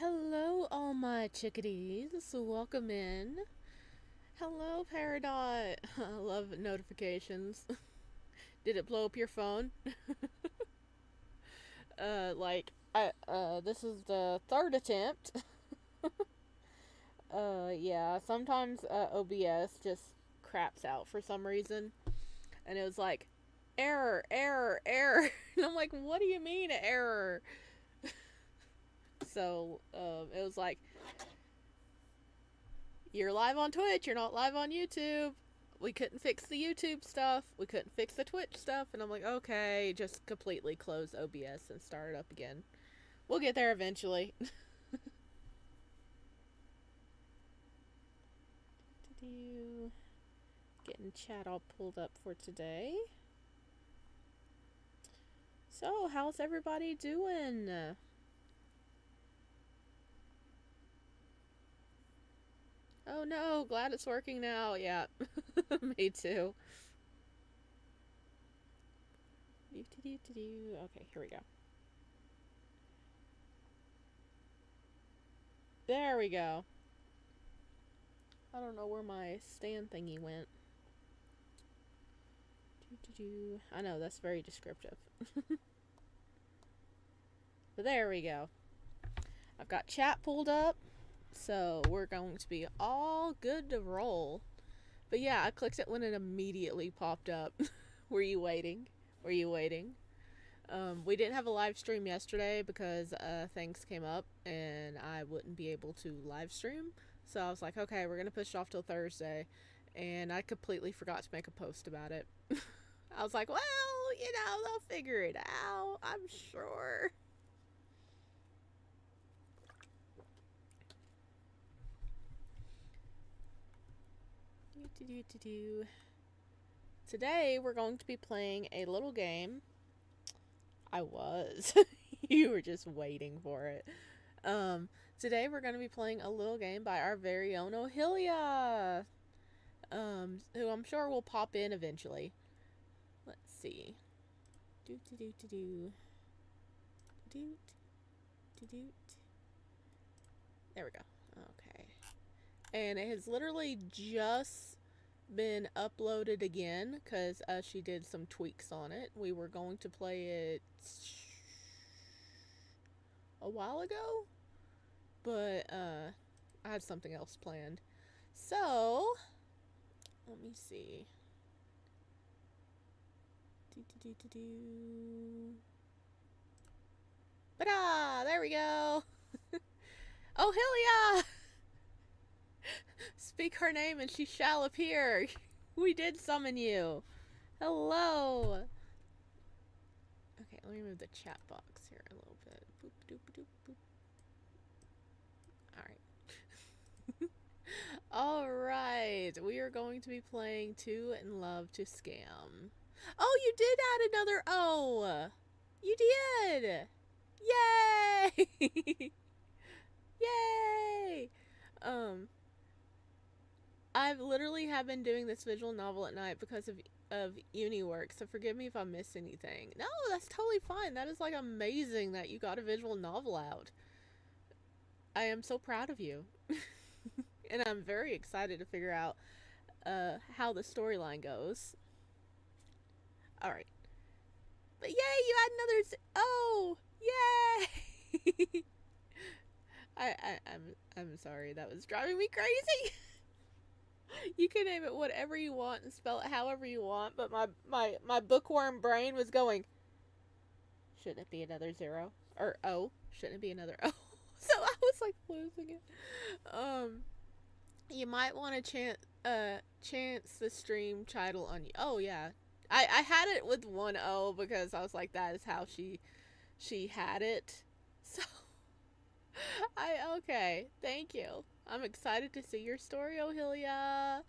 Hello, all my chickadees. Welcome in. Hello, Peridot. I love notifications. Did it blow up your phone? This is the third attempt. Yeah, sometimes OBS just craps out for some reason. And it was like, error, error, error. And I'm like, what do you mean, error? It was like, you're live on Twitch, you're not live on YouTube. We couldn't fix the YouTube stuff, we couldn't fix the Twitch stuff, and I'm like, okay, just completely close OBS and start it up again. We'll get there eventually. Getting chat all pulled up for today. So, how's everybody doing? Oh no, glad it's working now. Yeah, me too. Okay, here we go. There we go. I don't know where my stand thingy went. I know, that's very descriptive. But there we go. I've got chat pulled up, so we're going to be all good to roll. But yeah, I clicked it when it immediately popped up. Were you waiting? Were you waiting? We didn't have a live stream yesterday because things came up and I wouldn't be able to live stream. So I was like, okay, we're going to push it off till Thursday. And I completely forgot to make a post about it. I was like, well, they'll figure it out, I'm sure. Today we're going to be playing a little game. I was. You were just waiting for it. Today we're going to be playing a little game by our very own Ohilia. Who I'm sure will pop in eventually. Let's see. There we go. Okay. And it has literally just been uploaded again because she did some tweaks on it. We were going to play it a while ago, but I had something else planned. So, let me see. Ba-da! There we go! Oh, Hylia! Speak her name and she shall appear. We did summon you. Hello. Okay, let me move the chat box here a little bit. Boop, doop, doop, boop. Alright. Alright, we are going to be playing Two in Love to Scam. Oh, you did add another O! You did! Yay! Yay! I've literally have been doing this visual novel at night because of uni work, so forgive me if I miss anything. No, that's totally fine. That is like amazing that you got a visual novel out. I am so proud of you. And I'm very excited to figure out how the storyline goes. Alright. But yay, you had another oh! Yay! I'm sorry, that was driving me crazy. You can name it whatever you want and spell it however you want, but my bookworm brain was going, shouldn't it be another zero? Or O? Shouldn't it be another O? So I was like losing it. You might want to chance the stream title on you. Oh yeah. I had it with one O because I was like, that is how she had it. So okay, thank you. I'm excited to see your story, Ohilia.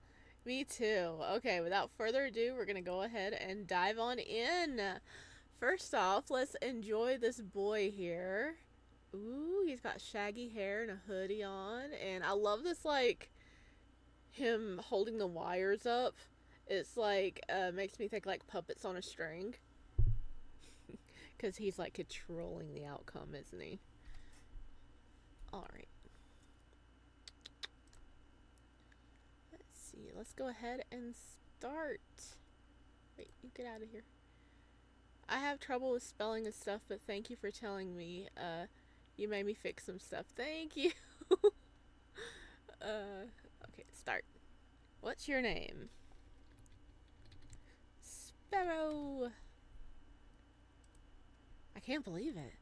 Me too. Okay, without further ado, we're gonna go ahead and dive on in. First off, let's enjoy this boy here. Ooh, he's got shaggy hair and a hoodie on, and I love this, like, him holding the wires up. It's like, makes me think like puppets on a string. Because he's like controlling the outcome, isn't he? Alright. Let's see. Let's go ahead and start. Wait, you get out of here. I have trouble with spelling and stuff, but thank you for telling me. You made me fix some stuff. Thank you. Okay, start. What's your name? Sparrow. I can't believe it.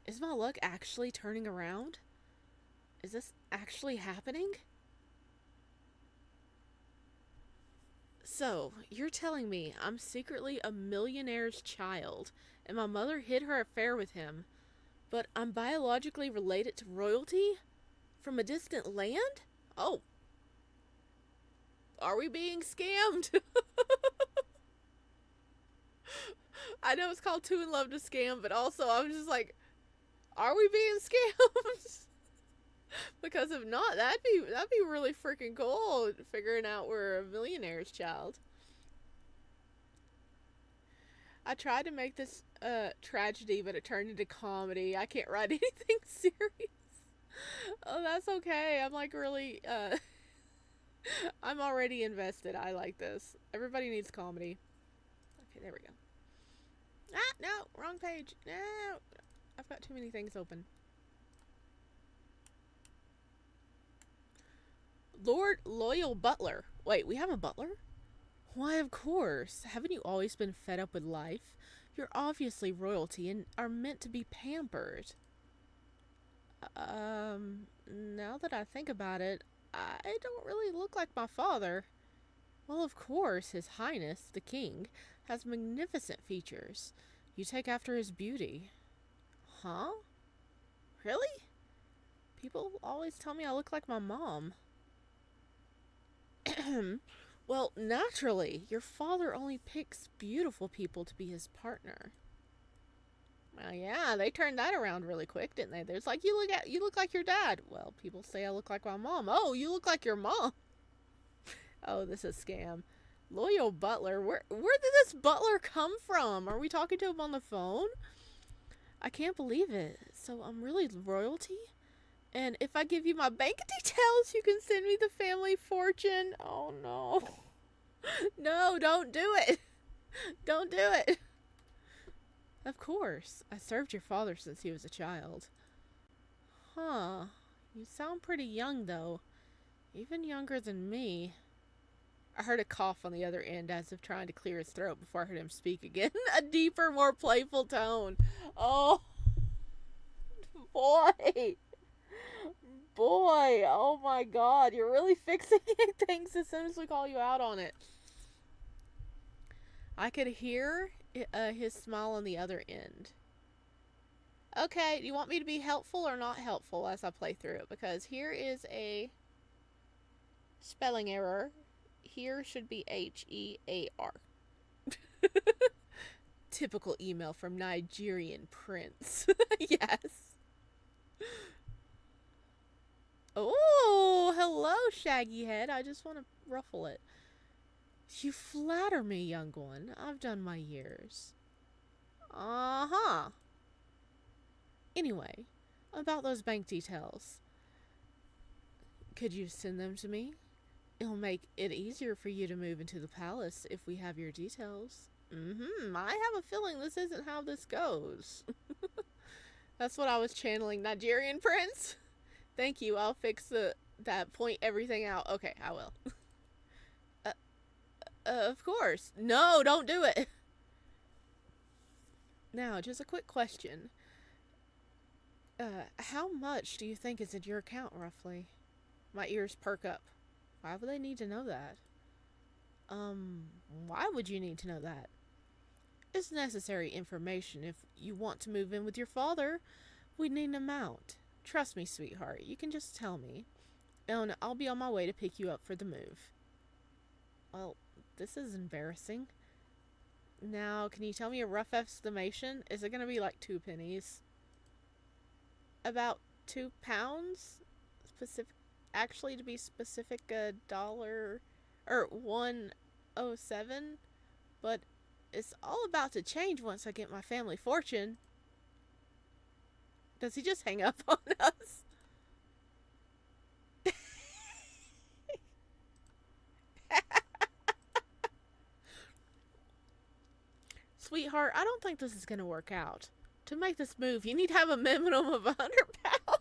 Is my luck actually turning around? Is this actually happening? So, you're telling me I'm secretly a millionaire's child, and my mother hid her affair with him, but I'm biologically related to royalty? From a distant land? Oh. Are we being scammed? I know it's called Two in Love to Scam, but also I'm just like, are we being scammed? Because if not, that'd be really freaking cool, figuring out we're a millionaire's child. I tried to make this tragedy, but it turned into comedy. I can't write anything serious. Oh, that's okay. I'm like really, I'm already invested. I like this. Everybody needs comedy. Okay, there we go. Ah, no, wrong page. No, I've got too many things open. Lord Loyal Butler. Wait, we have a butler? Why, of course. Haven't you always been fed up with life? You're obviously royalty and are meant to be pampered. Now that I think about it, I don't really look like my father. Well, of course, His Highness, the King, has magnificent features. You take after his beauty. Huh? Really? People always tell me I look like my mom. Well, naturally, your father only picks beautiful people to be his partner. Well, yeah, they turned that around really quick, didn't they? There's like, you look like your dad. Well, people say I look like my mom. Oh, you look like your mom. Oh, this is a scam. Loyal Butler. Where did this butler come from? Are we talking to him on the phone? I can't believe it. So I'm really royalty? And if I give you my bank details, you can send me the family fortune. Oh, no. No, don't do it. Don't do it. Of course. I served your father since he was a child. Huh. You sound pretty young, though. Even younger than me. I heard a cough on the other end as if trying to clear his throat before I heard him speak again. A deeper, more playful tone. Oh. Boy. Boy. Oh my god. You're really fixing things as soon as we call you out on it. I could hear his smile on the other end. Okay, do you want me to be helpful or not helpful as I play through it? Because here is a spelling error. Here should be H-E-A-R. Typical email from Nigerian prince. Yes. Oh, hello, shaggy head. I just want to ruffle it. You flatter me, young one. I've done my years. Uh-huh. Anyway, about those bank details. Could you send them to me? It'll make it easier for you to move into the palace if we have your details. I have a feeling this isn't how this goes. That's what I was channeling. Nigerian prince? Thank you. I'll fix that point everything out. Okay, I will. Of course. No, don't do it. Now, just a quick question. How much do you think is in your account, roughly? My ears perk up. Why would they need to know that? Why would you need to know that? It's necessary information. If you want to move in with your father, we need an amount. Trust me, sweetheart. You can just tell me. And I'll be on my way to pick you up for the move. Well, this is embarrassing. Now, can you tell me a rough estimation? Is it going to be like 2 pennies? About 2 pounds? Actually, to be specific, $1 or 107. But it's all about to change once I get my family fortune. Does he just hang up on us? sweetheart, I don't think this is going to work out. To make this move, you need to have a minimum of 100 pounds.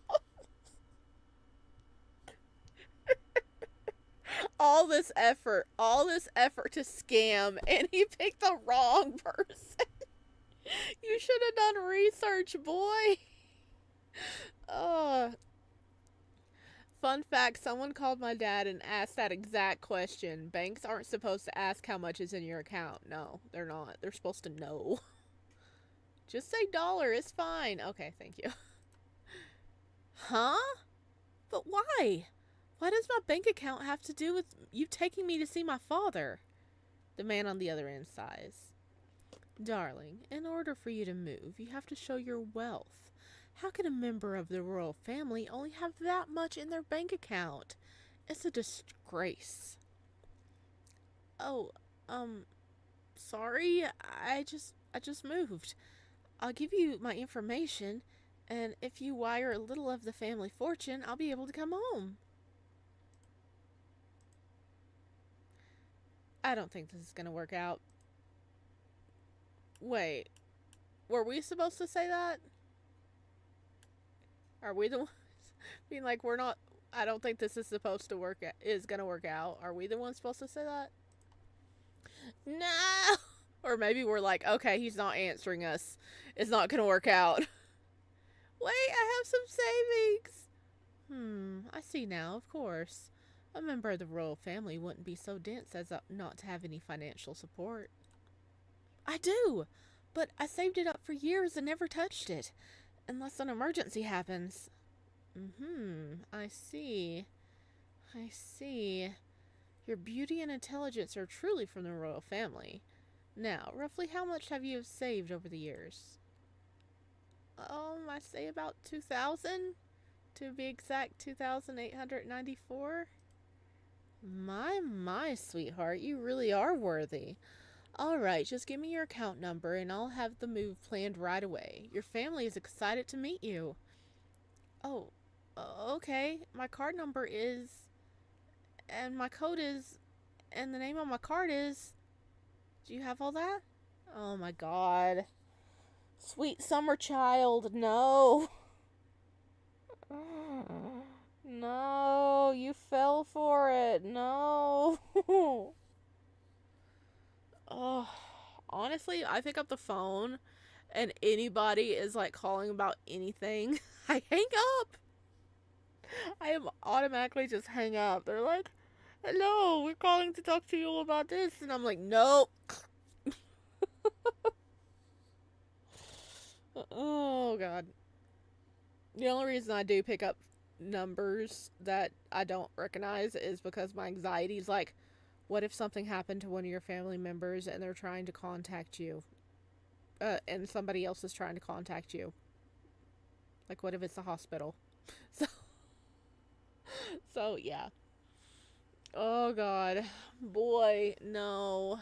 all this effort to scam, and he picked the wrong person. You should have done research, boy. Fun fact, someone called my dad and asked that exact question. Banks aren't supposed to ask how much is in your account. No, they're not. They're supposed to know. Just say dollar, it's fine. Okay, thank you. Huh? But why? Why does my bank account have to do with you taking me to see my father? The man on the other end sighs. Darling, in order for you to move, you have to show your wealth. How can a member of the royal family only have that much in their bank account? It's a disgrace. Oh, sorry. I just moved. I'll give you my information, and if you wire a little of the family fortune, I'll be able to come home. I don't think this is going to work out. Wait. Were we supposed to say that? Are we the ones being like, we're not, I don't think this is supposed to work, is going to work out. Are we the ones supposed to say that? No! Or maybe we're like, okay, he's not answering us. It's not going to work out. Wait, I have some savings. I see now, of course. A member of the royal family wouldn't be so dense as not to have any financial support. I do, but I saved it up for years and never touched it. Unless an emergency happens. I see. Your beauty and intelligence are truly from the royal family. Now, roughly how much have you saved over the years? I'd say about 2,000. To be exact, 2,894. My, sweetheart, you really are worthy. Alright, just give me your account number and I'll have the move planned right away. Your family is excited to meet you. Oh, okay. My card number is, and my code is, and the name on my card is. Do you have all that? Oh my god. Sweet summer child, no. No, you fell for it. No. Oh, honestly, I pick up the phone and anybody is like calling about anything, I hang up. I am automatically just hang up. They're like, hello, we're calling to talk to you about this. And I'm like, nope. Oh, God. The only reason I do pick up numbers that I don't recognize is because my anxiety is like, what if something happened to one of your family members and they're trying to contact you? And somebody else is trying to contact you. Like, what if it's the hospital? So yeah. Oh, God. Boy, no.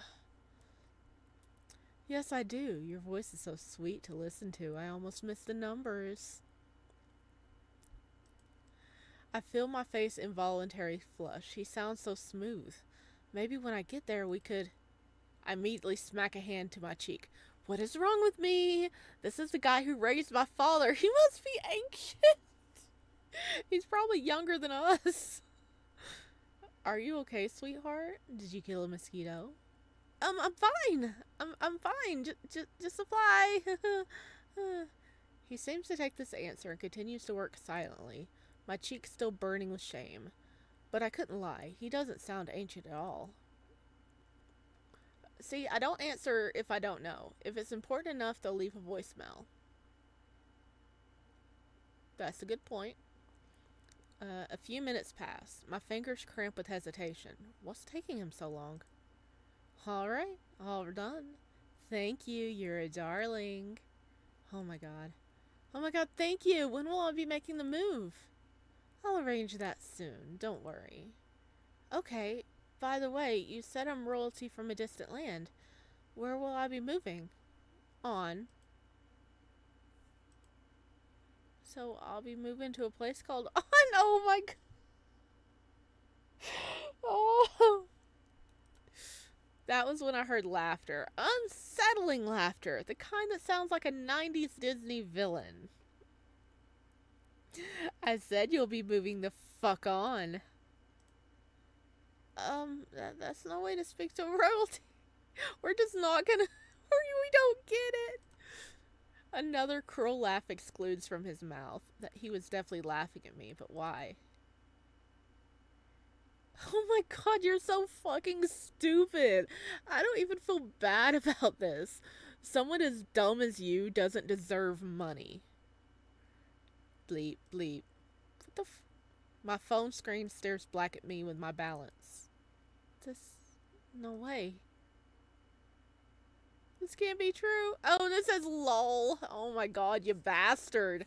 Yes, I do. Your voice is so sweet to listen to. I almost missed the numbers. I feel my face involuntarily flush. He sounds so smooth. Maybe when I get there we could... I immediately smack a hand to my cheek. What is wrong with me? This is the guy who raised my father. He must be ancient. He's probably younger than us. Are you okay, sweetheart? Did you kill a mosquito? I'm fine. I'm fine. Just a fly. He seems to take this answer and continues to work silently, my cheeks still burning with shame. But I couldn't lie. He doesn't sound ancient at all. See, I don't answer if I don't know. If it's important enough, they'll leave a voicemail. That's a good point. A few minutes pass. My fingers cramp with hesitation. What's taking him so long? Alright, all done. Thank you, you're a darling. Oh my god. Oh my god, thank you! When will I be making the move? I'll arrange that soon, don't worry. Okay, by the way, you said I'm royalty from a distant land. Where will I be moving? On. So I'll be moving to a place called On. Oh my god. Oh. That was when I heard laughter. Unsettling laughter. The kind that sounds like a 90s Disney villain. I said you'll be moving the fuck on. That's no way to speak to royalty. We're just not gonna... We don't get it. Another cruel laugh excludes from his mouth. That he was definitely laughing at me, but why? Oh my god, you're so fucking stupid. I don't even feel bad about this. Someone as dumb as you doesn't deserve money. Bleep, bleep. What the My phone screen stares black at me with my balance. No way. This can't be true. Oh, this says lol. Oh my god, you bastard.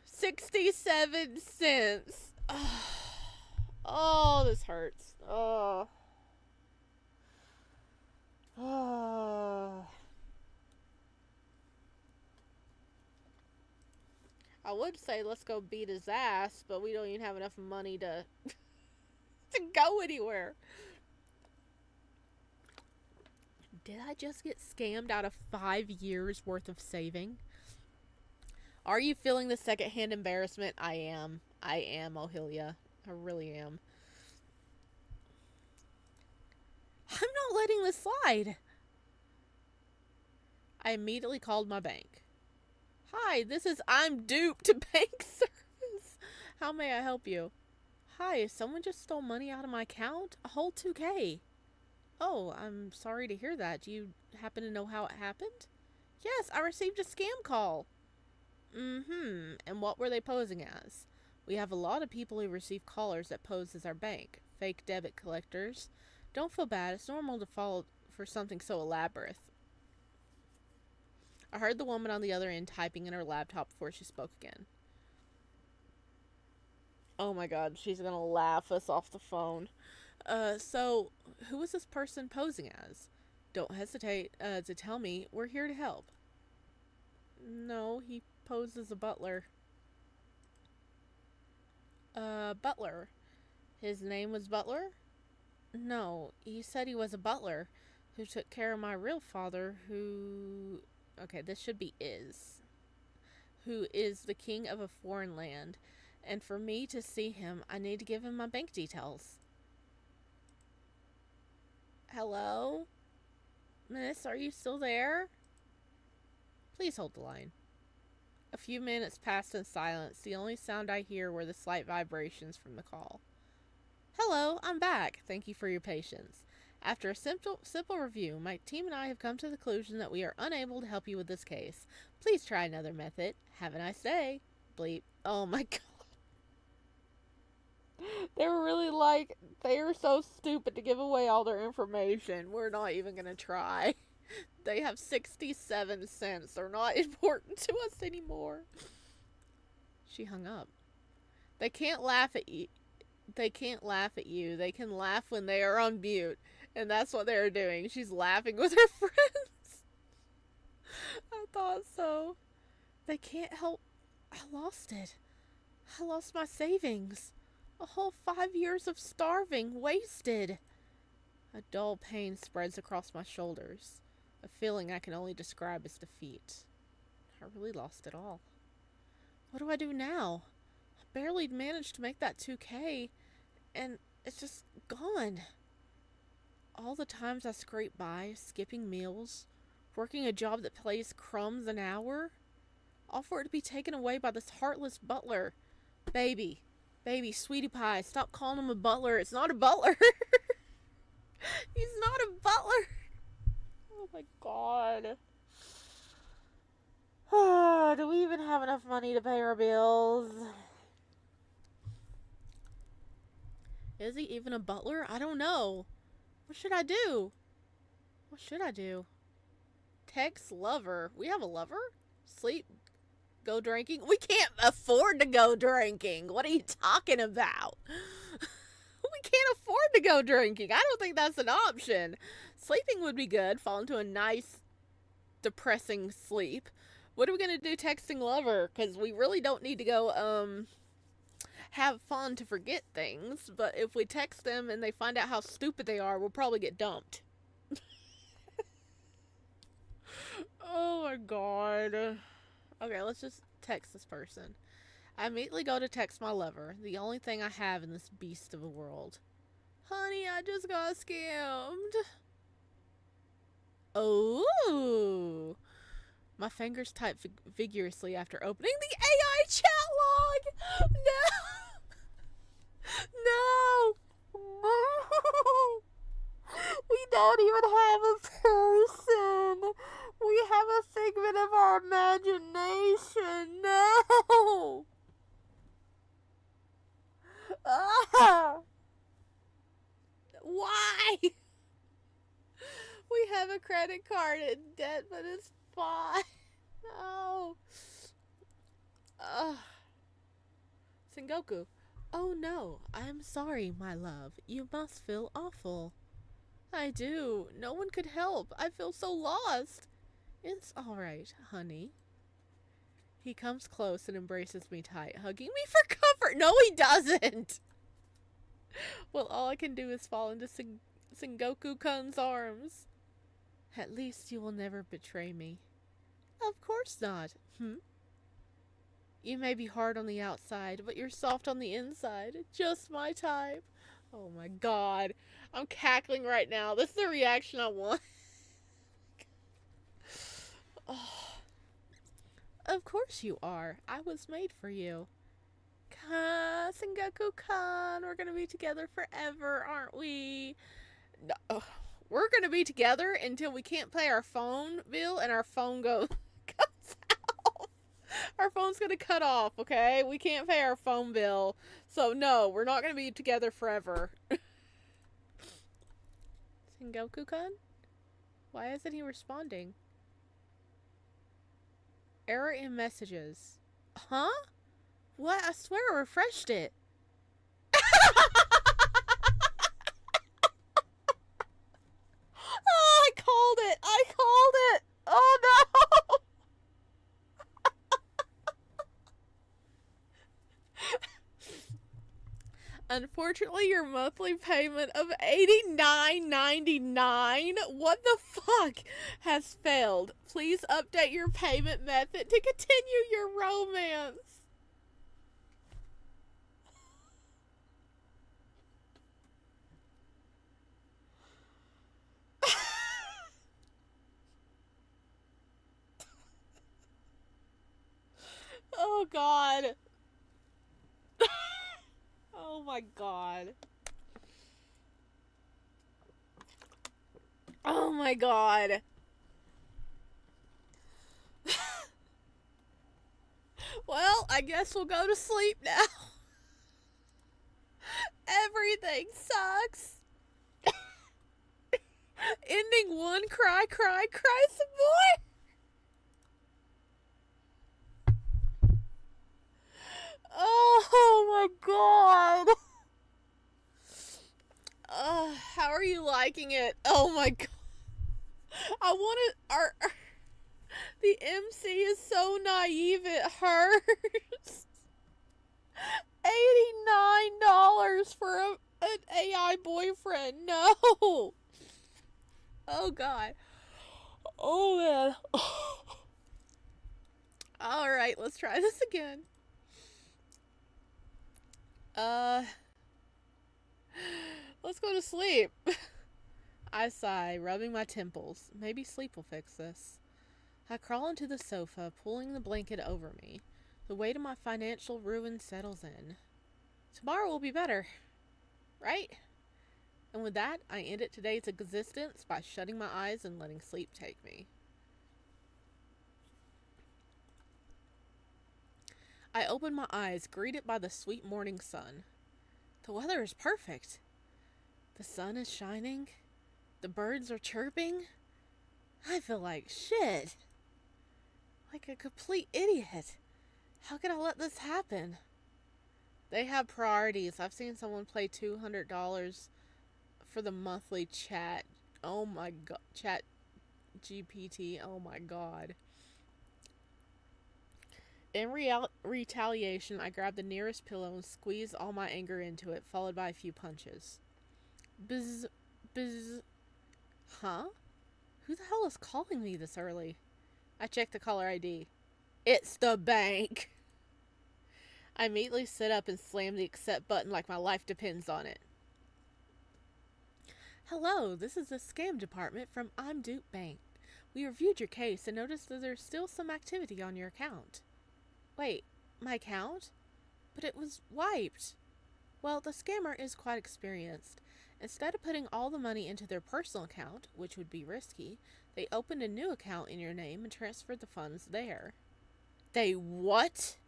67 cents. Oh, this hurts. Oh. Oh. I would say let's go beat his ass, but we don't even have enough money to go anywhere. Did I just get scammed out of 5 years worth of saving? Are you feeling the secondhand embarrassment? I am, Ohilia. I really am. I'm not letting this slide. I immediately called my bank. Hi, this is I'm duped to bank service. How may I help you? Hi, someone just stole money out of my account? A whole 2K. Oh, I'm sorry to hear that. Do you happen to know how it happened? Yes, I received a scam call. And what were they posing as? We have a lot of people who receive callers that pose as our bank. Fake debit collectors. Don't feel bad. It's normal to fall for something so elaborate. I heard the woman on the other end typing in her laptop before she spoke again. Oh my god, she's gonna laugh us off the phone. So, who was this person posing as? Don't hesitate to tell me. We're here to help. No, he posed as a butler. Butler. His name was Butler? No, he said he was a butler who took care of my real father who... Okay, this should be is. Who is the king of a foreign land. And for me to see him, I need to give him my bank details. Hello? Miss, are you still there? Please hold the line. A few minutes passed in silence. The only sound I hear were the slight vibrations from the call. Hello, I'm back. Thank you for your patience. After a simple review, my team and I have come to the conclusion that we are unable to help you with this case. Please try another method. Have a nice day. Bleep. Oh my god. They're really like, they're so stupid to give away all their information. We're not even going to try. They have 67 cents. They're not important to us anymore. She hung up. They can't laugh at you. They can't laugh at you. They can laugh when they are on mute. And that's what they're doing. She's laughing with her friends. I thought so. They can't help. I lost it. I lost my savings. A whole 5 years of starving, wasted. A dull pain spreads across my shoulders. A feeling I can only describe as defeat. I really lost it all. What do I do now? I barely managed to make that 2K, and it's just gone. All the times I scraped by, skipping meals, working a job that pays crumbs an hour, all for it to be taken away by this heartless butler. Baby, sweetie pie, stop calling him a butler. It's not a butler. He's not a butler. Oh my god. Do we even have enough money to pay our bills? Is he even a butler? I don't know. What should I do? What should I do? Text lover. We have a lover? Sleep. Go drinking? We can't afford to go drinking. What are you talking about? We can't afford to go drinking. I don't think that's an option. Sleeping would be good. Fall into a nice, depressing sleep. What are we going to do texting lover? Because we really don't need to go, have fun to forget things, but if we text them and they find out how stupid they are, we'll probably get dumped. Oh my god. Okay, let's just text this person. I immediately go to text my lover, the only thing I have in this beast of a world. Honey, I just got scammed. Oh. My fingers type vigorously after opening the AI chat log. No. No. We don't even have a person. We have a figment of our imagination. No. Ah. Why? We have a credit card in debt, but it's fine. No. Sengoku. Oh no, I'm sorry, my love. You must feel awful. I do. No one could help. I feel so lost. It's alright, honey. He comes close and embraces me tight, hugging me for comfort. No, he doesn't. Well, all I can do is fall into Sengoku-kun's arms. At least you will never betray me. Of course not. You may be hard on the outside, but you're soft on the inside. Just my type. Oh my god. I'm cackling right now. This is the reaction I want. Oh. Of course you are. I was made for you. Sengoku-kun, we're gonna be together forever, aren't we? No. We're gonna be together until we can't pay our phone bill and our phone comes out. Our phone's gonna cut off, okay? We can't pay our phone bill. So no, we're not gonna be together forever. Sengoku-kun? Why isn't he responding? Error in messages. Huh? What? I swear I refreshed it. Oh, I called it. I called it. Oh no. Unfortunately, your monthly payment of $89.99, what the fuck, has failed. Please update your payment method to continue your romance. Oh god. Oh my god. Oh my god. Well, I guess we'll go to sleep now. Everything sucks. Ending one, cry some more. Oh my god. How are you liking it? Oh my god. I want to. The MC is so naive it hurts. $89 for an AI boyfriend. No. Oh god. Oh man. Alright, let's try this again. Let's go to sleep. I sigh, rubbing my temples. Maybe sleep will fix this. I crawl into the sofa, pulling the blanket over me. The weight of my financial ruin settles in. Tomorrow will be better. Right? And with that, I ended today's existence by shutting my eyes and letting sleep take me. I open my eyes, greeted by the sweet morning sun. The weather is perfect. The sun is shining. The birds are chirping. I feel like shit. Like a complete idiot. How could I let this happen? They have priorities. I've seen someone pay $200 for the monthly chat. Oh my god. Chat GPT. Oh my god. In retaliation, I grabbed the nearest pillow and squeezed all my anger into it, followed by a few punches. Bzz, bzz. Huh? Who the hell is calling me this early? I checked the caller ID. It's the bank. I immediately sit up and slam the accept button like my life depends on it. Hello, this is the scam department from I'm Duke Bank. We reviewed your case and noticed that there's still some activity on your account. Wait, my account? But it was wiped. Well, the scammer is quite experienced. Instead of putting all the money into their personal account, which would be risky, they opened a new account in your name and transferred the funds there. They what?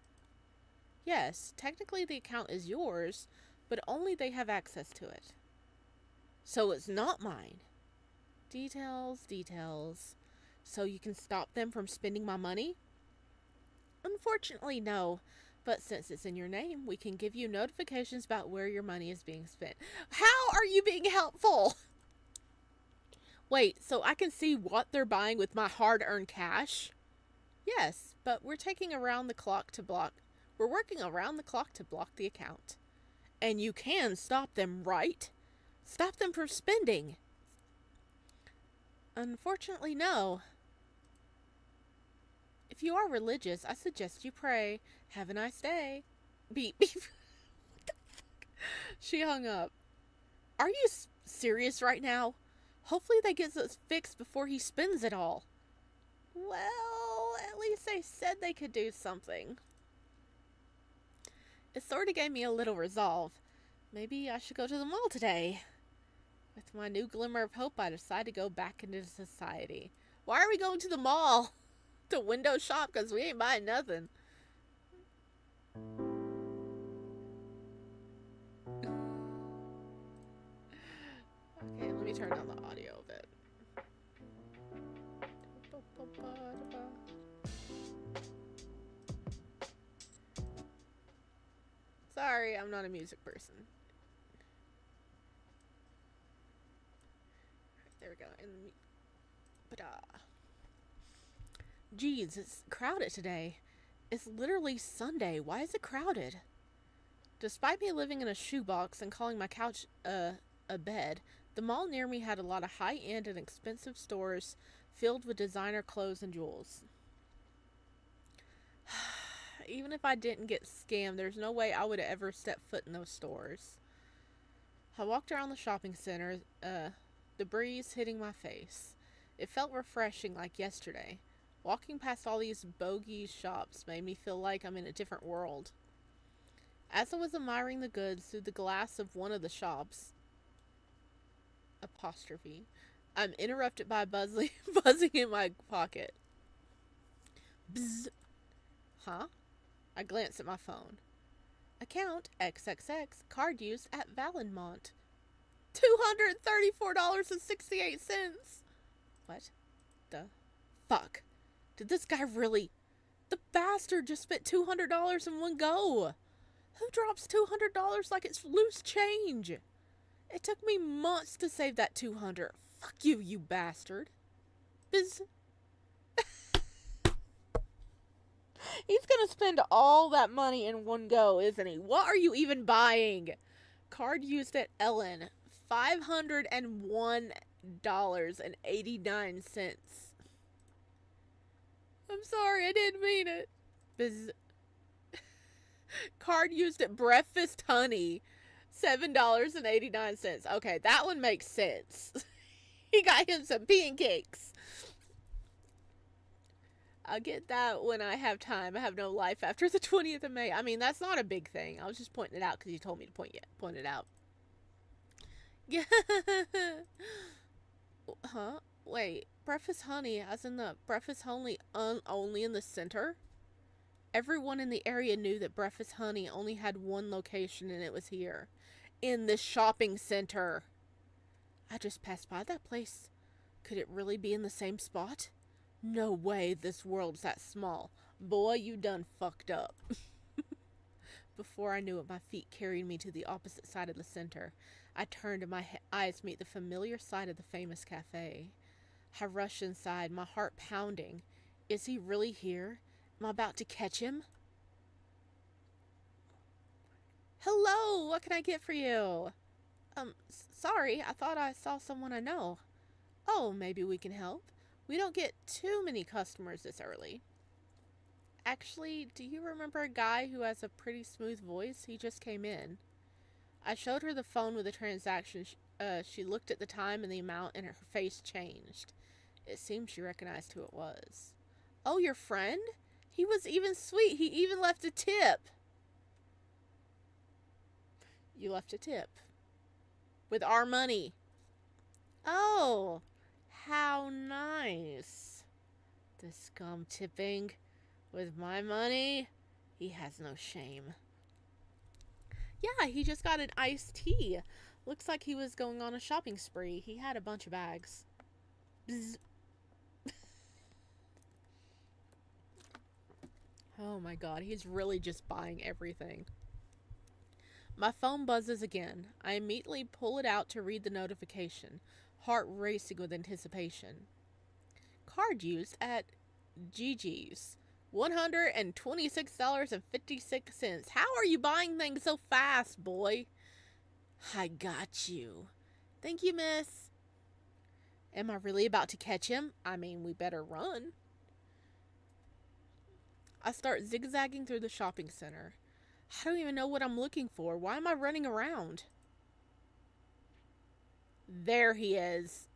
Yes, technically the account is yours, but only they have access to it. So it's not mine. Details. So you can stop them from spending my money? Unfortunately, no. But since it's in your name, we can give you notifications about where your money is being spent. How are you being helpful? Wait, so I can see what they're buying with my hard-earned cash? Yes, but we're working around the clock to block the account. And you can stop them, right? Stop them from spending. Unfortunately, no. If you are religious, I suggest you pray. Have a nice day. Beep, beep. What the fuck? She hung up. Are you serious right now? Hopefully they get this fixed before he spends it all. Well, at least they said they could do something. It sort of gave me a little resolve. Maybe I should go to the mall today. With my new glimmer of hope, I decide to go back into society. Why are we going to the mall? To window shop? Because we ain't buying nothing. Okay, let me turn down the audio a bit. Sorry, I'm not a music person. There we go. Geez, it's crowded today. It's literally Sunday. Why is it crowded? Despite me living in a shoebox and calling my couch a bed, the mall near me had a lot of high-end and expensive stores filled with designer clothes and jewels. Even if I didn't get scammed, there's no way I would have ever stepped foot in those stores. I walked around the shopping center, the breeze hitting my face. It felt refreshing like yesterday. Walking past all these bogey shops made me feel like I'm in a different world. As I was admiring the goods through the glass of one of the shops, I'm interrupted by buzzing in my pocket. Bzz. Huh? I glanced at my phone. Account XXX, card used at Valenmont. $234.68. What the fuck? Did this guy really? The bastard just spent $200 in one go. Who drops $200 like it's loose change? It took me months to save that $200. Fuck you, you bastard. Biz. He's gonna spend all that money in one go, isn't he? What are you even buying? Card used at Ellen. $501.89. I'm sorry, I didn't mean it. Biz. Card used at Breakfast Honey. $7.89. Okay, that one makes sense. He got him some pancakes. I'll get that when I have time. I have no life after the 20th of May. I mean, that's not a big thing. I was just pointing it out because you told me to point it out. Huh? Wait. Breakfast Honey, as in the Breakfast Honey only in the center? Everyone in the area knew that Breakfast Honey only had one location, and it was here. In the shopping center. I just passed by that place. Could it really be in the same spot? No way this world's that small. Boy, you done fucked up. Before I knew it, my feet carried me to the opposite side of the center. I turned and my eyes meet the familiar sight of the famous cafe. I rushed inside, my heart pounding. Is he really here? Am I about to catch him? Hello, what can I get for you? Sorry, I thought I saw someone I know. Oh, maybe we can help. We don't get too many customers this early. Actually, do you remember a guy who has a pretty smooth voice? He just came in. I showed her the phone with the transaction. She looked at the time and the amount, and her face changed. It seemed she recognized who it was. Oh, your friend? He was even sweet. He even left a tip. You left a tip. With our money. Oh, how nice. The scum tipping with my money. He has no shame. Yeah, he just got an iced tea. Looks like he was going on a shopping spree. He had a bunch of bags. Bzz. Oh my god, he's really just buying everything. My phone buzzes again. I immediately pull it out to read the notification, heart racing with anticipation. Card used at Gigi's. $126.56. How are you buying things so fast, boy? I got you. Thank you, miss. Am I really about to catch him? I mean, we better run. I start zigzagging through the shopping center. I don't even know what I'm looking for. Why am I running around? There he is.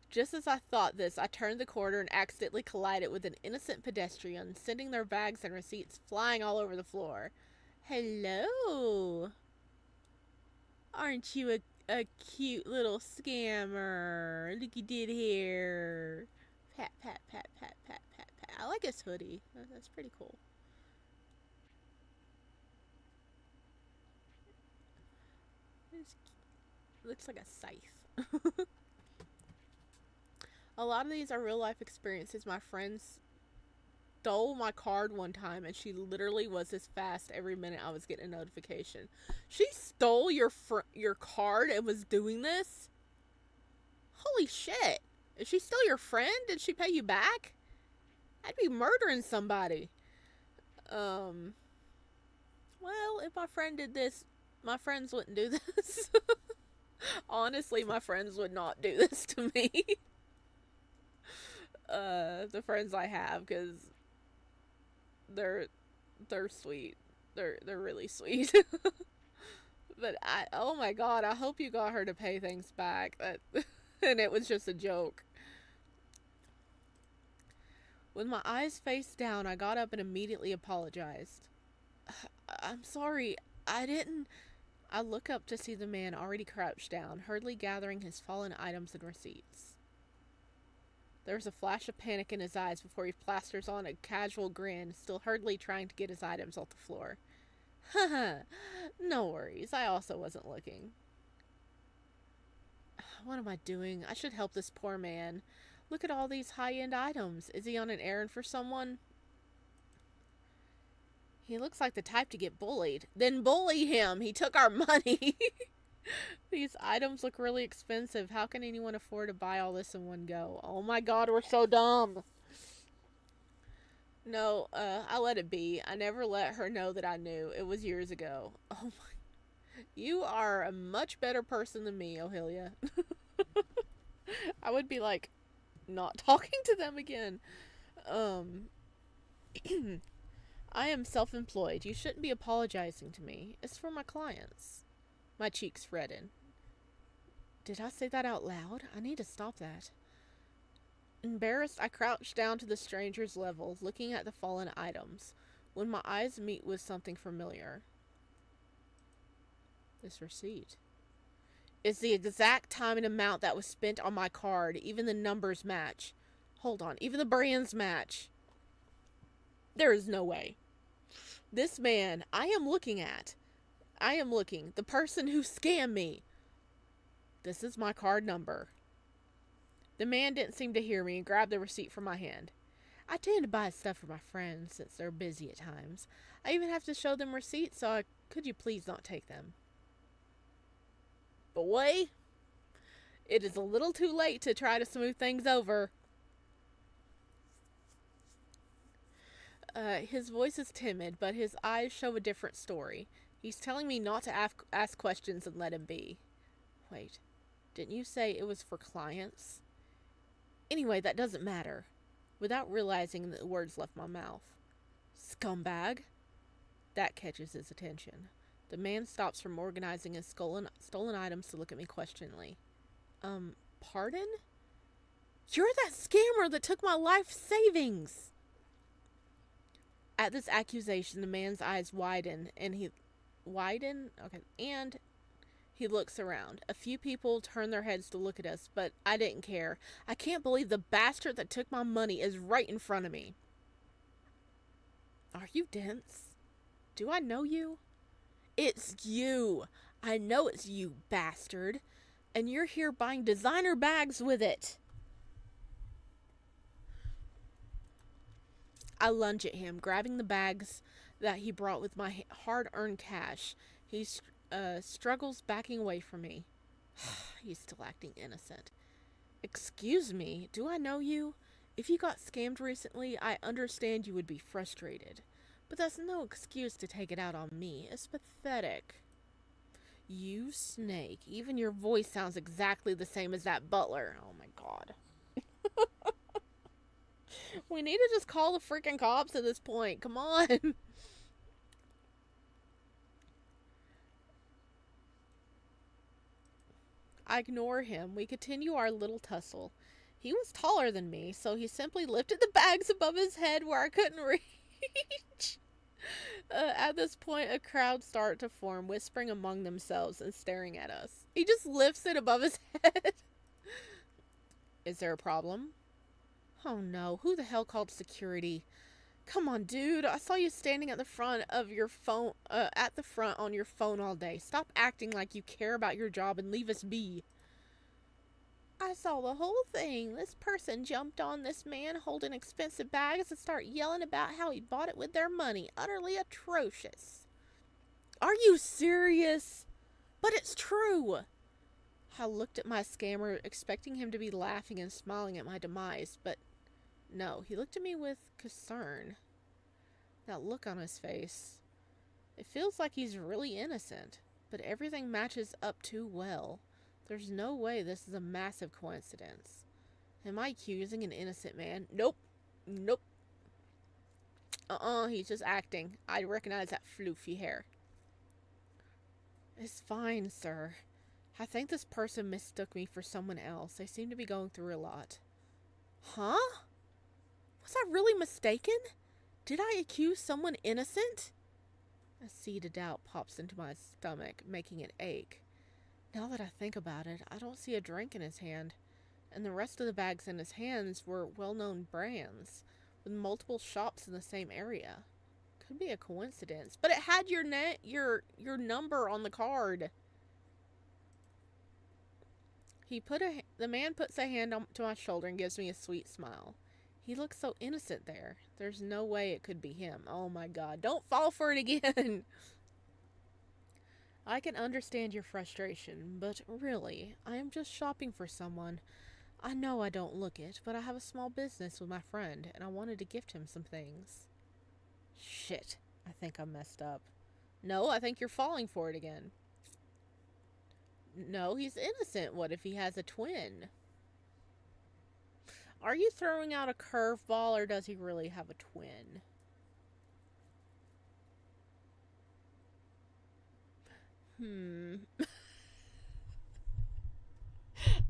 Just as I thought this, I turned the corner and accidentally collided with an innocent pedestrian, sending their bags and receipts flying all over the floor. Hello. Aren't you a cute little scammer? Look, you did here. Pat, pat, pat, pat, pat, pat, pat. I like his hoodie. That's pretty cool. It looks like a scythe. A lot of these are real life experiences. My friends stole my card one time, and she literally was this fast every minute I was getting a notification. She stole your card and was doing this? Holy shit. Is she still your friend? Did she pay you back? I'd be murdering somebody. Well, if my friend did this, my friends wouldn't do this. Honestly, my friends would not do this to me. The friends I have, because they're sweet. They're really sweet. But oh my god, I hope you got her to pay things back. And it was just a joke. With my eyes face down, I got up and immediately apologized. I'm sorry, I didn't. I look up to see the man already crouched down, hurriedly gathering his fallen items and receipts. There was a flash of panic in his eyes before he plasters on a casual grin, still hurriedly trying to get his items off the floor. Haha, no worries, I also wasn't looking. What am I doing? I should help this poor man. Look at all these high-end items. Is he on an errand for someone? He looks like the type to get bullied. Then bully him. He took our money. These items look really expensive. How can anyone afford to buy all this in one go? Oh my god, we're so dumb. No, I let it be. I never let her know that I knew. It was years ago. Oh my. You are a much better person than me, Ohelia. I would be like, not talking to them again. I am self-employed. You shouldn't be apologizing to me. It's for my clients. My cheeks redden. Did I say that out loud? I need to stop that. Embarrassed, I crouched down to the stranger's level, looking at the fallen items, when my eyes meet with something familiar. This receipt. It's the exact time and amount that was spent on my card. Even the numbers match. Hold on. Even the brands match. There is no way. This man I am looking at. The person who scammed me. This is my card number. The man didn't seem to hear me and grabbed the receipt from my hand. I tend to buy stuff for my friends since they're busy at times. I even have to show them receipts, so could you please not take them? Boy, it is a little too late to try to smooth things over. His voice is timid, but his eyes show a different story. He's telling me not to ask questions and let him be. Wait, didn't you say it was for clients? Anyway, that doesn't matter. Without realizing that the words left my mouth. Scumbag? That catches his attention. The man stops from organizing his stolen items to look at me questioningly. Pardon? You're that scammer that took my life savings! At this accusation, the man's eyes widen, and he looks around. A few people turn their heads to look at us, but I didn't care. I can't believe the bastard that took my money is right in front of me. Are you dense? Do I know you? It's you. I know it's you, bastard. And you're here buying designer bags with it. I lunge at him, grabbing the bags that he brought with my hard-earned cash. He struggles backing away from me. He's still acting innocent. Excuse me, do I know you? If you got scammed recently, I understand you would be frustrated. But that's no excuse to take it out on me. It's pathetic. You snake. Even your voice sounds exactly the same as that butler. Oh my god. We need to just call the freaking cops at this point. Come on. I ignore him. We continue our little tussle. He was taller than me, so he simply lifted the bags above his head where I couldn't reach. At this point, a crowd started to form, whispering among themselves and staring at us. He just lifts it above his head. Is there a problem? Oh no, who the hell called security? Come on, dude. I saw you standing at the front of your phone, on your phone all day. Stop acting like you care about your job and leave us be. I saw the whole thing. This person jumped on this man holding expensive bags and started yelling about how he bought it with their money. Utterly atrocious. Are you serious? But it's true. I looked at my scammer, expecting him to be laughing and smiling at my demise, but no, he looked at me with concern. That look on his face. It feels like he's really innocent, but everything matches up too well. There's no way this is a massive coincidence. Am I accusing an innocent man? Nope. Nope. He's just acting. I recognize that floofy hair. It's fine, sir. I think this person mistook me for someone else. They seem to be going through a lot. Huh? Was I really mistaken? Did I accuse someone innocent? A seed of doubt pops into my stomach, making it ache. Now that I think about it, I don't see a drink in his hand, and the rest of the bags in his hands were well-known brands, with multiple shops in the same area. Could be a coincidence, but it had your number on the card. The man puts a hand to my shoulder and gives me a sweet smile. He looks so innocent there. There's no way it could be him. Oh my god, don't fall for it again. I can understand your frustration, but really, I am just shopping for someone. I know I don't look it, but I have a small business with my friend, and I wanted to gift him some things. Shit, I think I messed up. No, I think you're falling for it again. No, he's innocent. What if he has a twin? Are you throwing out a curveball, or does he really have a twin?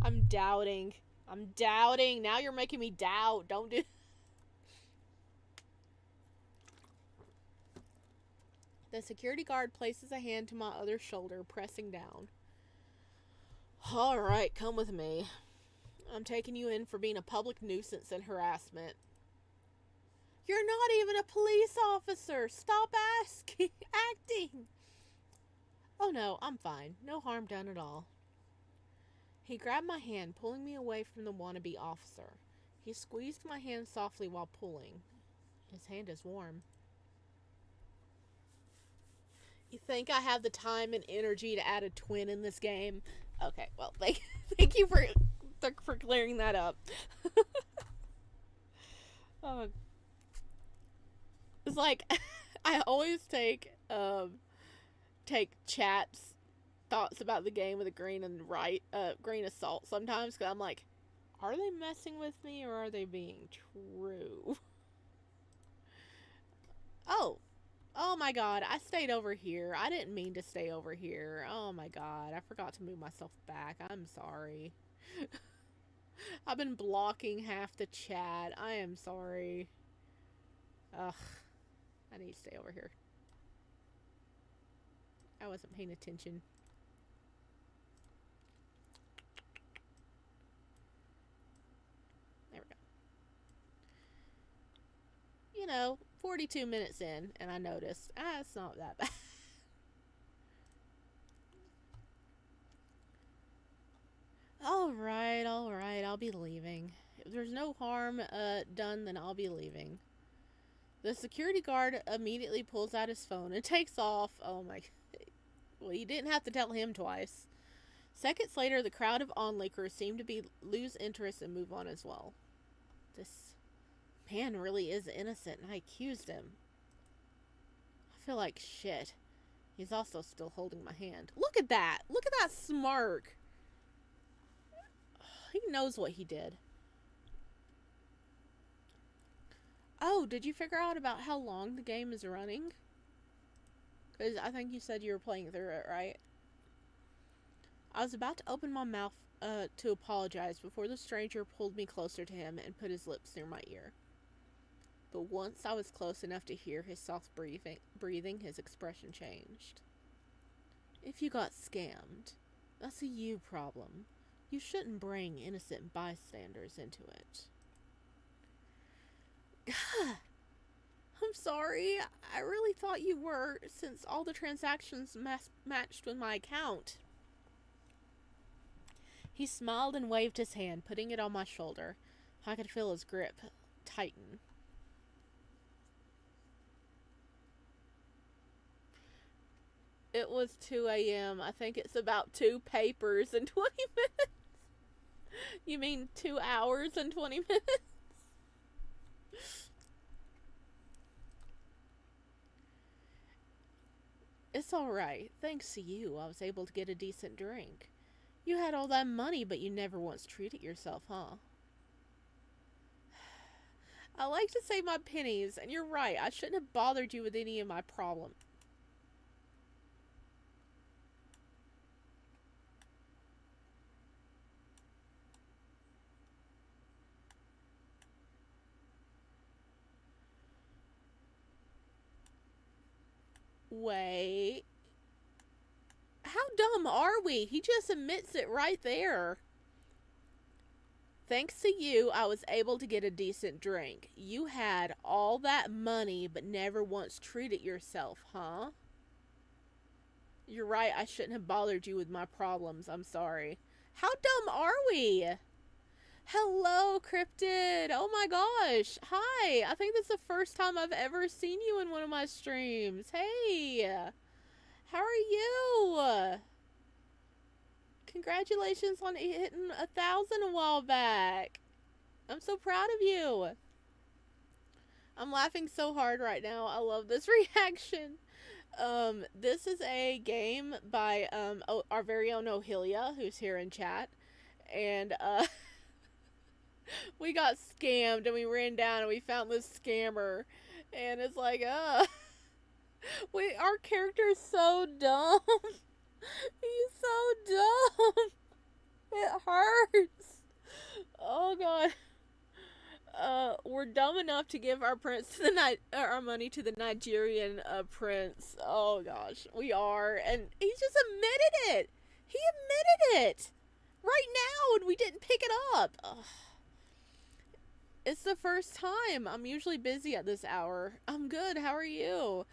I'm doubting. Now you're making me doubt. Don't do... The security guard places a hand to my other shoulder, pressing down. Alright, come with me. I'm taking you in for being a public nuisance and harassment. You're not even a police officer. Stop acting. Oh no, I'm fine. No harm done at all. He grabbed my hand, pulling me away from the wannabe officer. He squeezed my hand softly while pulling. His hand is warm. You think I have the time and energy to add a twin in this game? Okay, well, thank you for clearing that up. Oh. Cause like, I always take chat's thoughts about the game with a grain of salt sometimes. Cause I'm like, are they messing with me or are they being true? Oh, oh my god, I stayed over here. I didn't mean to stay over here. Oh my god, I forgot to move myself back. I'm sorry. I've been blocking half the chat. I am sorry. Ugh, I need to stay over here. I wasn't paying attention. There we go. You know, 42 minutes in, and I noticed, it's not that bad. Alright, I'll be leaving. If there's no harm done, then I'll be leaving. The security guard immediately pulls out his phone and takes off. Oh my... Well, you didn't have to tell him twice. Seconds later, the crowd of onlookers seem to lose interest and move on as well. This man really is innocent, and I accused him. I feel like shit. He's also still holding my hand. Look at that! Look at that smirk! He knows what he did. Oh, did you figure out about how long the game is running? Because I think you said you were playing through it, right? I was about to open my mouth to apologize before the stranger pulled me closer to him and put his lips near my ear. But once I was close enough to hear his soft breathing, his expression changed. If you got scammed, that's a you problem. You shouldn't bring innocent bystanders into it. God, I'm sorry. I really thought you were, since all the transactions matched with my account. He smiled and waved his hand, putting it on my shoulder. I could feel his grip tighten. It was 2 a.m. I think it's about 2 papers and 20 minutes. You mean 2 hours and 20 minutes? It's alright. Thanks to you, I was able to get a decent drink. You had all that money, but you never once treated yourself, huh? I like to save my pennies, and you're right. I shouldn't have bothered you with any of my problems. Wait. How dumb are we? He just admits it right there. Thanks to you, I was able to get a decent drink. You had all that money, but never once treated yourself, huh? You're right, I shouldn't have bothered you with my problems. I'm sorry. How dumb are we? Hello, Cryptid. Oh my gosh. Hi. I think this is the first time I've ever seen you in one of my streams. Hey. How are you? Congratulations on hitting 1,000 a while back. I'm so proud of you. I'm laughing so hard right now. I love this reaction. This is a game by our very own Ohilia, who's here in chat. And we got scammed and we ran down and we found this scammer. And it's like, our character's so dumb. He's so dumb. It hurts. Oh god. We're dumb enough to give our our money to the Nigerian prince. Oh gosh, we are, and he just admitted it. He admitted it right now, and we didn't pick it up. Ugh. It's the first time. I'm usually busy at this hour. I'm good. How are you?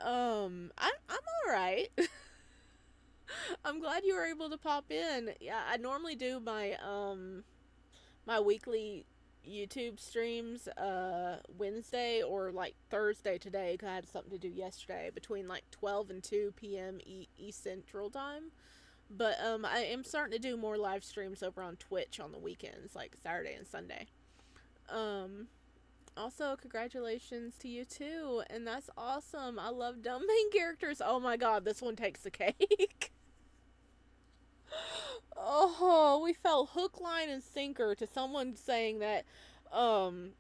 I'm all right. I'm glad you were able to pop in. Yeah, I normally do my my weekly YouTube streams Wednesday or like Thursday today, because I had something to do yesterday between like 12 and 2 p.m. East Central Time. But I am starting to do more live streams over on Twitch on the weekends, like Saturday and Sunday. Also, congratulations to you too. And that's awesome. I love dumb main characters. Oh my god, this one takes the cake. Oh, we fell hook, line, and sinker to someone saying that um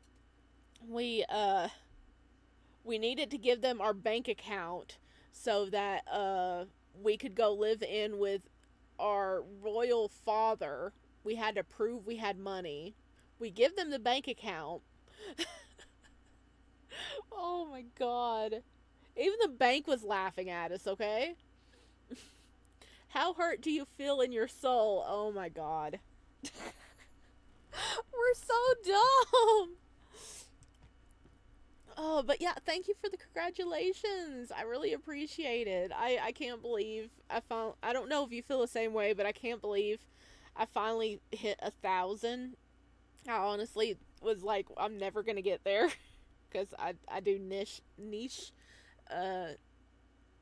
we we needed to give them our bank account so that we could go live in with our royal father. We had to prove we had money. We give them the bank account. Oh my god. Even the bank was laughing at us, okay? How hurt do you feel in your soul? Oh my god. We're so dumb. Oh, but yeah, thank you for the congratulations. I really appreciate it. I can't believe I don't know if you feel the same way, but I can't believe I finally hit 1,000. I honestly was like, I'm never gonna get there. Because I do niche uh,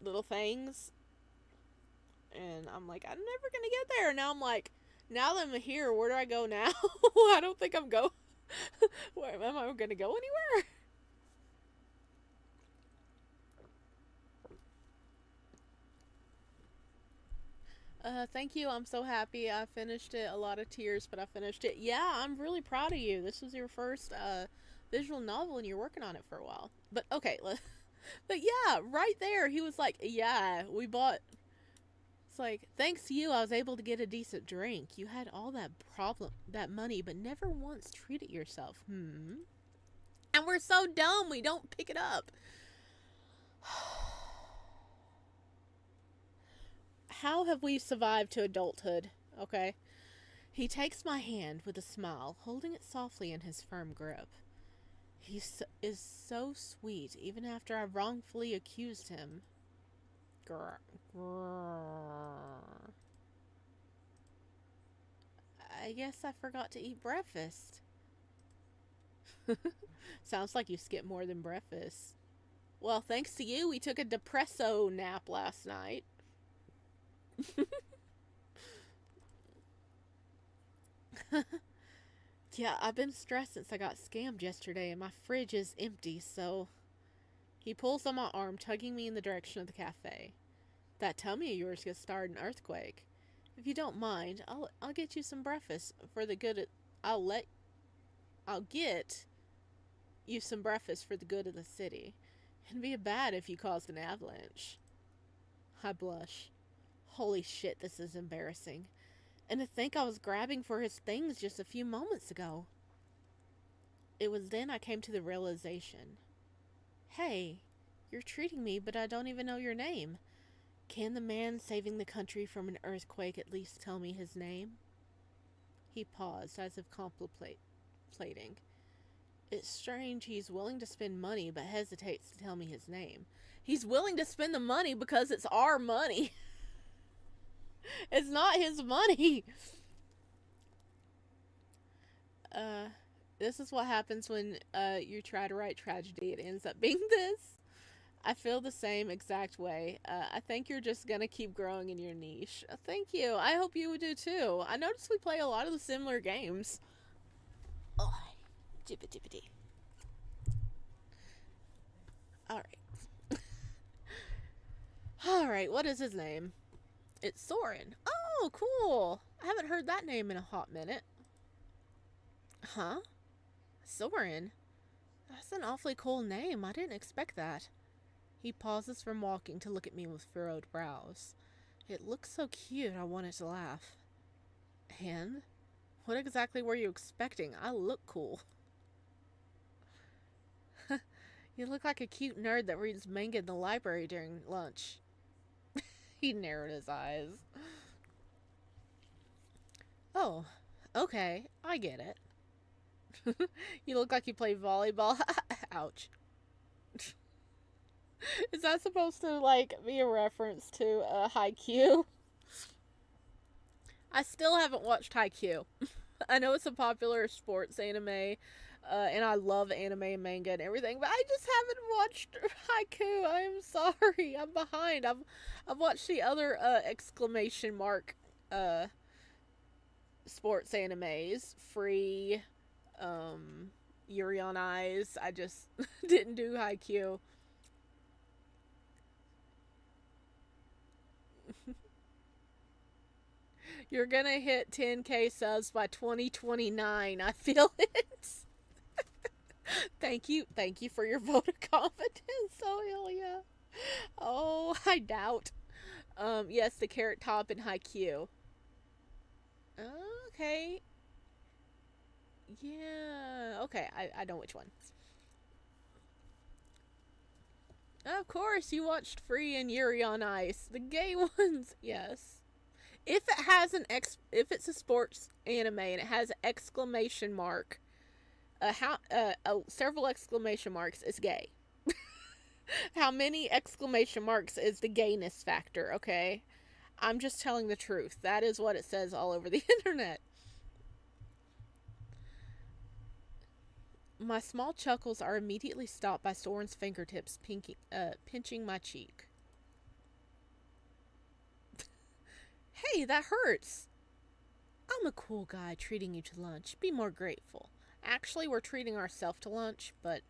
little things. And I'm like, I'm never gonna get there. And now I'm like, now that I'm here, where do I go now? I don't think I'm going. Where am I gonna go anywhere? Thank you. I'm so happy. I finished it. A lot of tears, but I finished it. Yeah, I'm really proud of you. This was your first visual novel, and you're working on it for a while. But okay, but yeah, right there, he was like, "Yeah, we bought." It's like, thanks to you, I was able to get a decent drink. You had all that money, but never once treated yourself. Hmm. And we're so dumb, we don't pick it up. How have we survived to adulthood? Okay. He takes my hand with a smile, holding it softly in his firm grip. Is so sweet, even after I wrongfully accused him. Grr. Grr. I guess I forgot to eat breakfast. Sounds like you skipped more than breakfast. Well, thanks to you, we took a depresso nap last night. Yeah, I've been stressed since I got scammed yesterday, and my fridge is empty, so. He pulls on my arm, tugging me in the direction of the cafe. That tummy of yours gets started an earthquake. If you don't mind, I'll get you some breakfast for the good of, I'll get you some breakfast for the good of the city. It'd be bad if you caused an avalanche. I blush. Holy shit, this is embarrassing. And to think I was grabbing for his things just a few moments ago. It was then I came to the realization. Hey, you're treating me, but I don't even know your name. Can the man saving the country from an earthquake at least tell me his name? He paused, as if contemplating. It's strange he's willing to spend money, but hesitates to tell me his name. He's willing to spend the money because it's our money. It's not his money. This is what happens when you try to write tragedy. It ends up being this. I feel the same exact way. I think you're just gonna keep growing in your niche. Thank you. I hope you would do too. I noticed we play a lot of the similar games. Oh, jibbity. Alright. Alright, what is his name? It's Soren. Oh, cool. I haven't heard that name in a hot minute. Huh? Soren? That's an awfully cool name. I didn't expect that. He pauses from walking to look at me with furrowed brows. It looks so cute, I wanted to laugh. And? What exactly were you expecting? I look cool. You look like a cute nerd that reads manga in the library during lunch. He narrowed his eyes. Oh, okay, I get it. You look like you play volleyball. Ouch. Is that supposed to, like, be a reference to Haikyuu? I still haven't watched Haikyuu. I know it's a popular sports anime, and I love anime and manga and everything, but I just haven't watched Haikyuu. I am sorry. I'm behind. I've watched the other exclamation mark sports animes. Free, Yuri on Ice. I just didn't do Haikyuu. You're gonna hit 10K subs by 2029. I feel it. Thank you for your vote of confidence, Ohelia. Oh, I doubt. Yes, the Carrot Top in Haikyuu. Okay. Yeah. Okay, I know which one. Of course, you watched Free and Yuri on Ice, the gay ones. Yes. If it has if it's a sports anime and it has an exclamation mark, several exclamation marks is gay. How many exclamation marks is the gayness factor? Okay, I'm just telling the truth. That is what it says all over the internet. My small chuckles are immediately stopped by Soren's fingertips pinching my cheek. Hey, that hurts. I'm a cool guy treating you to lunch. Be more grateful. Actually, we're treating ourselves to lunch, but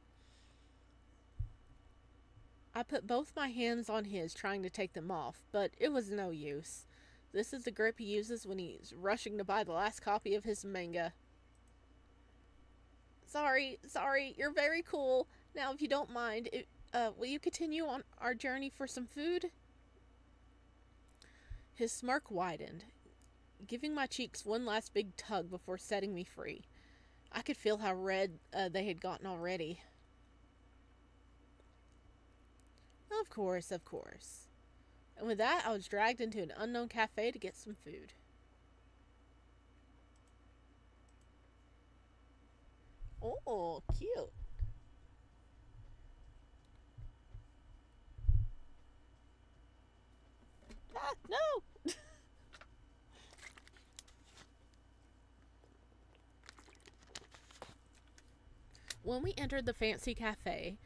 I put both my hands on his, trying to take them off, but it was no use. This is the grip he uses when he's rushing to buy the last copy of his manga. Sorry, you're very cool. Now, if you don't mind, will you continue on our journey for some food? His smirk widened, giving my cheeks one last big tug before setting me free. I could feel how red they had gotten already. Of course, of course. And with that, I was dragged into an unknown cafe to get some food. Oh, cute. Ah, no! When we entered the fancy cafe,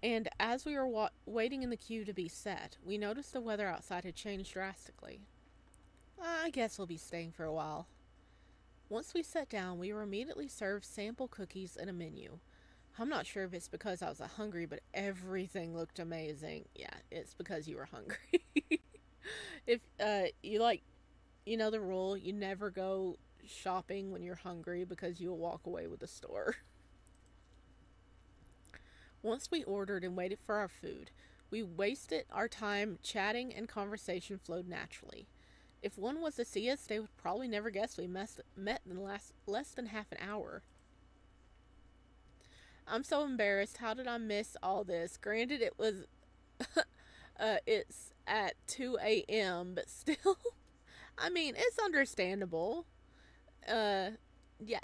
and as we were waiting in the queue to be set, we noticed the weather outside had changed drastically. I guess we'll be staying for a while. Once we sat down, we were immediately served sample cookies and a menu. I'm not sure if it's because I was hungry, but everything looked amazing. Yeah, it's because you were hungry. If you know the rule, you never go shopping when you're hungry because you'll walk away with the store. Once we ordered and waited for our food, we wasted our time chatting and conversation flowed naturally. If one was to see us, they would probably never guess we met in less than half an hour. I'm so embarrassed. How did I miss all this? Granted, it was it's at 2 a.m., but still, I mean, it's understandable. Yeah,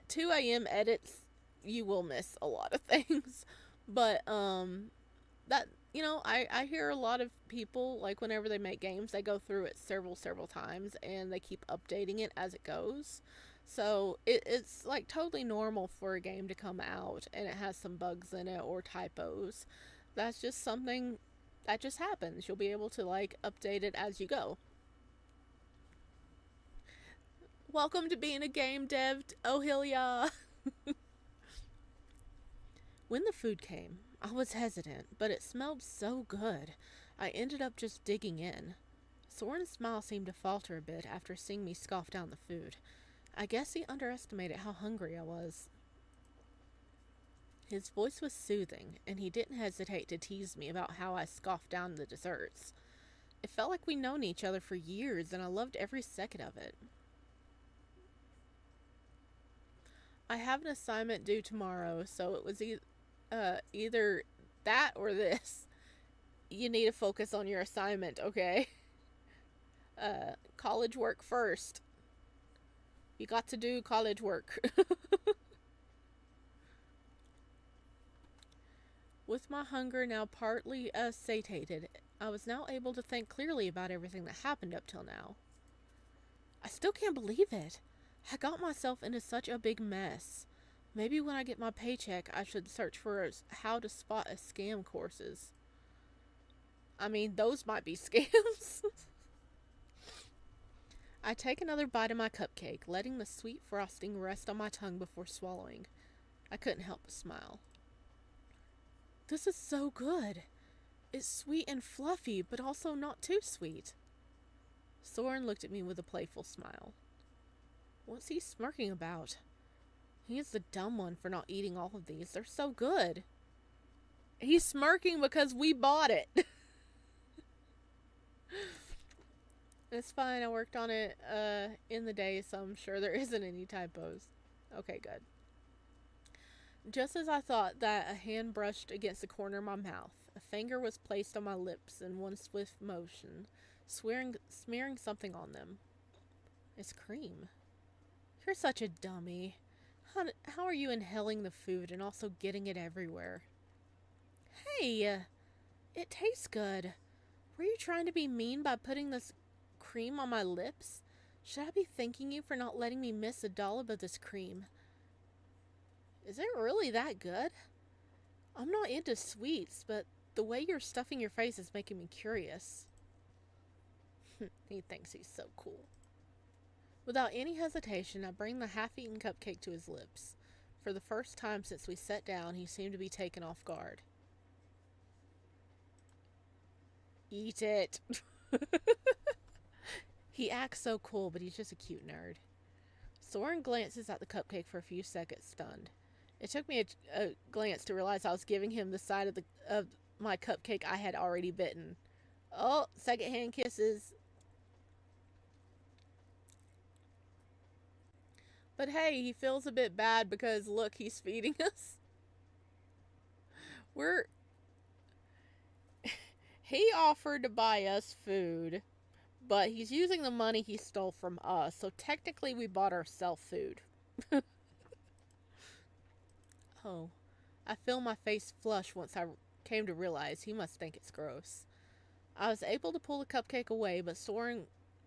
2 a.m. edits, you will miss a lot of things. But, that, I hear a lot of people, like, whenever they make games, they go through it several times, and they keep updating it as it goes. So, it's, like, totally normal for a game to come out, and it has some bugs in it, or typos. That's just something that just happens. You'll be able to, like, update it as you go. Welcome to being a game dev, Ohelia! When the food came, I was hesitant, but it smelled so good. I ended up just digging in. Soren's smile seemed to falter a bit after seeing me scoff down the food. I guess he underestimated how hungry I was. His voice was soothing, and he didn't hesitate to tease me about how I scoffed down the desserts. It felt like we'd known each other for years, and I loved every second of it. I have an assignment due tomorrow, so it was either that or this. You need to focus on your assignment, okay? College work first. You got to do college work. With my hunger now partly satiated, I was now able to think clearly about everything that happened up till now. I still can't believe it. I got myself into such a big mess. Maybe when I get my paycheck, I should search for how to spot a scam courses. I mean, those might be scams. I take another bite of my cupcake, letting the sweet frosting rest on my tongue before swallowing. I couldn't help but smile. This is so good. It's sweet and fluffy, but also not too sweet. Soren looked at me with a playful smile. What's he smirking about? He is the dumb one for not eating all of these. They're so good. He's smirking because we bought it. It's fine. I worked on it in the day, so I'm sure there isn't any typos. Okay, good. Just as I thought that, a hand brushed against the corner of my mouth. A finger was placed on my lips in one swift motion, smearing something on them. It's cream. You're such a dummy. How are you inhaling the food and also getting it everywhere? Hey, it tastes good. Were you trying to be mean by putting this cream on my lips? Should I be thanking you for not letting me miss a dollop of this cream? Is it really that good? I'm not into sweets, but the way you're stuffing your face is making me curious. He thinks he's so cool. Without any hesitation, I bring the half-eaten cupcake to his lips. For the first time since we sat down, he seemed to be taken off guard. Eat it. He acts so cool, but he's just a cute nerd. Soren glances at the cupcake for a few seconds, stunned. It took me a glance to realize I was giving him the side of my cupcake I had already bitten. Oh, secondhand kisses. But hey, he feels a bit bad because, look, he's feeding us. He offered to buy us food, but he's using the money he stole from us, so technically we bought ourselves food. Oh, I feel my face flush once I came to realize he must think it's gross. I was able to pull the cupcake away, but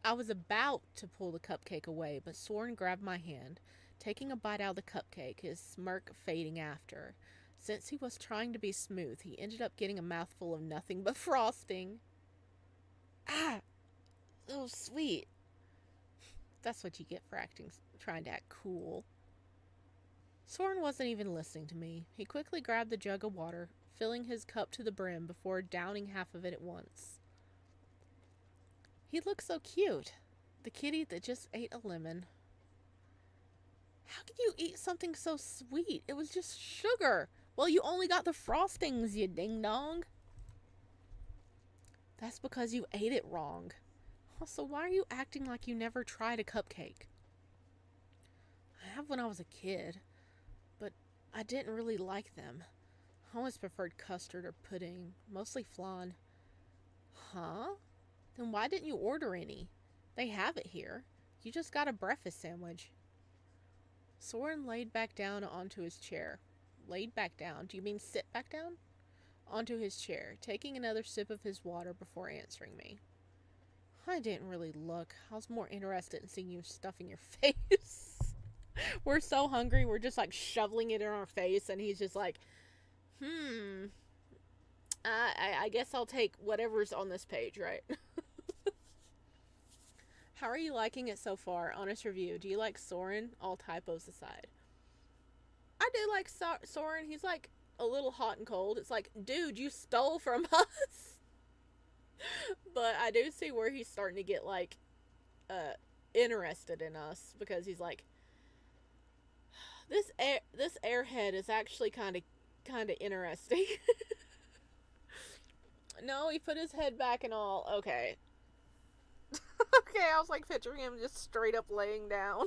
I was about to pull the cupcake away, but Soren grabbed my hand, taking a bite out of the cupcake, his smirk fading after. Since he was trying to be smooth, he ended up getting a mouthful of nothing but frosting. Ah! So sweet. That's what you get for trying to act cool. Soren wasn't even listening to me. He quickly grabbed the jug of water, filling his cup to the brim before downing half of it at once. He looked so cute. The kitty that just ate a lemon. How could you eat something so sweet? It was just sugar. Well, you only got the frostings, you ding-dong. That's because you ate it wrong. Also, why are you acting like you never tried a cupcake? I have when I was a kid, but I didn't really like them. I always preferred custard or pudding, mostly flan. Huh? Then why didn't you order any? They have it here. You just got a breakfast sandwich. Soren laid back down onto his chair. Laid back down? Do you mean sit back down? Onto his chair, taking another sip of his water before answering me. I didn't really look. I was more interested in seeing you stuffing your face. We're so hungry, we're just like shoveling it in our face, and he's just like, I guess I'll take whatever's on this page, right? How are you liking it so far? Honest review. Do you like Soren? All typos aside. I do like Soren. He's like a little hot and cold. It's like, dude, you stole from us. But I do see where he's starting to get like interested in us, because he's like, this airhead is actually kind of interesting. No, he put his head back and all. Okay. Okay, I was like picturing him just straight up laying down.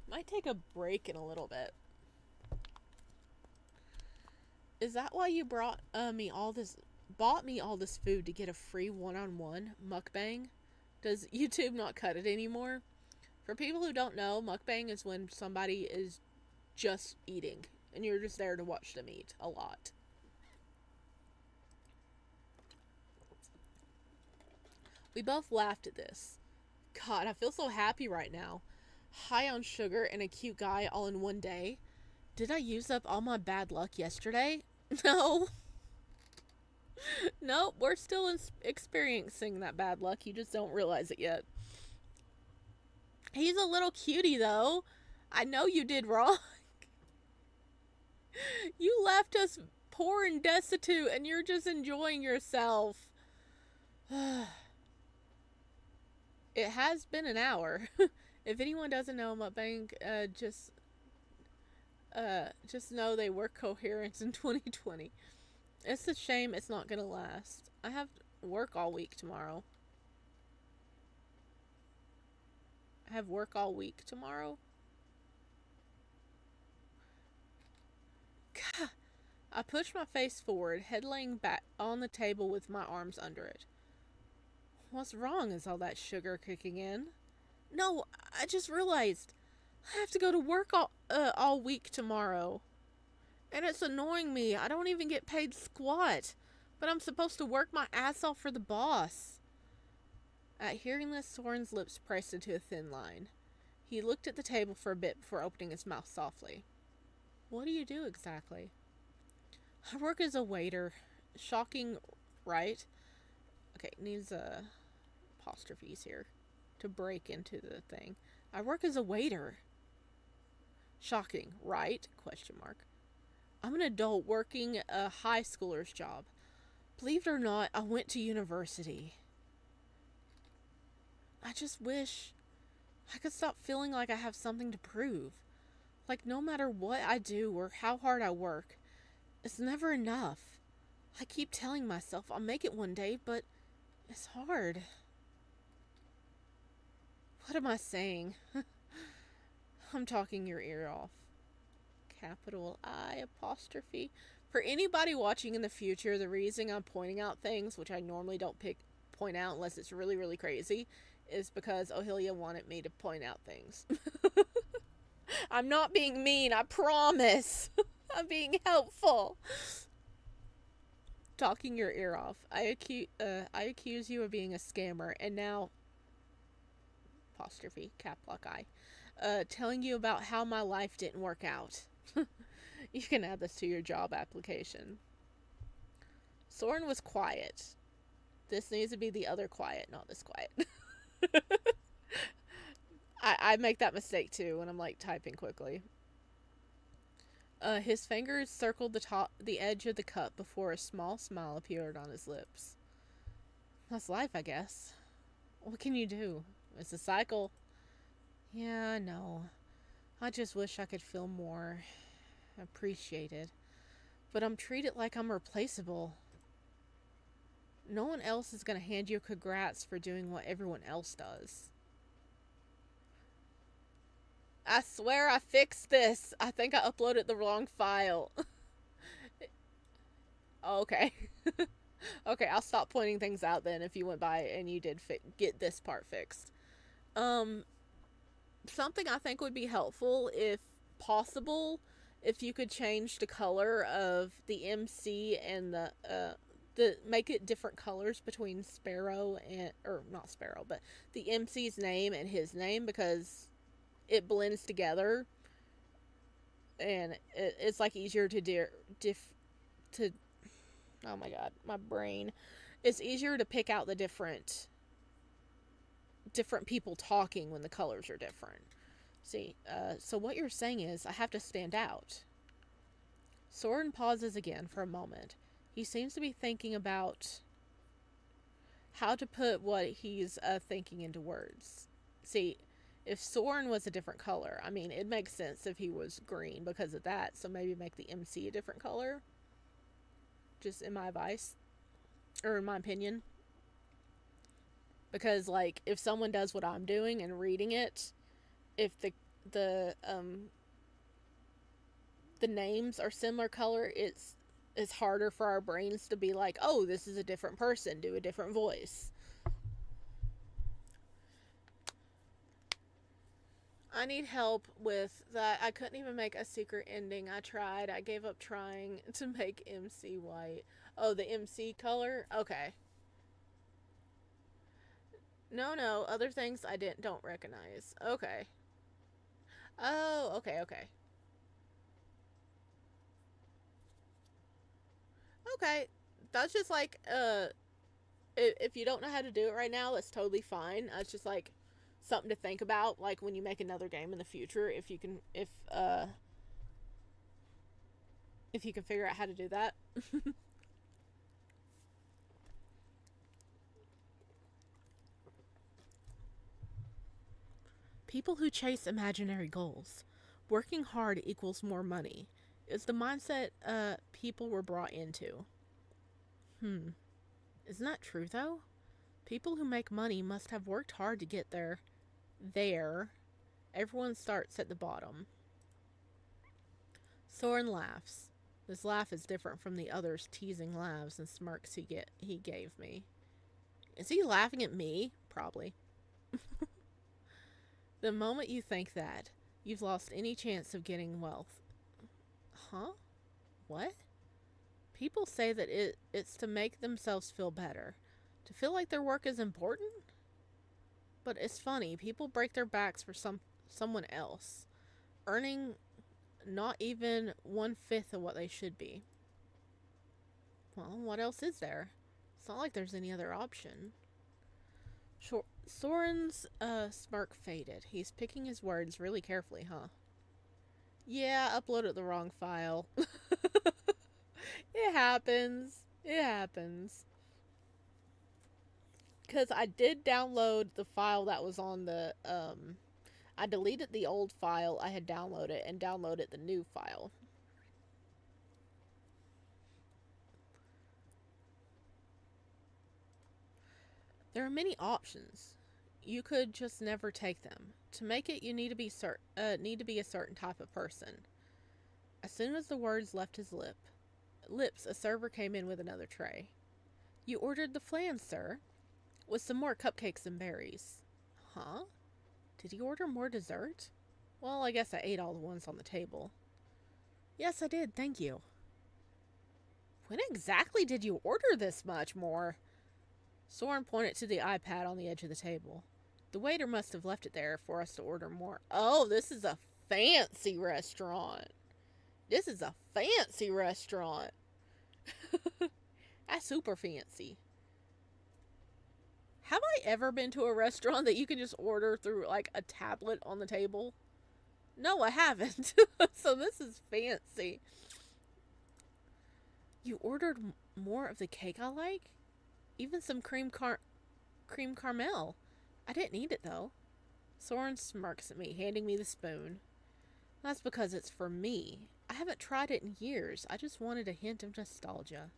Might take a break in a little bit. Is that why you bought me all this food to get a free one-on-one mukbang? Does YouTube not cut it anymore? For people who don't know, mukbang is when somebody is just eating and you're just there to watch them eat a lot. We both laughed at this. God, I feel so happy right now. High on sugar and a cute guy all in one day. Did I use up all my bad luck yesterday? No. Nope, we're still experiencing that bad luck. You just don't realize it yet. He's a little cutie, though. I know you did wrong. You left us poor and destitute, and you're just enjoying yourself. It has been an hour. If anyone doesn't know mukbang, just know they were coherent in 2020. It's a shame it's not gonna last. I have work all week tomorrow. I have work all week tomorrow. God. I push my face forward, head laying back on the table with my arms under it. What's wrong? Is all that sugar kicking in? No, I just realized I have to go to work all week tomorrow. And it's annoying me. I don't even get paid squat. But I'm supposed to work my ass off for the boss. At hearing this, Soren's lips pressed into a thin line. He looked at the table for a bit before opening his mouth softly. What do you do exactly? I work as a waiter. Shocking, right? Okay, needs apostrophes here to break into the thing. I work as a waiter. Shocking, right? Question mark. I'm an adult working a high schooler's job. Believe it or not, I went to university. I just wish I could stop feeling like I have something to prove. Like no matter what I do or how hard I work, it's never enough. I keep telling myself I'll make it one day, but it's hard. What am I saying? I'm talking your ear off. Capital I apostrophe. For anybody watching in the future, the reason I'm pointing out things, which I normally don't point out unless it's really, really crazy, is because Ohilia wanted me to point out things. I'm not being mean, I promise. I'm being helpful. Talking your ear off. I accuse you of being a scammer, and now apostrophe cap lock I. Telling you about how my life didn't work out. You can add this to your job application. Soren was quiet. This needs to be the other quiet, not this quiet. I make that mistake too when I'm like typing quickly. His fingers circled the edge of the cup before a small smile appeared on his lips. That's life, I guess. What can you do? It's a cycle. Yeah, I know. I just wish I could feel more appreciated. But I'm treated like I'm replaceable. No one else is going to hand you congrats for doing what everyone else does. I swear I fixed this. I think I uploaded the wrong file. Okay. Okay, I'll stop pointing things out then if you went by and you did get this part fixed. Something I think would be helpful, if possible, if you could change the color of the MC and the make it different colors between Sparrow and, or not Sparrow, but the MC's name and his name, because it blends together and it's like easier to oh my god, my brain. It's easier to pick out the different people talking when the colors are different. See, so what you're saying is I have to stand out. Soren pauses again for a moment. He seems to be thinking about how to put what he's thinking into words. See, if Soren was a different color, I mean, it makes sense if he was green because of that, so maybe make the MC a different color. Just in my advice, or in my opinion. Because, like, if someone does what I'm doing and reading it, if the names are similar color, it's harder for our brains to be like, oh, this is a different person, do a different voice. I need help with that. I couldn't even make a secret ending. I tried. I gave up trying to make MC white. Oh, the MC color? Okay. No, other things I don't recognize. Okay. Oh, okay. Okay. That's just like, if you don't know how to do it right now, that's totally fine. It's just like something to think about, like when you make another game in the future, if you can figure out how to do that. People who chase imaginary goals. Working hard equals more money. Is the mindset people were brought into. Hmm. Isn't that true though? People who make money must have worked hard to get there. There. Everyone starts at the bottom. Soren laughs. This laugh is different from the others' teasing laughs and smirks he gave me. Is he laughing at me? Probably. The moment you think that, you've lost any chance of getting wealth. Huh? What? People say that it's to make themselves feel better, to feel like their work is important. But it's funny, people break their backs for someone else, earning not even 1/5 of what they should be. Well, what else is there? It's not like there's any other option. Soren's smirk faded. He's picking his words really carefully, huh? Yeah, I uploaded the wrong file. It happens. It happens. Because I did download the file that was on the, I deleted the old file I had downloaded and downloaded the new file. There are many options. You could just never take them. To make it, you need to be a certain type of person. As soon as the words left his lips, a server came in with another tray. You ordered the flan, sir, with some more cupcakes and berries. Huh? Did he order more dessert? Well, I guess I ate all the ones on the table. Yes, I did, thank you. When exactly did you order this much more? Soren pointed to the iPad on the edge of the table. The waiter must have left it there for us to order more. Oh, this is a fancy restaurant. This is a fancy restaurant. That's super fancy. Have I ever been to a restaurant that you can just order through like a tablet on the table? No, I haven't. So this is fancy. You ordered more of the cake I like? Even some cream caramel. I didn't eat it though. Soren smirks at me, handing me the spoon. That's because it's for me. I haven't tried it in years. I just wanted a hint of nostalgia.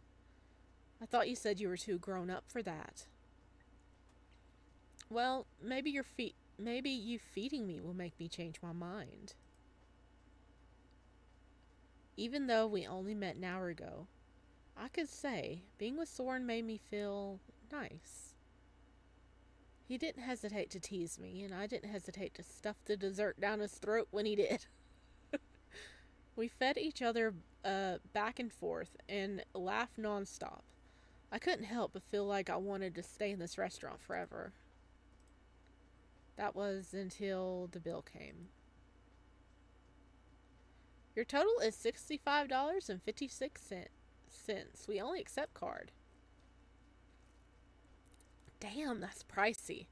I thought you said you were too grown up for that. Well, maybe you feeding me will make me change my mind. Even though we only met an hour ago, I could say being with Soren made me feel nice. He didn't hesitate to tease me, and I didn't hesitate to stuff the dessert down his throat when he did. We fed each other back and forth and laughed nonstop. I couldn't help but feel like I wanted to stay in this restaurant forever. That was until the bill came. Your total is $65.56. We only accept card. Damn, that's pricey.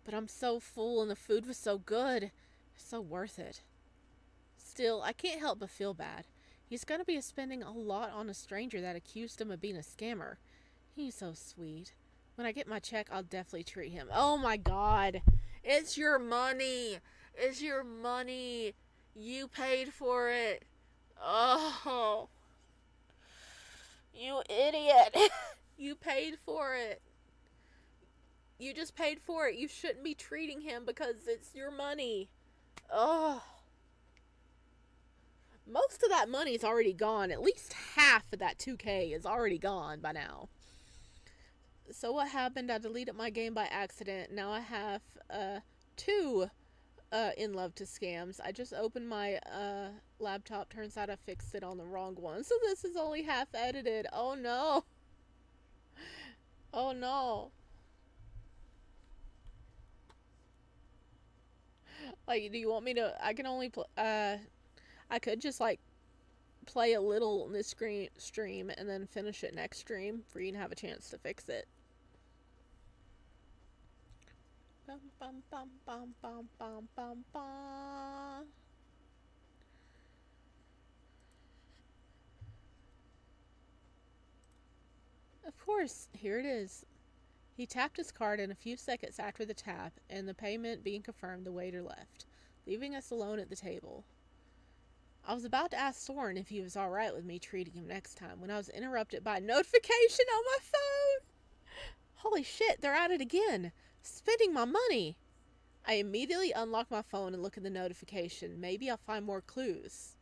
But I'm so full and the food was so good. It's so worth it. Still, I can't help but feel bad. He's gonna be spending a lot on a stranger that accused him of being a scammer. He's so sweet. When I get my check, I'll definitely treat him. Oh my god. It's your money. It's your money. You paid for it. Oh. You idiot. You paid for it. You just paid for it. You shouldn't be treating him because it's your money. Oh. Most of that money is already gone. At least half of that 2K is already gone by now. So what happened? I deleted my game by accident. Now I have two in love to scams. I just opened my laptop. Turns out I fixed it on the wrong one. So this is only half edited. Oh no. Oh no. Like, do you want me to? I can only I could just like play a little in this stream and then finish it next stream for you to have a chance to fix it. Bum, bum, bum, bum, bum, bum, bum, bum. Of course, here it is. He tapped his card, and a few seconds after the tap and the payment being confirmed, the waiter left, leaving us alone at the table. I was about to ask Soren if he was alright with me treating him next time when I was interrupted by a notification on my phone. Holy shit, they're at it again. Spending my money. I immediately unlock my phone and look at the notification. Maybe I'll find more clues.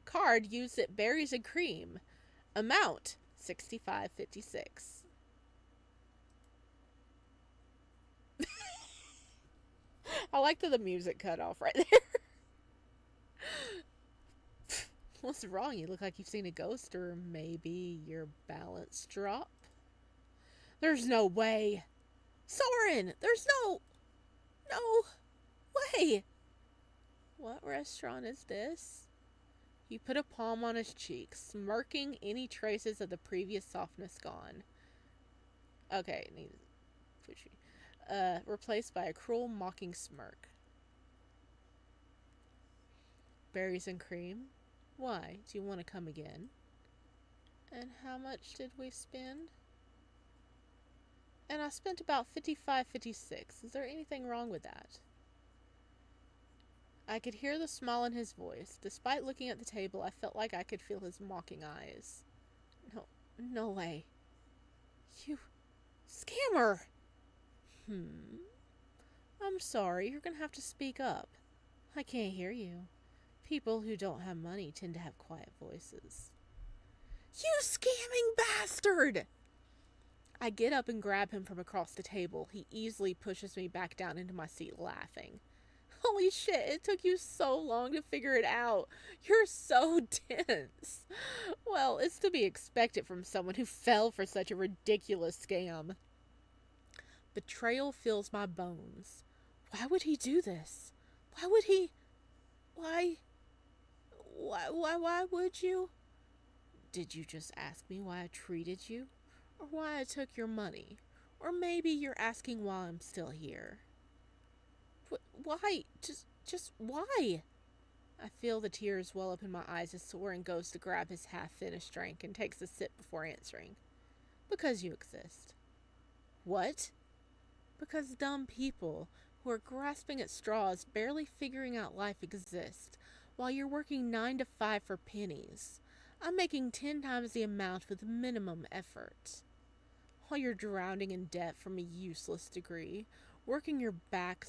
Card used at Berries and Cream. Amount $65.56. I like that the music cut off right there. What's wrong? You look like you've seen a ghost, or maybe your balance drop? There's no way. Soren, there's no way. What restaurant is this? He put a palm on his cheek, smirking, any traces of the previous softness gone. Okay, replaced by a cruel, mocking smirk. Berries and Cream? Why? Do you want to come again? And how much did we spend? And I spent about $55.56. Is there anything wrong with that? I could hear the smile in his voice. Despite looking at the table, I felt like I could feel his mocking eyes. No way. You scammer! I'm sorry, you're gonna have to speak up. I can't hear you. People who don't have money tend to have quiet voices. You scamming bastard! I get up and grab him from across the table. He easily pushes me back down into my seat, laughing. Holy shit, it took you so long to figure it out. You're so dense. Well, it's to be expected from someone who fell for such a ridiculous scam. Betrayal fills my bones. Why would he do this? Why would you? Did you just ask me why I treated you? Or why I took your money? Or maybe you're asking why I'm still here. Why? Just why? I feel the tears well up in my eyes as Soren goes to grab his half-finished drink and takes a sip before answering. Because you exist. What? Because dumb people who are grasping at straws, barely figuring out life exist, while you're working 9 to 5 for pennies. I'm making 10 times the amount with minimum effort. While you're drowning in debt from a useless degree, working your back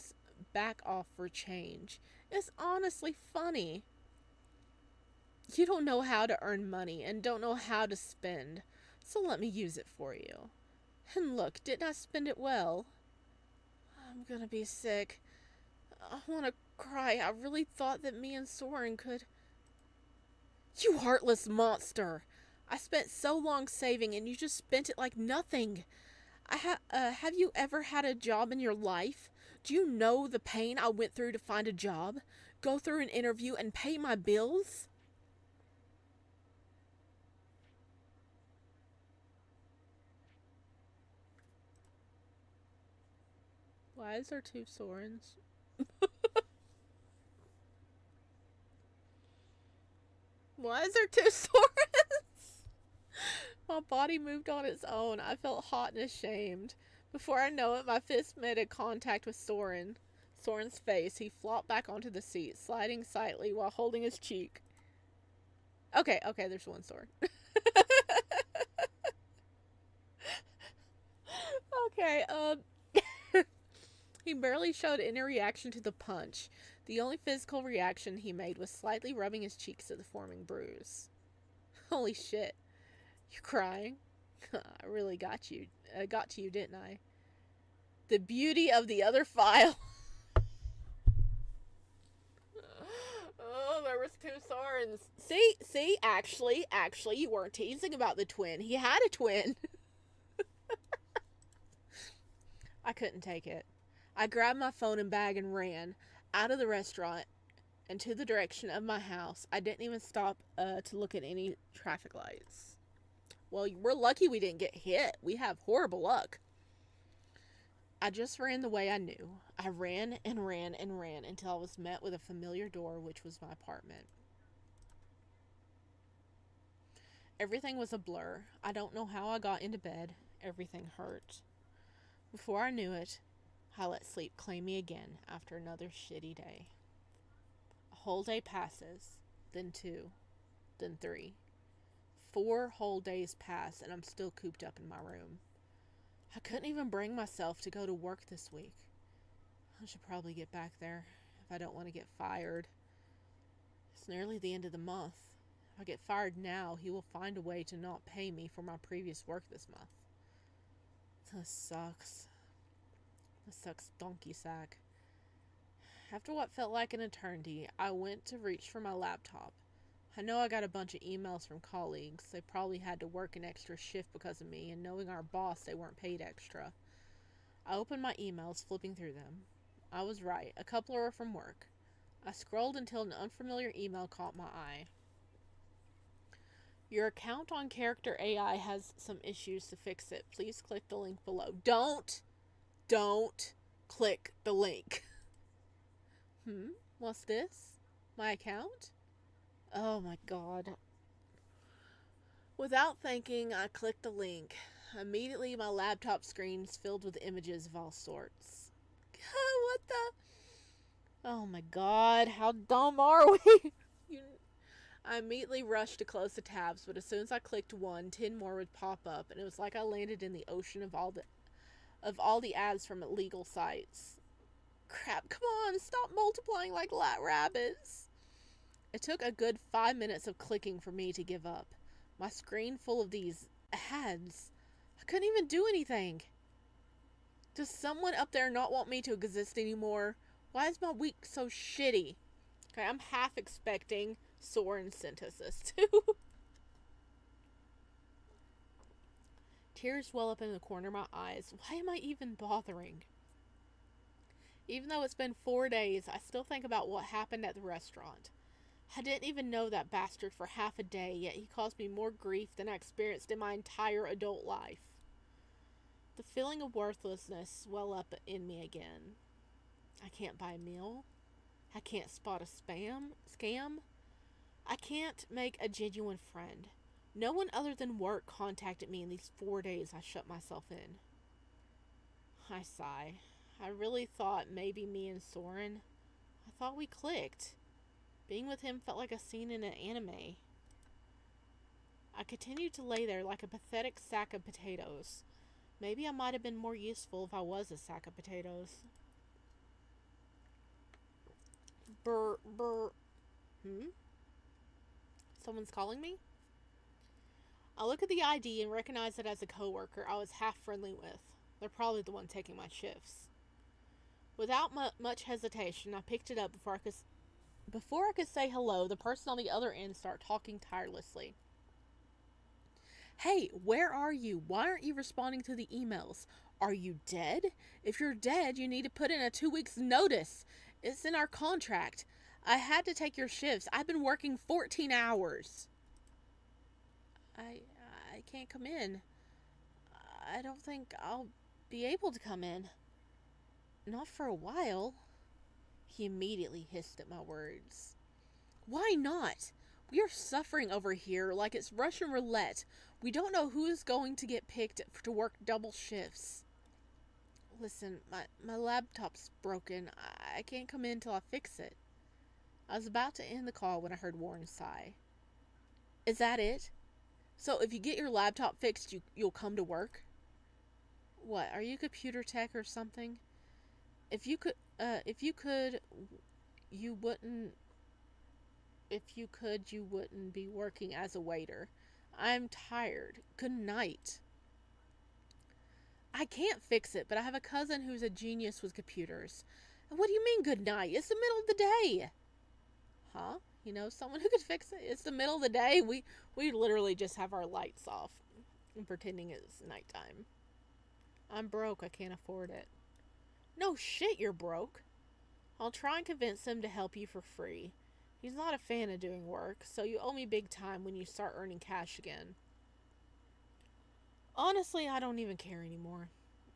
off for change. It's honestly funny. You don't know how to earn money and don't know how to spend, so let me use it for you. And look, didn't I spend it well? I'm gonna be sick. I want to cry. I really thought that me and Soren could... You heartless monster! I spent so long saving and you just spent it like nothing. Have you ever had a job in your life? Do you know the pain I went through to find a job? Go through an interview and pay my bills? Why is there 2 Sorens? Why is there 2 Sorens? My body moved on its own. I felt hot and ashamed. Before I know it, my fist made a contact with Soren's face. He flopped back onto the seat, sliding slightly while holding his cheek. Okay, there's 1 Soren. Okay, he barely showed any reaction to the punch. The only physical reaction he made was slightly rubbing his cheeks at the forming bruise. Holy shit. You crying? I really got to you, didn't I? The beauty of the other file. Oh, there was 2 Sorens. See, actually, you weren't teasing about the twin. He had a twin. I couldn't take it. I grabbed my phone and bag and ran out of the restaurant and to the direction of my house. I didn't even stop to look at any traffic lights. Well, we're lucky we didn't get hit. We have horrible luck. I just ran the way I knew. I ran and ran and ran until I was met with a familiar door, which was my apartment. Everything was a blur. I don't know how I got into bed. Everything hurt. Before I knew it, I let sleep claim me again after another shitty day. A whole day passes, then 2, then 3. 4 whole days pass and I'm still cooped up in my room. I couldn't even bring myself to go to work this week. I should probably get back there if I don't want to get fired. It's nearly the end of the month. If I get fired now, he will find a way to not pay me for my previous work this month. This sucks. This sucks donkey sack. After what felt like an eternity, I went to reach for my laptop. I know I got a bunch of emails from colleagues. They probably had to work an extra shift because of me, and knowing our boss, they weren't paid extra. I opened my emails, flipping through them. I was right. A couple were from work. I scrolled until an unfamiliar email caught my eye. Your account on Character AI has some issues to fix it. Please click the link below. Don't click the link. What's this? My account? Oh my god. Without thinking, I clicked the link. Immediately, my laptop screen's filled with images of all sorts. What the? Oh my god, how dumb are we? I immediately rushed to close the tabs, but as soon as I clicked one, 10 more would pop up, and it was like I landed in the ocean of all the ads from illegal sites. Crap, come on, stop multiplying like rabbits. It took a good 5 minutes of clicking for me to give up. My screen full of these ads. I couldn't even do anything. Does someone up there not want me to exist anymore? Why is my week so shitty? Okay, I'm half expecting Soren synthesis too. Tears well up in the corner of my eyes. Why am I even bothering? Even though it's been 4 days, I still think about what happened at the restaurant. I didn't even know that bastard for half a day, yet he caused me more grief than I experienced in my entire adult life. The feeling of worthlessness swell up in me again. I can't buy a meal. I can't spot a scam. I can't make a genuine friend. No one other than work contacted me in these 4 days I shut myself in. I sigh. I really thought maybe me and Soren. I thought we clicked. Being with him felt like a scene in an anime. I continued to lay there like a pathetic sack of potatoes. Maybe I might have been more useful if I was a sack of potatoes. Brr. Someone's calling me? I look at the ID and recognize it as a coworker I was half friendly with. They're probably the one taking my shifts. Without much hesitation, I picked it up before I could say hello. The person on the other end started talking tirelessly. Hey, where are you? Why aren't you responding to the emails? Are you dead? If you're dead, you need to put in a 2 weeks notice. It's in our contract. I had to take your shifts. I've been working 14 hours. I can't come in. I don't think I'll be able to come in. Not for a while. He immediately hissed at my words. Why not? We are suffering over here like it's Russian roulette. We don't know who is going to get picked to work double shifts. Listen, my laptop's broken. I can't come in till I fix it. I was about to end the call when I heard Warren sigh. Is that it? So if you get your laptop fixed, you'll come to work? What, are you computer tech or something? If you could, you wouldn't be working as a waiter. I'm tired. Good night. I can't fix it, but I have a cousin who's a genius with computers. What do you mean good night? It's the middle of the day. Huh? You know, someone who could fix it? It's the middle of the day. We literally just have our lights off and pretending it's nighttime. I'm broke. I can't afford it. No shit, you're broke. I'll try and convince him to help you for free. He's not a fan of doing work, so you owe me big time when you start earning cash again. Honestly, I don't even care anymore.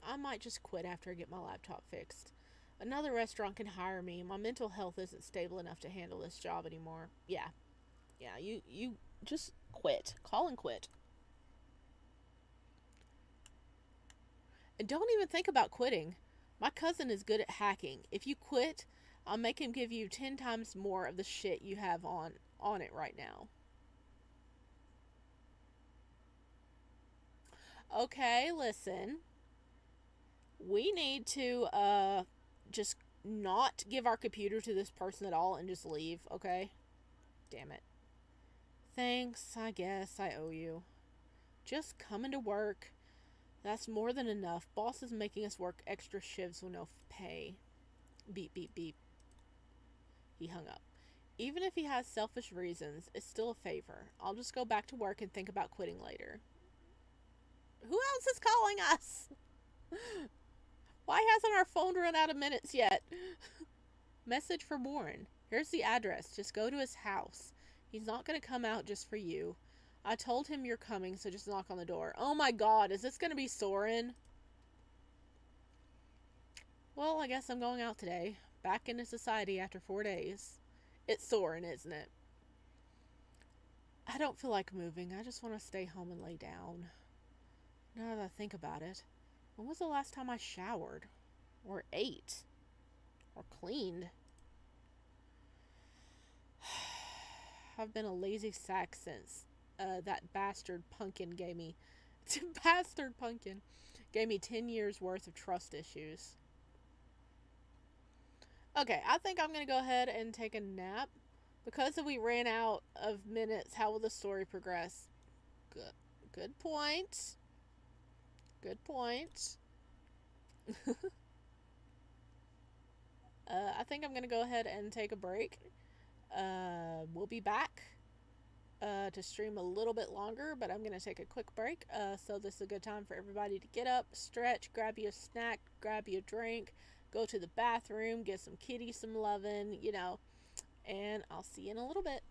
I might just quit after I get my laptop fixed. Another restaurant can hire me, and my mental health isn't stable enough to handle this job anymore. Yeah, you just quit. Call and quit. And don't even think about quitting. My cousin is good at hacking. If you quit, I'll make him give you 10 times more of the shit you have on it right now. Okay, listen. We need to just not give our computer to this person at all and just leave, okay? Damn it. Thanks, I guess I owe you. Just coming to work. That's more than enough. Boss is making us work extra shifts with no pay. Beep, beep, beep. He hung up. Even if he has selfish reasons, it's still a favor. I'll just go back to work and think about quitting later. Who else is calling us? Why hasn't our phone run out of minutes yet? Message for Warren. Here's the address. Just go to his house. He's not going to come out just for you. I told him you're coming, so just knock on the door. Oh my god, is this going to be Soren? Well, I guess I'm going out today. Back into society after 4 days. It's Soren, isn't it? I don't feel like moving. I just want to stay home and lay down. Now that I think about it, when was the last time I showered? Or ate? Or cleaned? I've been a lazy sack since that bastard pumpkin gave me. Bastard pumpkin gave me 10 years worth of trust issues. Okay, I think I'm gonna go ahead and take a nap. Because we ran out of minutes, how will the story progress? Good, good point. Good point. I think I'm gonna go ahead and take a break. We'll be back to stream a little bit longer, but I'm gonna take a quick break. So this is a good time for everybody to get up, stretch, grab you a snack, grab you a drink, go to the bathroom, get some kitty some lovin', and I'll see you in a little bit.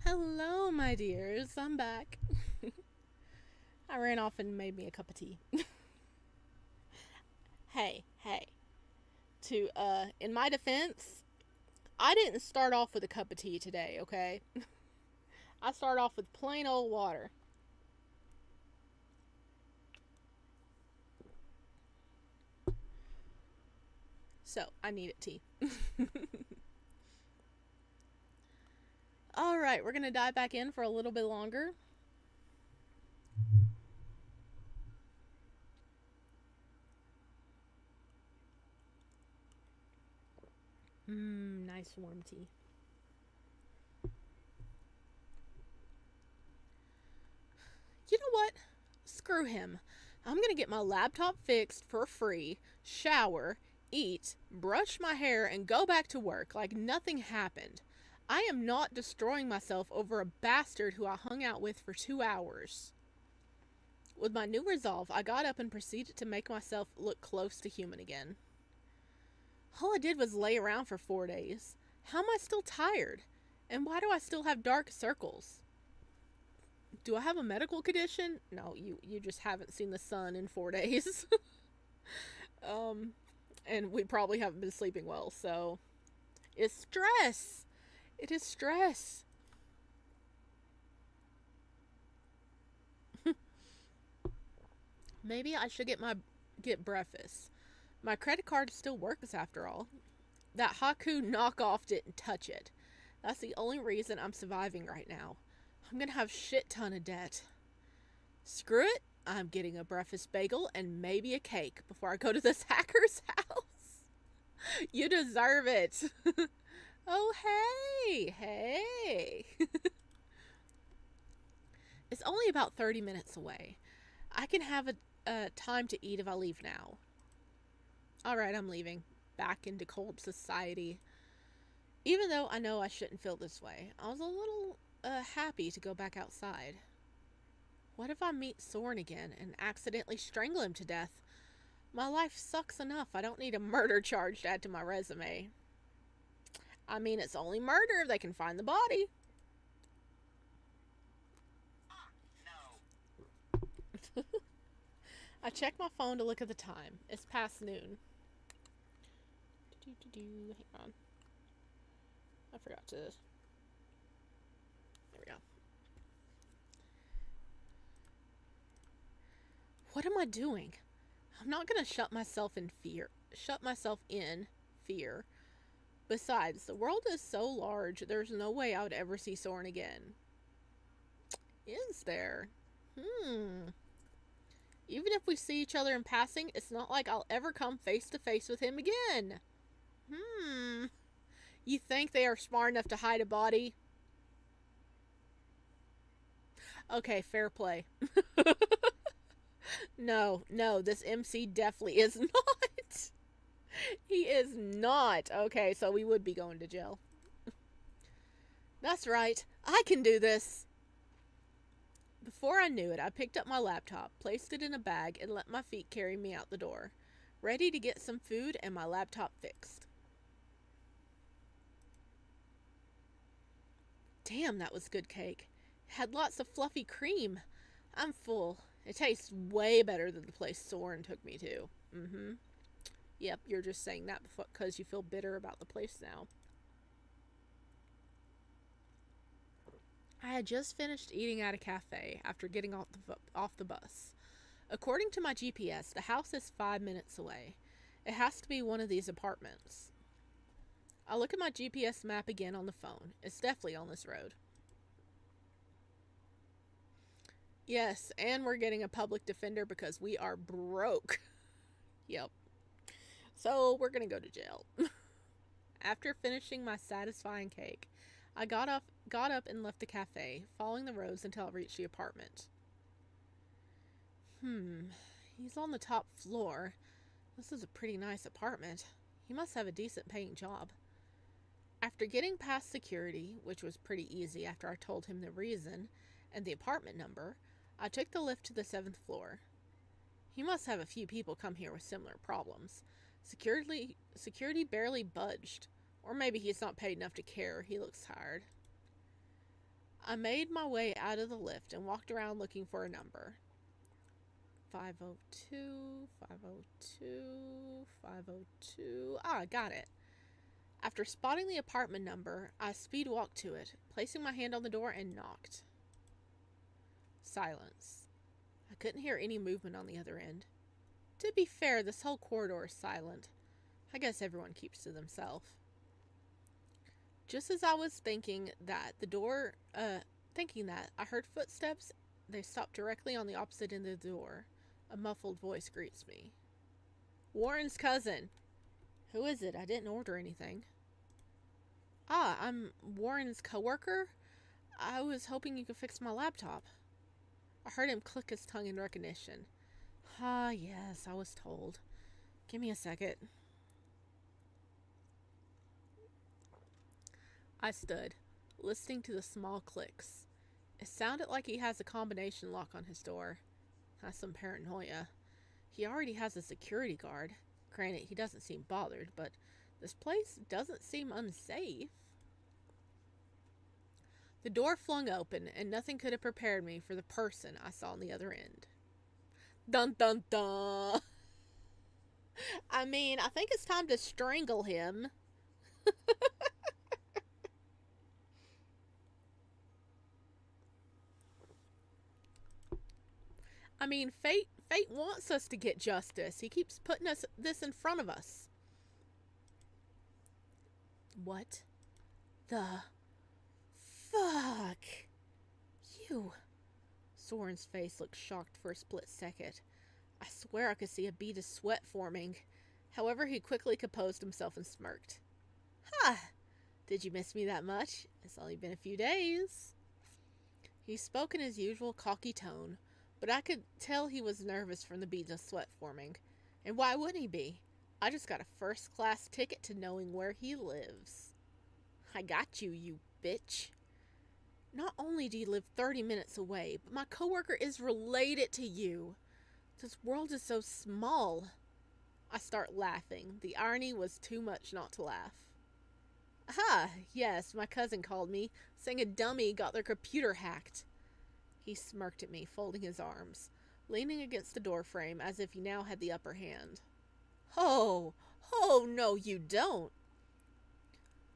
Hello, my dears. I'm back. I ran off and made me a cup of tea. Hey. In my defense, I didn't start off with a cup of tea today, okay? I start off with plain old water. So, I needed tea. Alright, we're gonna dive back in for a little bit longer. Nice warm tea. You know what? Screw him. I'm gonna get my laptop fixed for free, shower, eat, brush my hair, and go back to work like nothing happened. I am not destroying myself over a bastard who I hung out with for 2 hours. With my new resolve, I got up and proceeded to make myself look close to human again. All I did was lay around for 4 days. How am I still tired? And why do I still have dark circles? Do I have a medical condition? No, you just haven't seen the sun in 4 days. And we probably haven't been sleeping well, so it's stress. It is stress. Maybe I should get breakfast. My credit card still works after all. That Haku knockoff didn't touch it. That's the only reason I'm surviving right now. I'm gonna have shit ton of debt. Screw it. I'm getting a breakfast bagel and maybe a cake before I go to this hacker's house. You deserve it. Oh, hey. It's only about 30 minutes away. I can have a time to eat if I leave now. Alright, I'm leaving. Back into cold society. Even though I know I shouldn't feel this way, I was a little happy to go back outside. What if I meet Soren again and accidentally strangle him to death? My life sucks enough. I don't need a murder charge to add to my resume. I mean, it's only murder if they can find the body. No. I checked my phone to look at the time. It's past noon. Hang on. I forgot to... There we go. What am I doing? I'm not gonna shut myself in fear. Besides, the world is so large, there's no way I would ever see Soren again. Is there? Even if we see each other in passing, it's not like I'll ever come face to face with him again. You think they are smart enough to hide a body? Okay, fair play. No, this MC definitely is not. He is not. Okay, so we would be going to jail. That's right. I can do this. Before I knew it, I picked up my laptop, placed it in a bag, and let my feet carry me out the door, ready to get some food and my laptop fixed. Damn, that was good cake. It had lots of fluffy cream. I'm full. It tastes way better than the place Soren took me to. Yep, you're just saying that because you feel bitter about the place now. I had just finished eating at a cafe after getting off the bus. According to my GPS, the house is 5 minutes away. It has to be one of these apartments. I look at my GPS map again on the phone. It's definitely on this road. Yes, and we're getting a public defender because we are broke. Yep. So we're gonna go to jail. After finishing my satisfying cake, I got up and left the cafe, following the roads until I reached the apartment. He's on the top floor. This is a pretty nice apartment. He must have a decent paying job. After getting past security, which was pretty easy after I told him the reason and the apartment number, I took the lift to the 7th floor. He must have a few people come here with similar problems. Security barely budged. Or maybe he's not paid enough to care. He looks tired. I made my way out of the lift and walked around looking for a number. 502, 502, 502. Ah, I got it. After spotting the apartment number, I speed walked to it, placing my hand on the door and knocked. Silence. I couldn't hear any movement on the other end. To be fair, this whole corridor is silent. I guess everyone keeps to themselves. Just as I was thinking that, I heard footsteps. They stopped directly on the opposite end of the door. A muffled voice greets me. Warren's cousin. Who is it? I didn't order anything. Ah, I'm Warren's coworker. I was hoping you could fix my laptop. I heard him click his tongue in recognition. Ah, yes, I was told. Give me a second. I stood, listening to the small clicks. It sounded like he has a combination lock on his door. That's some paranoia. He already has a security guard. Granted, he doesn't seem bothered, but this place doesn't seem unsafe. The door flung open, and nothing could have prepared me for the person I saw on the other end. Dun dun dun! I mean, I think it's time to strangle him. I mean, fate wants us to get justice. He keeps putting this in front of us. What the fuck? You. Soren's face looked shocked for a split second. I swear I could see a bead of sweat forming. However, he quickly composed himself and smirked. Ha! Did you miss me that much? It's only been a few days. He spoke in his usual cocky tone, but I could tell he was nervous from the beads of sweat forming. And why wouldn't he be? I just got a first-class ticket to knowing where he lives. I got you, you bitch. Not only do you live 30 minutes away, but my coworker is related to you. This world is so small. I start laughing. The irony was too much not to laugh. Ah, yes, my cousin called me, saying a dummy got their computer hacked. He smirked at me, folding his arms, leaning against the doorframe as if he now had the upper hand. Oh, no, you don't.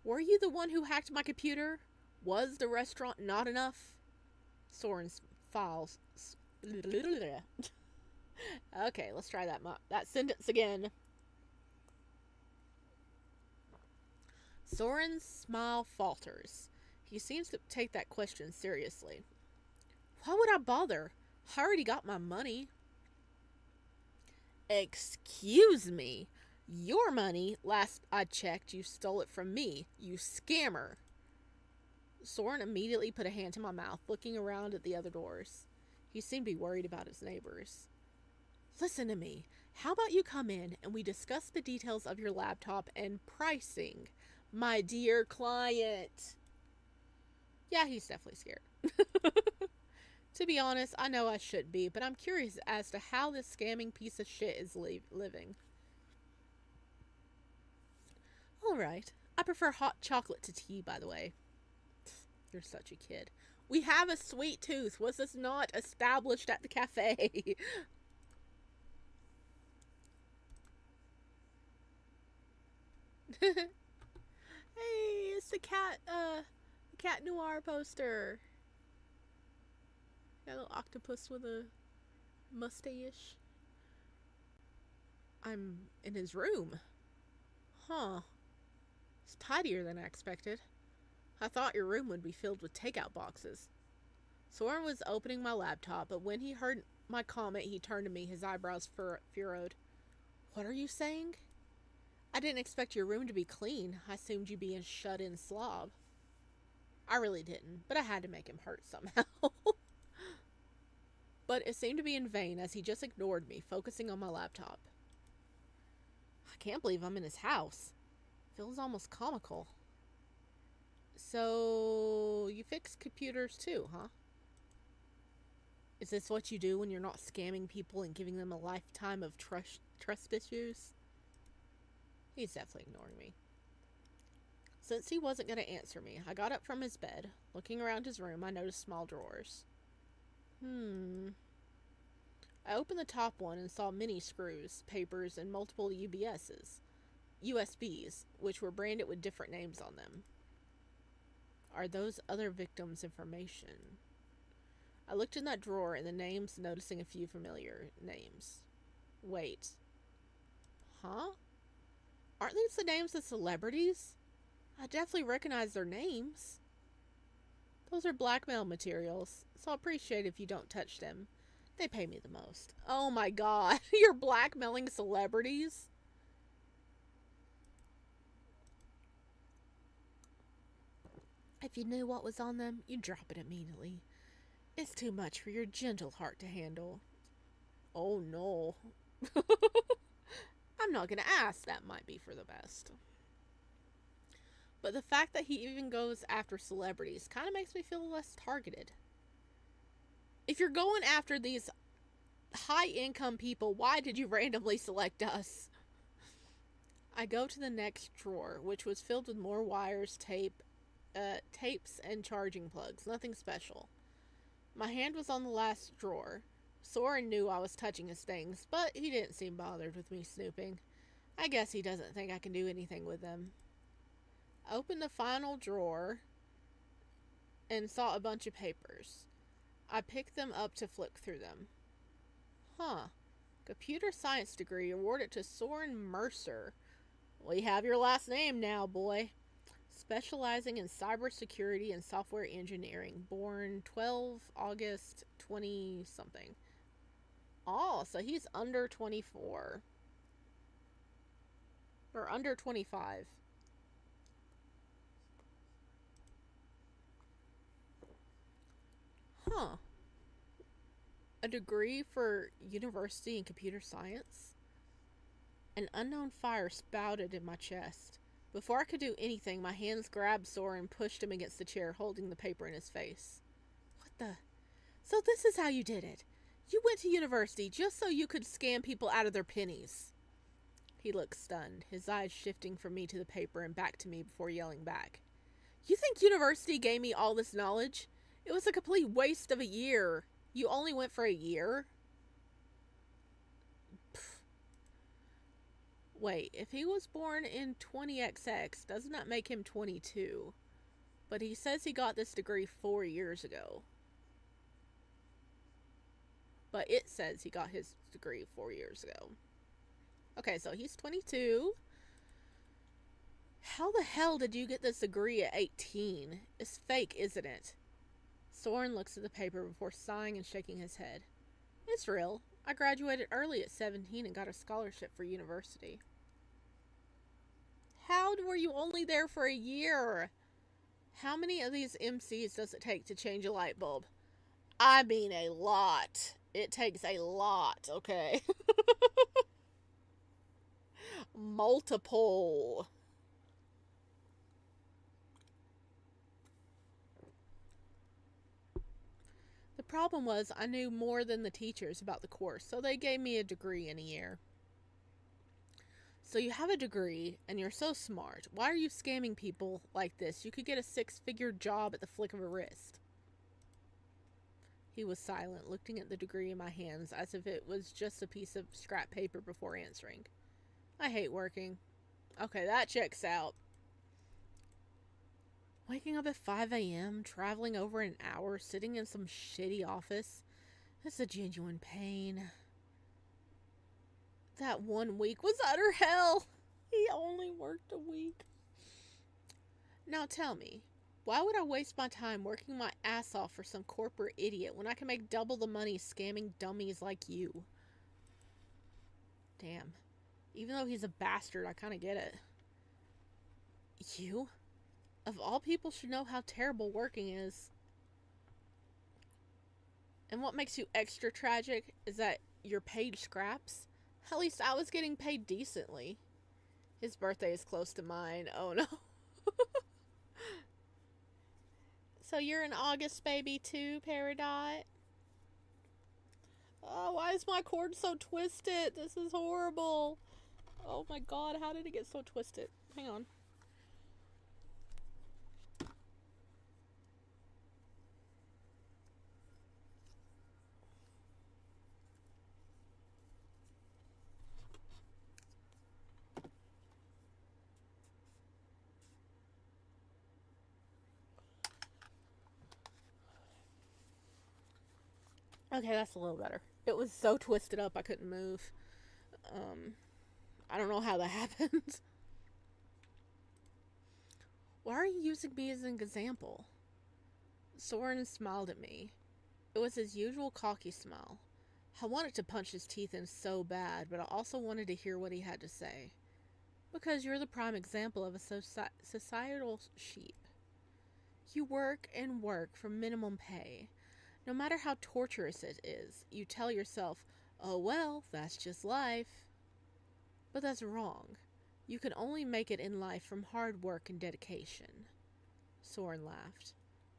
Were you the one who hacked my computer? Was the restaurant not enough? Soren's files. Okay, let's try that sentence again. Soren's smile falters. He seems to take that question seriously. Why would I bother? I already got my money. Excuse me. Your money, last I checked, you stole it from me, you scammer. Soren immediately put a hand to my mouth, looking around at the other doors. He seemed to be worried about his neighbors. Listen to me. How about you come in and we discuss the details of your laptop and pricing, my dear client? Yeah, he's definitely scared. To be honest, I know I should be, but I'm curious as to how this scamming piece of shit is living. Alright. I prefer hot chocolate to tea, by the way. You're such a kid. We have a sweet tooth. Was this not established at the cafe? Hey, it's the Cat Noir poster. Got a little octopus with a mustache. I'm in his room. Huh. It's tidier than I expected. I thought your room would be filled with takeout boxes. Soren was opening my laptop, but when he heard my comment, he turned to me, his eyebrows furrowed. What are you saying? I didn't expect your room to be clean. I assumed you'd be a shut-in slob. I really didn't, but I had to make him hurt somehow. But it seemed to be in vain as he just ignored me, focusing on my laptop. I can't believe I'm in his house. Feels almost comical. So, you fix computers too, huh? Is this what you do when you're not scamming people and giving them a lifetime of trust issues? He's definitely ignoring me. Since he wasn't going to answer me, I got up from his bed. Looking around his room, I noticed small drawers. I opened the top one and saw many screws, papers, and multiple USBs, which were branded with different names on them. Are those other victims' information? I looked in that drawer and the names, noticing a few familiar names. Wait. Huh? Aren't these the names of celebrities? I definitely recognize their names. Those are blackmail materials, so I'll appreciate if you don't touch them. They pay me the most. Oh my god, you're blackmailing celebrities? If you knew what was on them, you'd drop it immediately. It's too much for your gentle heart to handle. Oh no. I'm not gonna ask. That might be for the best. But the fact that he even goes after celebrities kind of makes me feel less targeted. If you're going after these high-income people, why did you randomly select us? I go to the next drawer, which was filled with more wires, tapes, and charging plugs. Nothing special. My hand was on the last drawer. Soren knew I was touching his things, but he didn't seem bothered with me snooping. I guess he doesn't think I can do anything with them. I opened the final drawer and saw a bunch of papers. I picked them up to flick through them. Huh. Computer science degree awarded to Soren Mercer. We have your last name now, boy. Specializing in cybersecurity and software engineering. Born 12 August 20-something. Oh, so he's under 24. Or under 25. Huh. A degree for university in computer science? An unknown fire spouted in my chest. Before I could do anything, my hands grabbed Soren and pushed him against the chair, holding the paper in his face. What the? So this is how you did it. You went to university just so you could scam people out of their pennies. He looked stunned, his eyes shifting from me to the paper and back to me before yelling back. You think university gave me all this knowledge? It was a complete waste of a year. You only went for a year? Pfft. Wait, if he was born in 20XX, doesn't that make him 22? But he says he got this degree 4 years ago. But it says he got his degree 4 years ago. Okay, so he's 22. How the hell did you get this degree at 18? It's fake, isn't it? Soren looks at the paper before sighing and shaking his head. It's real. I graduated early at 17 and got a scholarship for university. How were you only there for a year? How many of these MCs does it take to change a light bulb? I mean a lot. It takes a lot, okay? Multiple. The problem was I knew more than the teachers about the course, so they gave me a degree in a year. So you have a degree, and you're so smart. Why are you scamming people like this? You could get a 6-figure job at the flick of a wrist. He was silent, looking at the degree in my hands as if it was just a piece of scrap paper before answering. I hate working. Okay, that checks out. Waking up at 5 a.m., traveling over an hour, sitting in some shitty office. It's a genuine pain. That 1 week was utter hell. He only worked a week. Now tell me, why would I waste my time working my ass off for some corporate idiot when I can make double the money scamming dummies like you? Damn. Even though he's a bastard, I kind of get it. You? Of all people should know how terrible working is. And what makes you extra tragic is that you're paid scraps. At least I was getting paid decently. His birthday is close to mine. Oh no. So you're an August baby too, Peridot? Oh, why is my cord so twisted? This is horrible. Oh my god, how did it get so twisted? Hang on. Okay, that's a little better. It was so twisted up I couldn't move. Um, I don't know how that happened. Why are you using me as an example? Soren smiled at me. It was his usual cocky smile. I wanted to punch his teeth in so bad, but I also wanted to hear what he had to say. Because you're the prime example of a societal sheep. You work and work for minimum pay. No matter how torturous it is, you tell yourself, oh well, that's just life. But that's wrong. You can only make it in life from hard work and dedication. Soren laughed.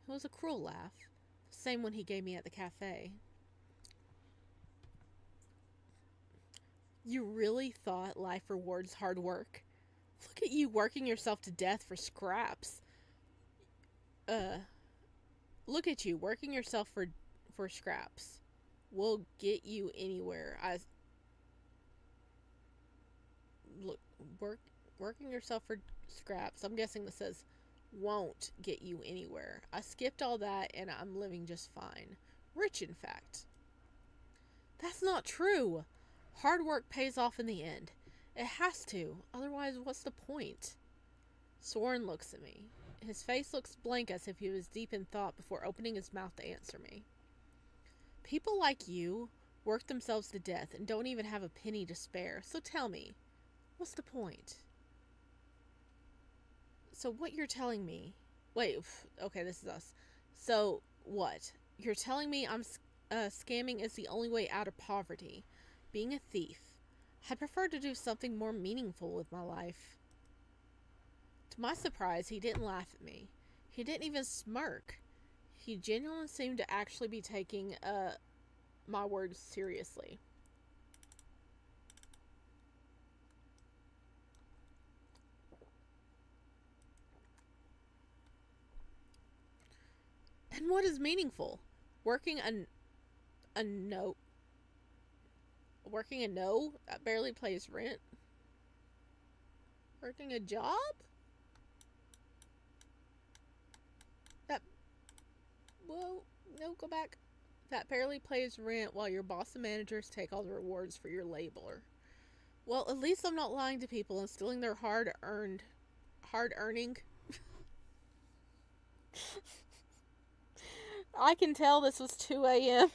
It was a cruel laugh, the same one he gave me at the cafe. You really thought life rewards hard work? Look at you working yourself to death for scraps. Look at you working yourself for scraps. We'll get you anywhere. Working yourself for scraps. I'm guessing this says won't get you anywhere. I skipped all that and I'm living just fine. Rich, in fact. That's not true. Hard work pays off in the end. It has to. Otherwise, what's the point? Soren looks at me. His face looks blank as if he was deep in thought before opening his mouth to answer me. People like you work themselves to death and don't even have a penny to spare. So tell me, what's the point? So what you're telling me... Wait, okay, this is us. So, what? You're telling me scamming is the only way out of poverty. Being a thief. I'd prefer to do something more meaningful with my life. To my surprise, he didn't laugh at me. He didn't even smirk. He genuinely seemed to actually be taking my words seriously. And what is meaningful? Working a no that barely pays rent? Working a job? Well, no, go back. That barely pays rent while your boss and managers take all the rewards for your labor. Well, at least I'm not lying to people and stealing their hard earning. I can tell this was 2 a.m.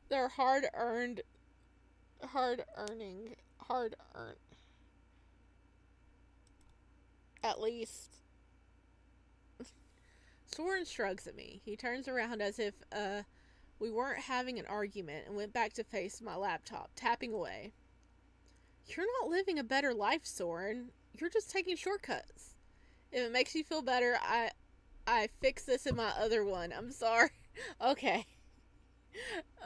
Their hard earned. At least. Soren shrugs at me. He turns around as if, we weren't having an argument and went back to face my laptop, tapping away. You're not living a better life, Soren. You're just taking shortcuts. If it makes you feel better, I fixed this in my other one. I'm sorry. Okay.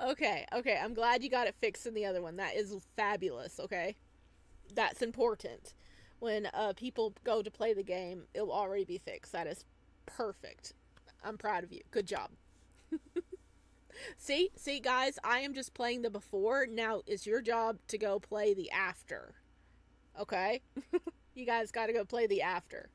Okay. I'm glad you got it fixed in the other one. That is fabulous, okay? That's important. When people go to play the game, it'll already be fixed. That is perfect. I'm proud of you. Good job. See, guys, I am just playing the before. Now it's your job to go play the after. Okay? You guys got to go play the after.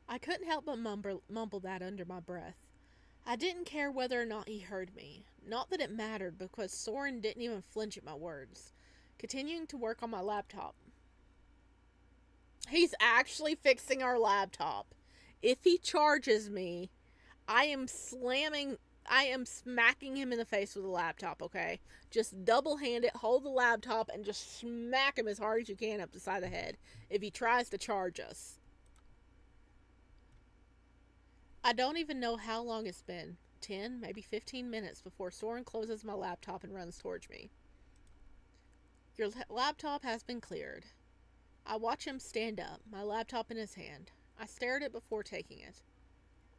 I couldn't help but mumble that under my breath. I didn't care whether or not he heard me. Not that it mattered, because Soren didn't even flinch at my words, continuing to work on my laptop. He's actually fixing our laptop. If he charges me, I am smacking him in the face with a laptop, okay? Just double hand it, hold the laptop, and just smack him as hard as you can up the side of the head if he tries to charge us. I don't even know how long it's been. 10, maybe 15 minutes before Soren closes my laptop and runs towards me. Your laptop has been cleared. I watch him stand up, my laptop in his hand. I stare at it before taking it.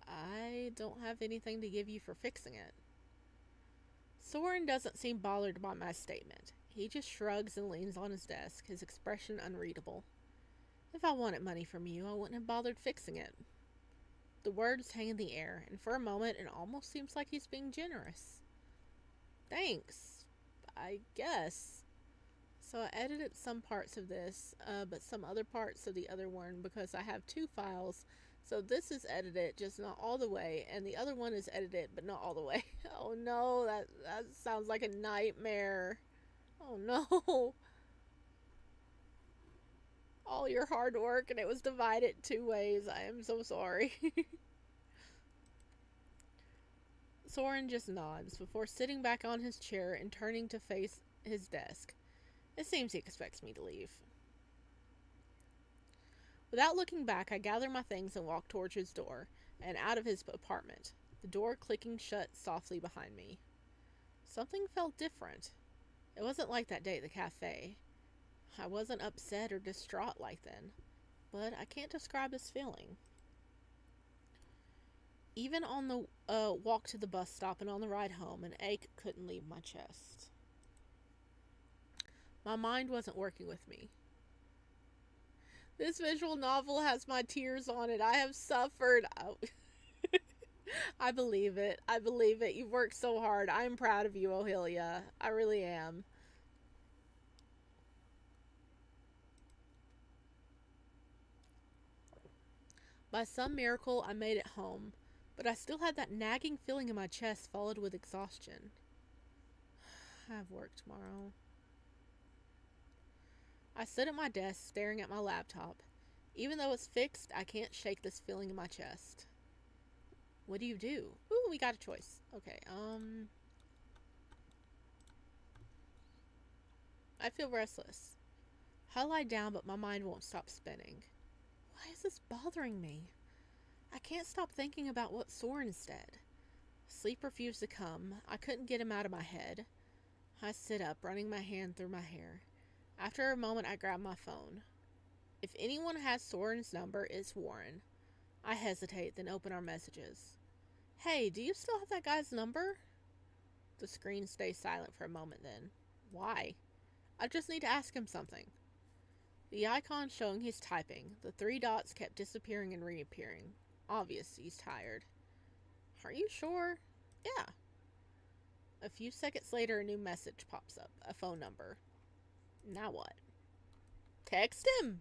I don't have anything to give you for fixing it. Soren doesn't seem bothered by my statement. He just shrugs and leans on his desk, his expression unreadable. If I wanted money from you, I wouldn't have bothered fixing it. The words hang in the air, and for a moment it almost seems like he's being generous. Thanks, I guess. So I edited some parts of this, but some other parts of the other one because I have two files. So this is edited, just not all the way, and the other one is edited, but not all the way. Oh no, that sounds like a nightmare. Oh no. All your hard work and it was divided two ways. I am so sorry. Soren just nods before sitting back on his chair and turning to face his desk. It seems he expects me to leave. Without looking back, I gather my things and walk towards his door and out of his apartment, the door clicking shut softly behind me. Something felt different. It wasn't like that day at the cafe. I wasn't upset or distraught like then, but I can't describe this feeling. Even on the walk to the bus stop and on the ride home, an ache couldn't leave my chest. My mind wasn't working with me. This visual novel has my tears on it. I have suffered. Oh. I believe it. I believe it. You've worked so hard. I'm proud of you, Ohilia. I really am. By some miracle, I made it home, but I still had that nagging feeling in my chest followed with exhaustion. I have work tomorrow. I sit at my desk staring at my laptop. Even though it's fixed, I can't shake this feeling in my chest. What do you do? Ooh, we got a choice. Okay, I feel restless. I lie down, but my mind won't stop spinning. Why is this bothering me? I can't stop thinking about what Soren said. Sleep refused to come. I couldn't get him out of my head. I sit up, running my hand through my hair. After a moment, I grab my phone. If anyone has Soren's number, it's Warren. I hesitate, then open our messages. Hey, do you still have that guy's number? The screen stays silent for a moment then. Why? I just need to ask him something. The icon showing he's typing. The three dots kept disappearing and reappearing. Obvious he's tired. Are you sure? Yeah. A few seconds later, a new message pops up. A phone number. Now what? Text him!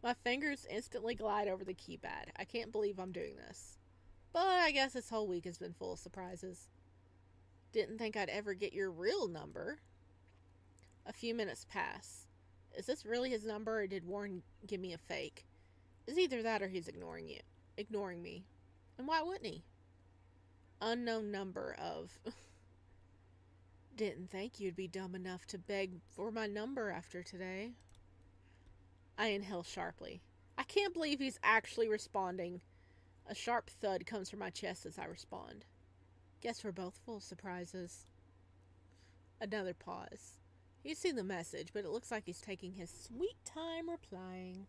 My fingers instantly glide over the keypad. I can't believe I'm doing this. But I guess this whole week has been full of surprises. Didn't think I'd ever get your real number. A few minutes pass. Is this really his number, or did Warren give me a fake? It's either that or he's ignoring me. And why wouldn't he? Unknown number of... Didn't think you'd be dumb enough to beg for my number after today. I inhale sharply. I can't believe he's actually responding. A sharp thud comes from my chest as I respond. Guess we're both full of surprises. Another pause. He's seen the message, but it looks like he's taking his sweet time replying.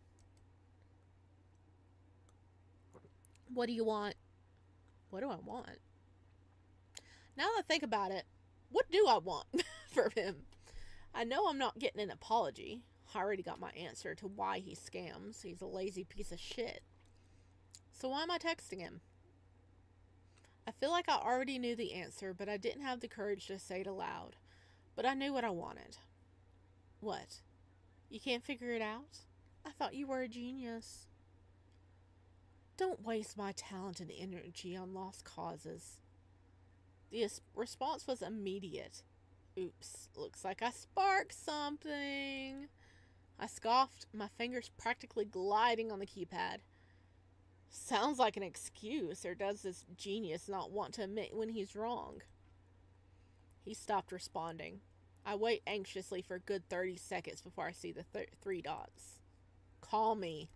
What do you want? What do I want? Now that I think about it, what do I want from him? I know I'm not getting an apology. I already got my answer to why he scams. He's a lazy piece of shit. So why am I texting him? I feel like I already knew the answer, but I didn't have the courage to say it aloud. But I knew what I wanted. What? You can't figure it out? I thought you were a genius. Don't waste my talent and energy on lost causes. The response was immediate. Oops, looks like I sparked something. I scoffed, my fingers practically gliding on the keypad. Sounds like an excuse, or does this genius not want to admit when he's wrong? He stopped responding. I wait anxiously for a good 30 seconds before I see the three dots. Call me.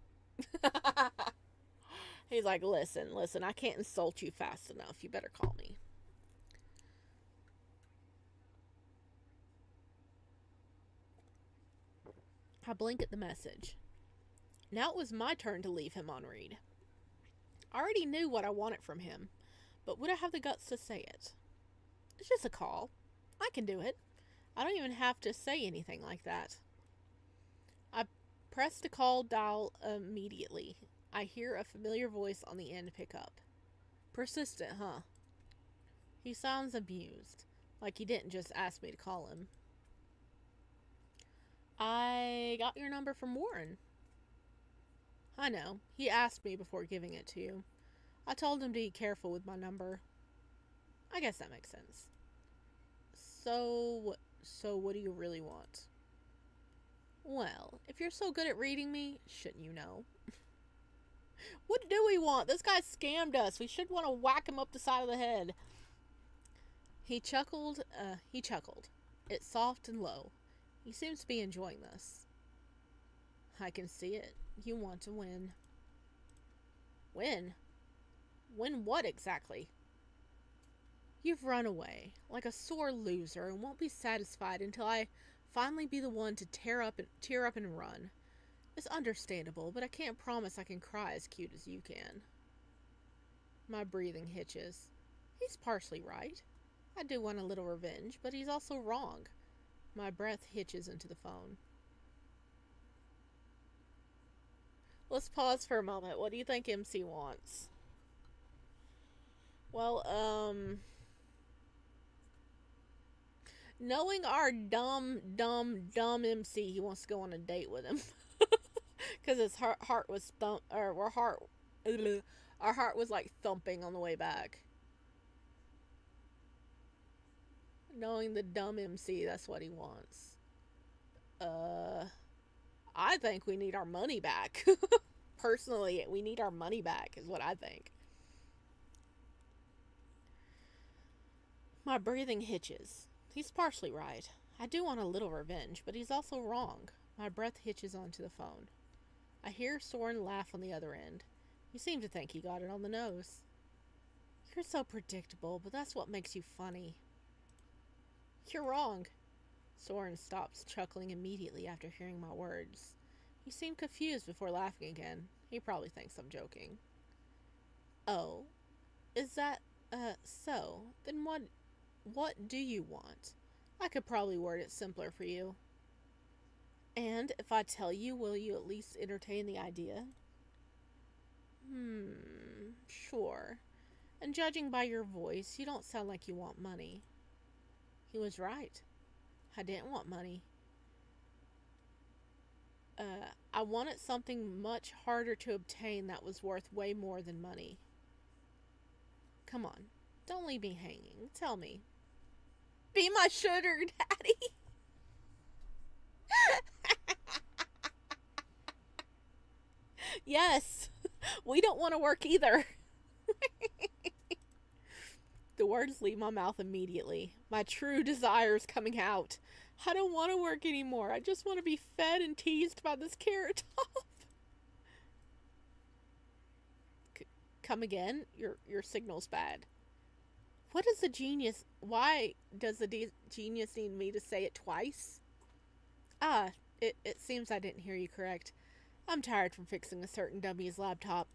He's like, listen, I can't insult you fast enough. You better call me. I blink at the message. Now it was my turn to leave him on read. I already knew what I wanted from him, but would I have the guts to say it? It's just a call. I can do it. I don't even have to say anything like that. I press the call dial immediately. I hear a familiar voice on the end pick up. Persistent, huh? He sounds amused, like he didn't just ask me to call him. I got your number from Warren. I know. He asked me before giving it to you. I told him to be careful with my number. I guess that makes sense. So what do you really want? Well, if you're so good at reading me, shouldn't you know? What do we want? This guy scammed us. We should want to whack him up the side of the head. He chuckled. It's soft and low. He seems to be enjoying this. I can see it. You want to win. Win? Win what exactly? You've run away, like a sore loser, and won't be satisfied until I finally be the one to tear up and run. It's understandable, but I can't promise I can cry as cute as you can. My breathing hitches. He's partially right. I do want a little revenge, but he's also wrong. My breath hitches into the phone. Let's pause for a moment. What do you think MC wants? Well, knowing our dumb MC, he wants to go on a date with him. Because his heart was our heart was like thumping on the way back. Knowing the dumb MC, that's what he wants. I think we need our money back. Personally, we need our money back, is what I think. My breathing hitches. He's partially right. I do want a little revenge, but he's also wrong. My breath hitches onto the phone. I hear Soren laugh on the other end. You seem to think he got it on the nose. You're so predictable, but that's what makes you funny. You're wrong. Soren stops chuckling immediately after hearing my words. He seemed confused before laughing again. He probably thinks I'm joking. Oh, is that, so? Then what do you want? I could probably word it simpler for you. And if I tell you, will you at least entertain the idea? Sure. And judging by your voice, you don't sound like you want money. He was right. I didn't want money. I wanted something much harder to obtain that was worth way more than money. Come on, don't leave me hanging. Tell me. Be my sugar daddy. Yes, we don't want to work either. The words leave my mouth immediately. My true desires coming out. I don't want to work anymore. I just want to be fed and teased by this carrot top. Come again? Your signal's bad. What is the genius? Why does the genius need me to say it twice? It seems I didn't hear you correct. I'm tired from fixing a certain dummy's laptop.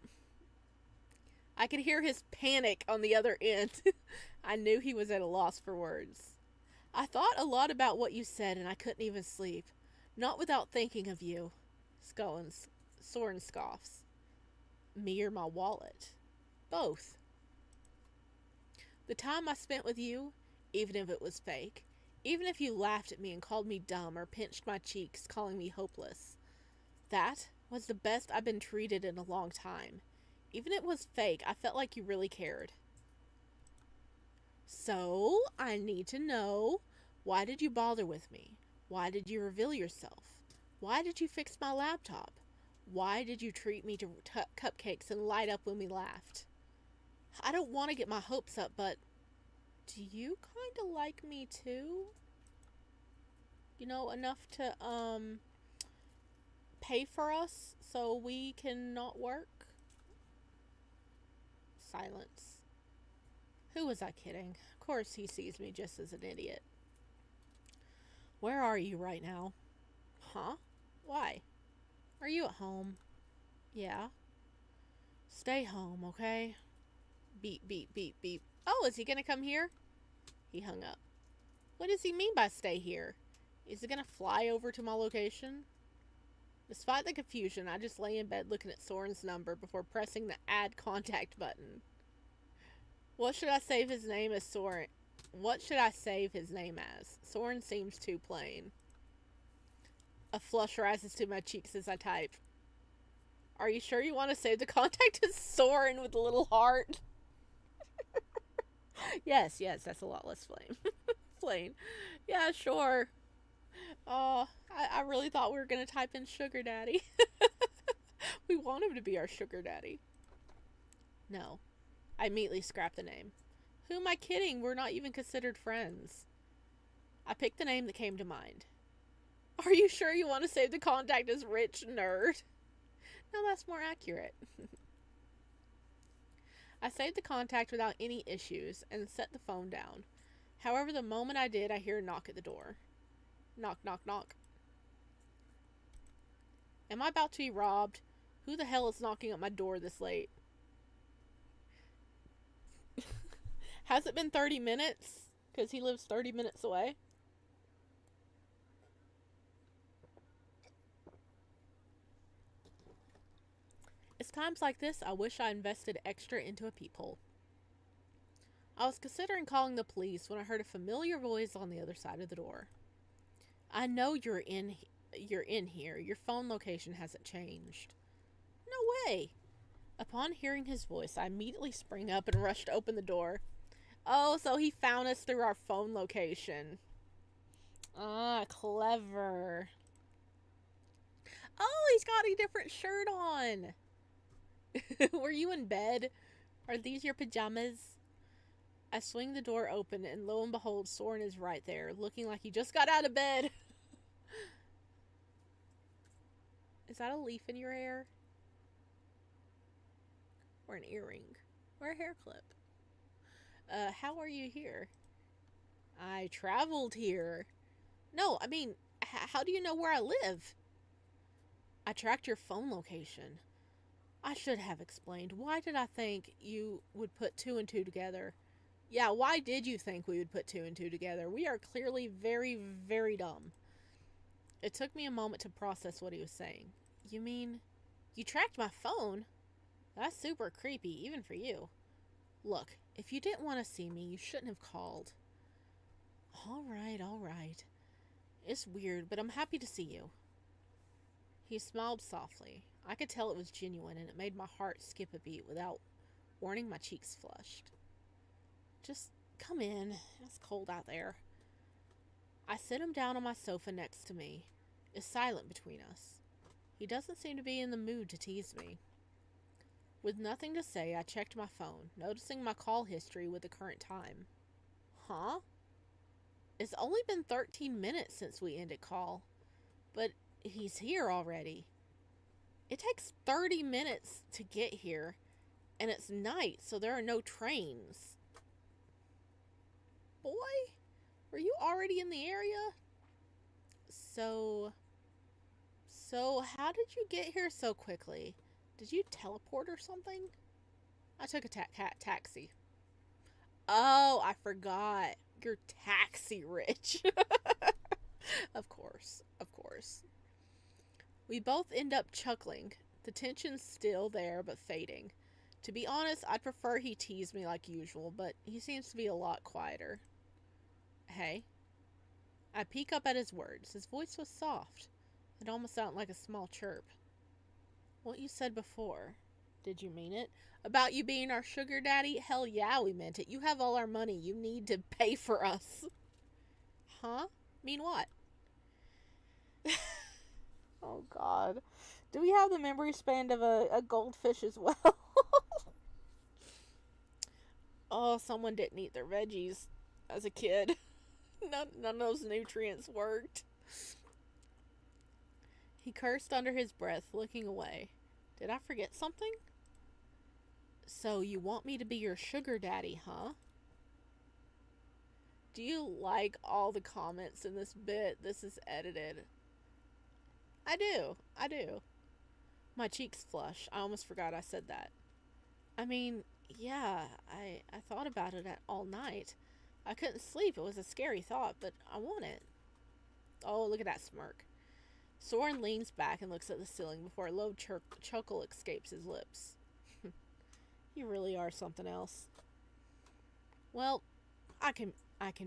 I could hear his panic on the other end. I knew he was at a loss for words. I thought a lot about what you said, and I couldn't even sleep. Not without thinking of you. Soren scoffs. Me or my wallet? Both. The time I spent with you, even if it was fake, even if you laughed at me and called me dumb or pinched my cheeks, calling me hopeless, that was the best I've been treated in a long time. Even if it was fake, I felt like you really cared. So, I need to know, why did you bother with me? Why did you reveal yourself? Why did you fix my laptop? Why did you treat me to cupcakes and light up when we laughed? I don't want to get my hopes up, but do you kind of like me too? You know, enough to, pay for us so we can not work? Silence. Who was I kidding? Of course he sees me just as an idiot. Where are you right now? Huh? Why? Are you at home? Yeah. Stay home, okay? Beep, beep, beep, beep. Oh, is he gonna come here? He hung up. What does he mean by stay here? Is he gonna fly over to my location? Despite the confusion, I just lay in bed looking at Soren's number before pressing the add contact button. What should I save his name as Soren? What should I save his name as? Soren seems too plain. A flush rises to my cheeks as I type. Are you sure you want to save the contact as Soren with a little heart? Yes, that's a lot less plain. Yeah, sure. Oh, I really thought we were going to type in sugar daddy. We want him to be our sugar daddy. No. I immediately scrapped the name. Who am I kidding? We're not even considered friends. I picked the name that came to mind. Are you sure you want to save the contact as Rich Nerd? No, that's more accurate. I saved the contact without any issues and set the phone down. However, the moment I did, I hear a knock at the door. Knock, knock, knock. Am I about to be robbed? Who the hell is knocking at my door this late? Has it been 30 minutes? Because he lives 30 minutes away. It's times like this I wish I invested extra into a peephole. I was considering calling the police when I heard a familiar voice on the other side of the door. I know you're in here. Your phone location hasn't changed. No way. Upon hearing his voice, I immediately sprang up and rushed to open the door. Oh, so he found us through our phone location. Ah, clever. Oh, he's got a different shirt on. Were you in bed? Are these your pajamas? I swing the door open, and lo and behold, Soren is right there, looking like he just got out of bed. Is that a leaf in your hair? Or an earring? Or a hair clip? How are you here? I traveled here. No, I mean, how do you know where I live? I tracked your phone location. I should have explained. Why did I think you would put two and two together? Yeah, why did you think we would put two and two together? We are clearly very, very dumb. It took me a moment to process what he was saying. You mean, you tracked my phone? That's super creepy, even for you. Look, if you didn't want to see me, you shouldn't have called. All right. It's weird, but I'm happy to see you. He smiled softly. I could tell it was genuine, and it made my heart skip a beat without warning my cheeks flushed. Just come in. It's cold out there. I sit him down on my sofa next to me. It's silent between us. He doesn't seem to be in the mood to tease me. With nothing to say, I checked my phone, noticing my call history with the current time. Huh? It's only been 13 minutes since we ended call, but he's here already. It takes 30 minutes to get here, and it's night, so there are no trains. Boy, were you already in the area? So how did you get here so quickly? Did you teleport or something? I took a taxi. Oh, I forgot. You're taxi rich. Of course. We both end up chuckling. The tension's still there, but fading. To be honest, I'd prefer he teased me like usual, but he seems to be a lot quieter. Hey? I peek up at his words. His voice was soft. It almost sounded like a small chirp. What you said before, did you mean it? About you being our sugar daddy? Hell yeah, we meant it. You have all our money. You need to pay for us. Huh? Mean what? Oh, God. Do we have the memory span of a goldfish as well? Oh, someone didn't eat their veggies as a kid. None of those nutrients worked. He cursed under his breath, looking away. Did I forget something? So you want me to be your sugar daddy, huh? Do you like all the comments in this bit? This is edited. I do. My cheeks flush. I almost forgot I said that. I mean, yeah, I thought about it all night. I couldn't sleep. It was a scary thought, but I want it. Oh, look at that smirk. Soren leans back and looks at the ceiling before a low chuckle escapes his lips. You really are something else. Well, I can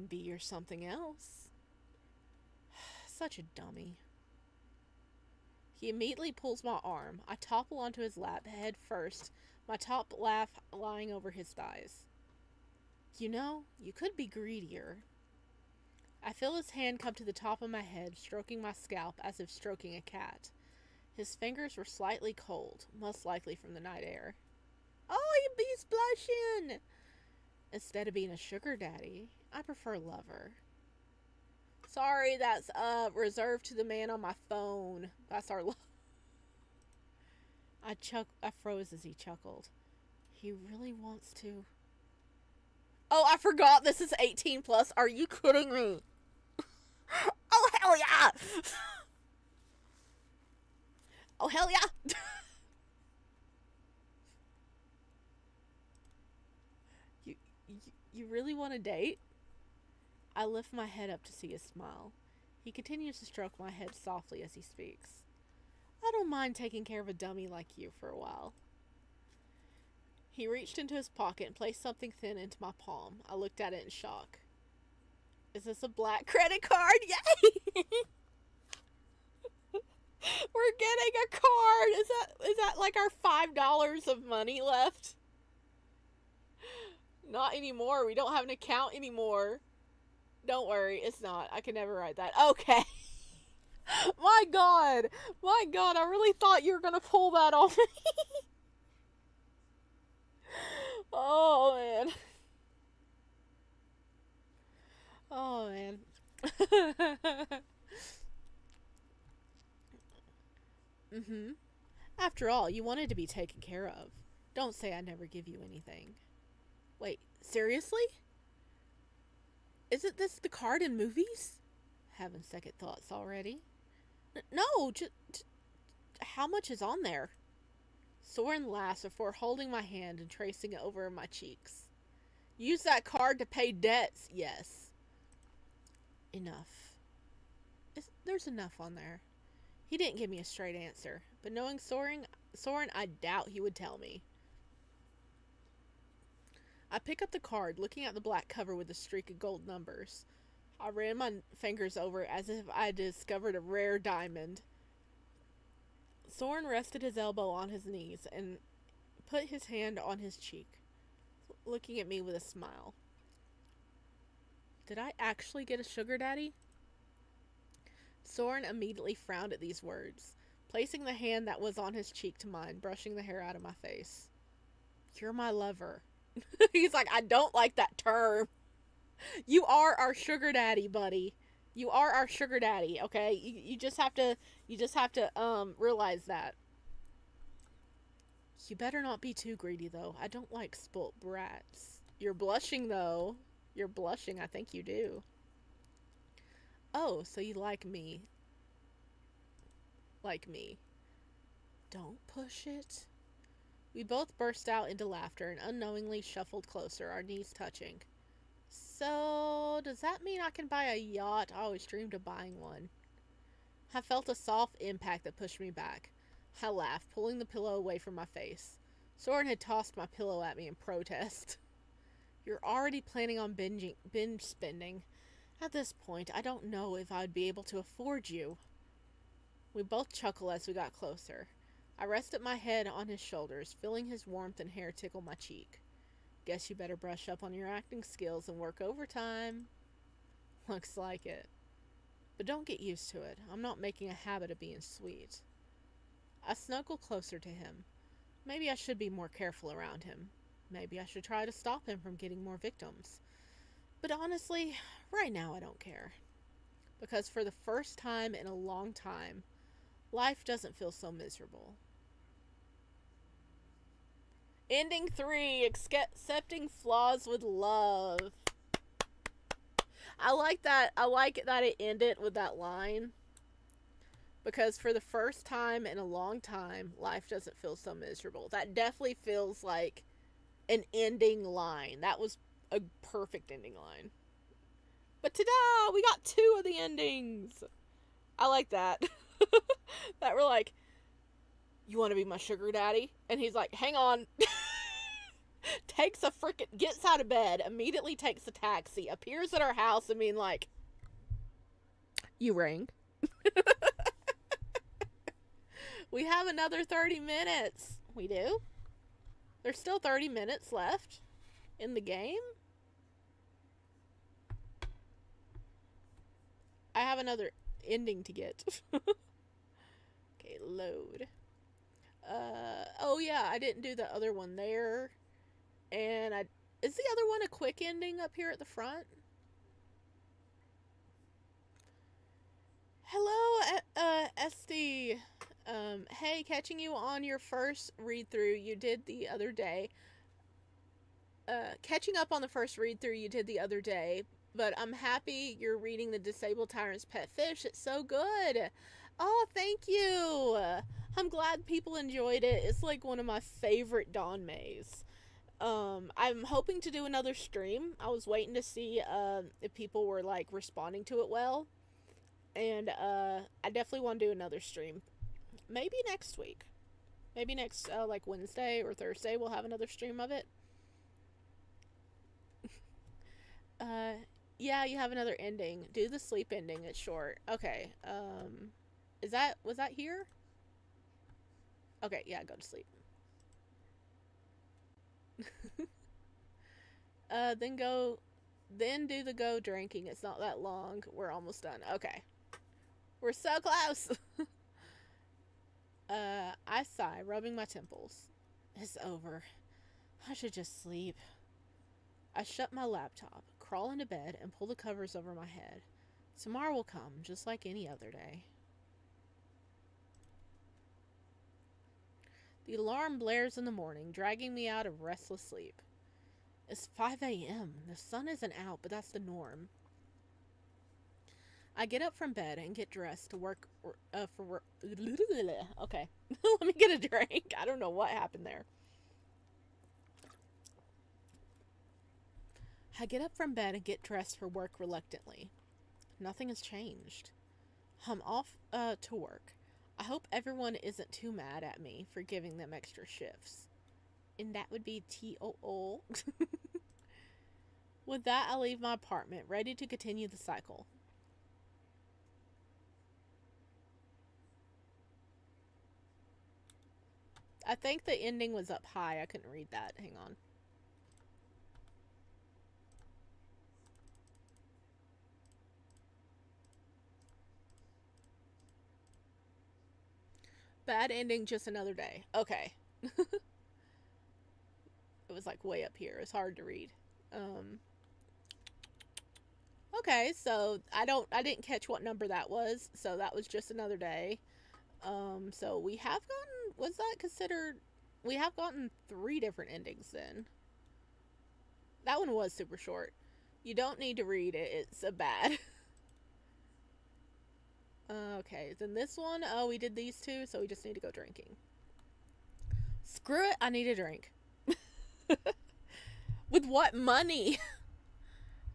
be your something else. Such a dummy. He immediately pulls my arm. I topple onto his lap, head first, my top laugh lying over his thighs. You know, you could be greedier. I feel his hand come to the top of my head, stroking my scalp as if stroking a cat. His fingers were slightly cold, most likely from the night air. Oh, you be's blushing! Instead of being a sugar daddy, I prefer lover. Sorry, that's reserved to the man on my phone. That's our I froze as he chuckled. He really wants to. Oh, I forgot this is 18 plus. Are you kidding me? Oh, hell yeah! Oh, hell yeah! you, you really want to date? I lift my head up to see his smile. He continues to stroke my head softly as he speaks. I don't mind taking care of a dummy like you for a while. He reached into his pocket and placed something thin into my palm. I looked at it in shock. Is this a black credit card? Yay! We're getting a card! Is that like our $5 of money left? Not anymore. We don't have an account anymore. Don't worry, it's not. I can never write that. Okay. My God, I really thought you were gonna pull that on me. Oh, man. Oh, man. Mm-hmm. After all, you wanted to be taken care of. Don't say I never give you anything. Wait, seriously? Isn't this the card in movies? Having second thoughts already. No, just how much is on there? Soren laughs before holding my hand and tracing it over my cheeks. Use that card to pay debts. Yes. Enough. There's enough on there. He didn't give me a straight answer, but knowing Soren, I doubt he would tell me. I pick up the card, looking at the black cover with a streak of gold numbers. I ran my fingers over as if I had discovered a rare diamond. Soren rested his elbow on his knees and put his hand on his cheek, looking at me with a smile. Did I actually get a sugar daddy? Soren immediately frowned at these words, placing the hand that was on his cheek to mine, brushing the hair out of my face. You're my lover. He's like, I don't like that term. You are our sugar daddy, buddy. You are our sugar daddy, okay? You just have to realize that. You better not be too greedy, though. I don't like spoilt brats. You're blushing, though. You're blushing. I think you do. Oh, so you like me. Like me. Don't push it. We both burst out into laughter and unknowingly shuffled closer, our knees touching. So, does that mean I can buy a yacht? I always dreamed of buying one. I felt a soft impact that pushed me back. I laughed, pulling the pillow away from my face. Soren had tossed my pillow at me in protest. You're already planning on binge spending. At this point, I don't know if I'd be able to afford you. We both chuckled as we got closer. I rested my head on his shoulders, feeling his warmth and hair tickle my cheek. Guess you better brush up on your acting skills and work overtime. Looks like it. But don't get used to it. I'm not making a habit of being sweet. I snuggled closer to him. Maybe I should be more careful around him. Maybe I should try to stop him from getting more victims. But honestly, right now I don't care. Because for the first time in a long time, life doesn't feel so miserable. Ending 3, accepting flaws with love. I like that. I like that it ended with that line. Because for the first time in a long time, life doesn't feel so miserable. That definitely feels like an ending line. That was a perfect ending line. But ta-da! We got 2 of the endings. I like that. That we're like, you want to be my sugar daddy? And he's like, hang on. Gets out of bed, immediately takes a taxi, appears at our house and being like, you rang. We have another 30 minutes. We do? There's still 30 minutes left in the game? I have another ending to get. Okay, load. Oh yeah, I didn't do the other one there. And is the other one a quick ending up here at the front? Hello, SD. Hey, catching you on your first read through you did the other day. Catching up on the first read through you did the other day, but I'm happy you're reading The Disabled Tyrant's Pet Fish. It's so good. Oh, thank you. I'm glad people enjoyed it. It's like one of my favorite Dawn Mays. I'm hoping to do another stream. I was waiting to see if people were like responding to it well. And I definitely want to do another stream. Maybe next week. Maybe next like Wednesday or Thursday we'll have another stream of it. Yeah, you have another ending. Do the sleep ending. It's short. Okay. Was that here? Okay, yeah, go to sleep. Then do the go drinking. It's not that long. We're almost done. Okay. We're so close. I sigh, rubbing my temples. It's over. I should just sleep. I shut my laptop, crawl into bed, and pull the covers over my head. Tomorrow will come, just like any other day. The alarm blares in the morning, dragging me out of restless sleep. It's 5 a.m. The sun isn't out, but that's the norm. I get up from bed and get dressed to work for work. Okay, let me get a drink. I don't know what happened there. I get up from bed and get dressed for work reluctantly. Nothing has changed. I'm off to work. I hope everyone isn't too mad at me for giving them extra shifts. And that would be TOO. With that, I leave my apartment, ready to continue the cycle. I think the ending was up high. I couldn't read that. Hang on. Bad ending, just another day. Okay. It was like way up here. It's hard to read. Okay, so I didn't catch what number that was. So that was just another day. So we have gotten, was that considered, we have gotten 3 different endings then. That one was super short. You don't need to read it. It's a bad. Okay, then this one, oh, we did these 2, so we just need to go drinking. Screw it, I need a drink. With what money?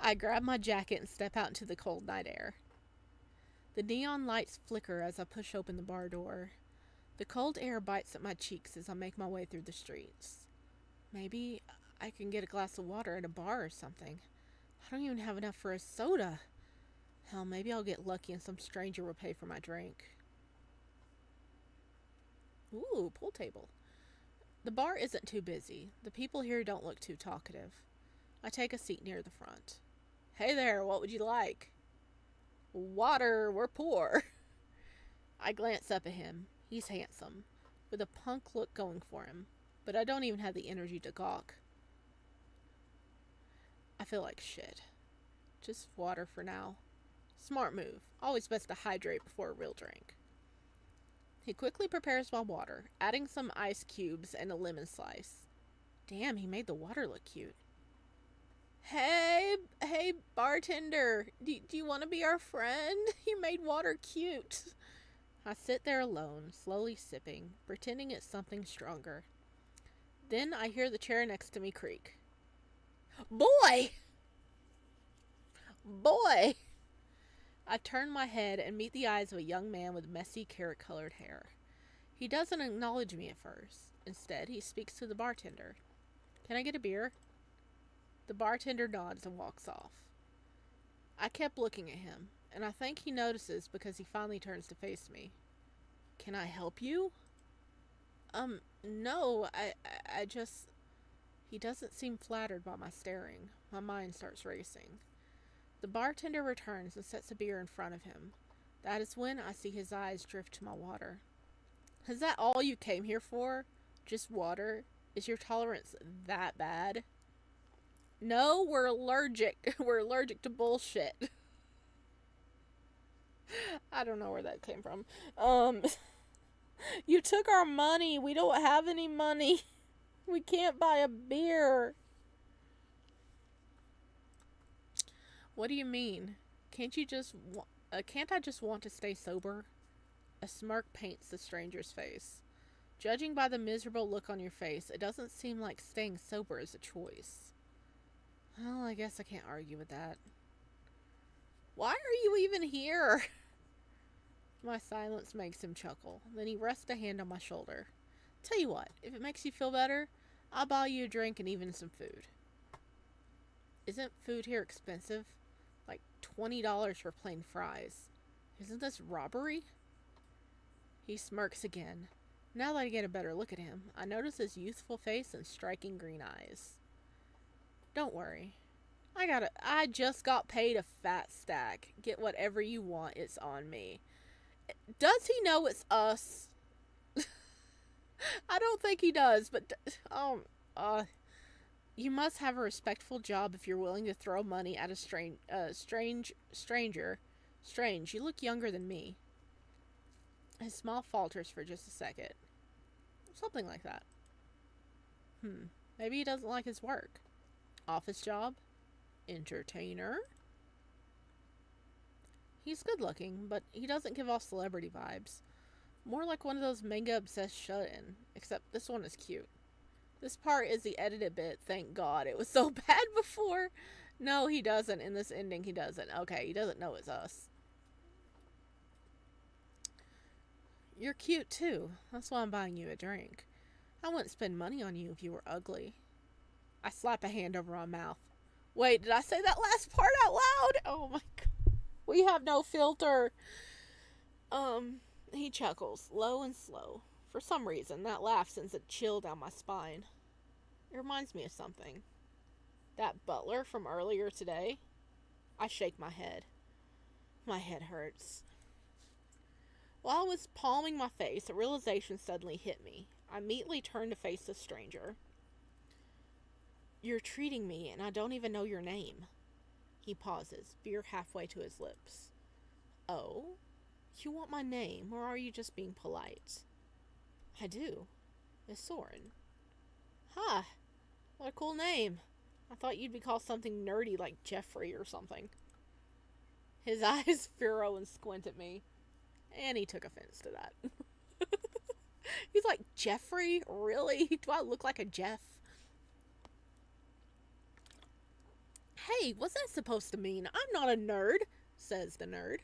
I grab my jacket and step out into the cold night air. The neon lights flicker as I push open the bar door. The cold air bites at my cheeks as I make my way through the streets. Maybe I can get a glass of water at a bar or something. I don't even have enough for a soda. Hell, maybe I'll get lucky and some stranger will pay for my drink. Ooh, pool table. The bar isn't too busy. The people here don't look too talkative. I take a seat near the front. Hey there, what would you like? Water, we're poor. I glance up at him. He's handsome, with a punk look going for him, but I don't even have the energy to gawk. I feel like shit. Just water for now. Smart move. Always best to hydrate before a real drink. He quickly prepares my water, adding some ice cubes and a lemon slice. Damn, he made the water look cute. Hey, bartender, do you want to be our friend? You made water cute. I sit there alone, slowly sipping, pretending it's something stronger. Then I hear the chair next to me creak. Boy! Boy! I turn my head and meet the eyes of a young man with messy, carrot-colored hair. He doesn't acknowledge me at first. Instead, he speaks to the bartender. Can I get a beer? The bartender nods and walks off. I kept looking at him, and I think he notices because he finally turns to face me. Can I help you? No, I just... He doesn't seem flattered by my staring. My mind starts racing. The bartender returns and sets a beer in front of him. That is when I see his eyes drift to my water. Is that all you came here for? Just water? Is your tolerance that bad? No, we're allergic. We're allergic to bullshit. I don't know where that came from. You took our money. We don't have any money. We can't buy a beer. What do you mean? Can't I just want to stay sober? A smirk paints the stranger's face. Judging by the miserable look on your face, it doesn't seem like staying sober is a choice. Well, I guess I can't argue with that. Why are you even here? My silence makes him chuckle. Then he rests a hand on my shoulder. Tell you what, if it makes you feel better, I'll buy you a drink and even some food. Isn't food here expensive? Like $20 for plain fries. Isn't this robbery? He smirks again. Now that I get a better look at him, I notice his youthful face and striking green eyes. Don't worry. I just got paid a fat stack. Get whatever you want, it's on me. Does he know it's us? I don't think he does, but you must have a respectful job if you're willing to throw money at a stranger. Strange, you look younger than me. His smile falters for just a second. Something like that. Maybe he doesn't like his work. Office job? Entertainer? He's good looking, but he doesn't give off celebrity vibes. More like one of those manga-obsessed shut-in, except this one is cute. This part is the edited bit, thank God. It was so bad before. No, he doesn't. In this ending, he doesn't. Okay, he doesn't know it's us. You're cute, too. That's why I'm buying you a drink. I wouldn't spend money on you if you were ugly. I slap a hand over my mouth. Wait, did I say that last part out loud? Oh my God. We have no filter. He chuckles, low and slow. For some reason, that laugh sends a chill down my spine. It reminds me of something. That butler from earlier today? I shake my head. My head hurts. While I was palming my face, a realization suddenly hit me. I immediately turned to face the stranger. You're treating me, and I don't even know your name. He pauses, beer halfway to his lips. Oh? You want my name, or are you just being polite? I do. It's Soren. Huh. What a cool name. I thought you'd be called something nerdy like Jeffrey or something. His eyes furrow and squint at me. And he took offense to that. He's like, Jeffrey? Really? Do I look like a Jeff? Hey, what's that supposed to mean? I'm not a nerd, says the nerd.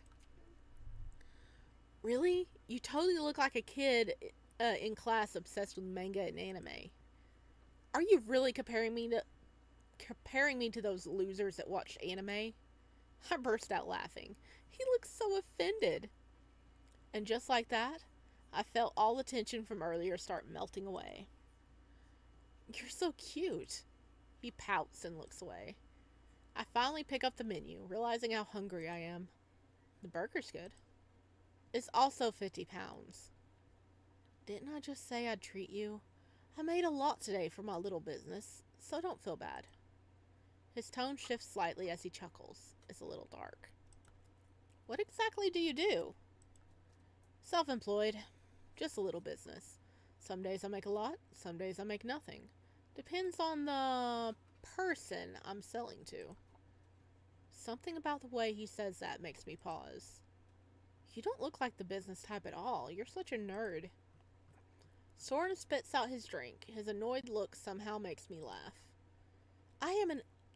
Really? You totally look like a kid in class obsessed with manga and anime. Are you really comparing me to those losers that watched anime? I burst out laughing. He looked so offended. And just like that, I felt all the tension from earlier start melting away. You're so cute. He pouts and looks away. I finally pick up the menu, realizing how hungry I am. The burger's good. It's also 50 pounds. Didn't I just say I'd treat you? I made a lot today for my little business, so don't feel bad. His tone shifts slightly as he chuckles. It's a little dark. What exactly do you do? Self-employed. Just a little business. Some days I make a lot, some days I make nothing. Depends on the person I'm selling to. Something about the way he says that makes me pause. You don't look like the business type at all. You're such a nerd. Soren spits out his drink. His annoyed look somehow makes me laugh. I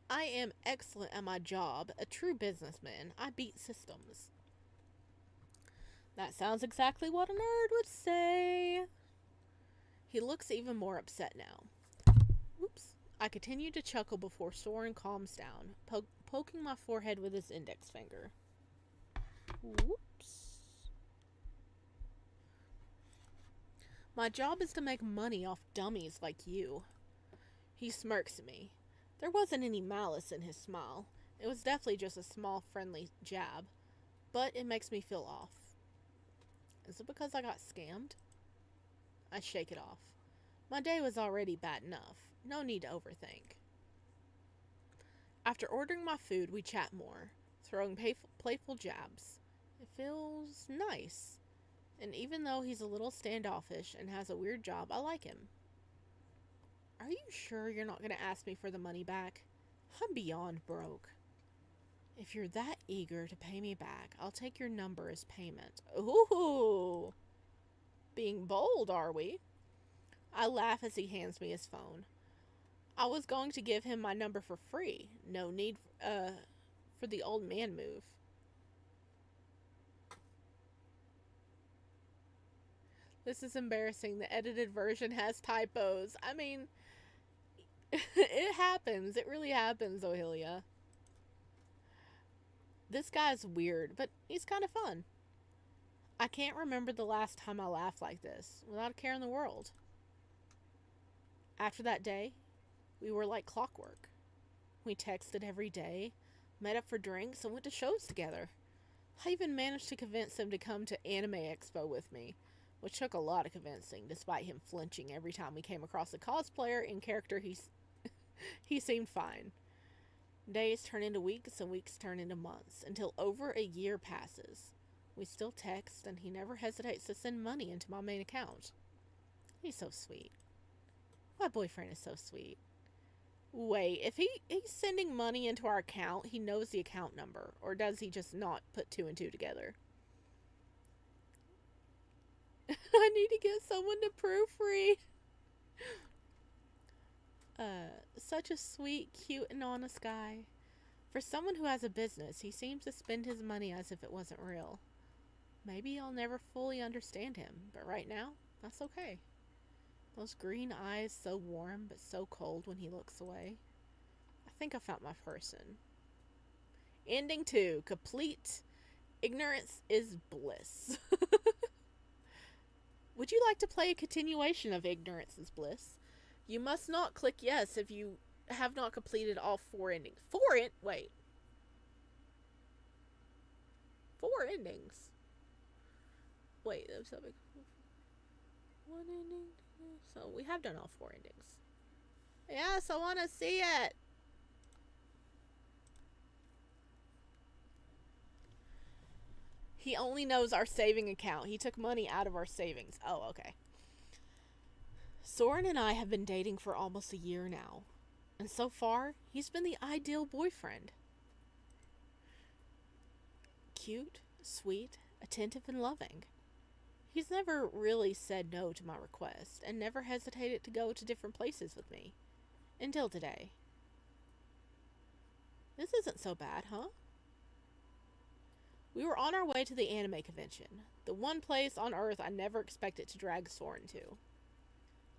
am excellent at my job, a true businessman. I beat systems. That sounds exactly what a nerd would say. He looks even more upset now. Oops. I continue to chuckle before Soren calms down, poking my forehead with his index finger. Whoops. My job is to make money off dummies like you. He smirks at me. There wasn't any malice in his smile. It was definitely just a small, friendly jab. But it makes me feel off. Is it because I got scammed? I shake it off. My day was already bad enough. No need to overthink. After ordering my food, we chat more, throwing playful jabs. It feels nice. And even though he's a little standoffish and has a weird job, I like him. Are you sure you're not going to ask me for the money back? I'm beyond broke. If you're that eager to pay me back, I'll take your number as payment. Ooh! Being bold, are we? I laugh as he hands me his phone. I was going to give him my number for free. No need for the old man move. This is embarrassing. The edited version has typos. I mean, it happens. It really happens, Ohilia. This guy's weird, but he's kind of fun. I can't remember the last time I laughed like this, without a care in the world. After that day, we were like clockwork. We texted every day, met up for drinks, and went to shows together. I even managed to convince him to come to Anime Expo with me, which took a lot of convincing, despite him flinching every time we came across a cosplayer in character. He seemed fine. Days turn into weeks and weeks turn into months, until over a year passes. We still text, and he never hesitates to send money into my main account. He's so sweet. My boyfriend is so sweet. Wait, if he's sending money into our account, he knows the account number, or does he just not put two and two together? I need to get someone to proofread. Such a sweet, cute, and honest guy. For someone who has a business, he seems to spend his money as if it wasn't real. Maybe I'll never fully understand him, but right now, that's okay. Those green eyes, so warm but so cold when he looks away. I think I found my person. Ending 2. Complete ignorance is bliss. Would you like to play a continuation of Ignorance is Bliss? You must not click yes if you have not completed all 4 endings. 4 wait. 4 endings. Wait, that was something. 1 ending. So we have done all 4 endings. Yes, I want to see it. He only knows our saving account. He took money out of our savings. Oh, okay. Soren and I have been dating for almost a year now. And so far, he's been the ideal boyfriend. Cute, sweet, attentive, and loving. He's never really said no to my request, and never hesitated to go to different places with me. Until today. This isn't so bad, huh? We were on our way to the anime convention, the one place on Earth I never expected to drag Soren to.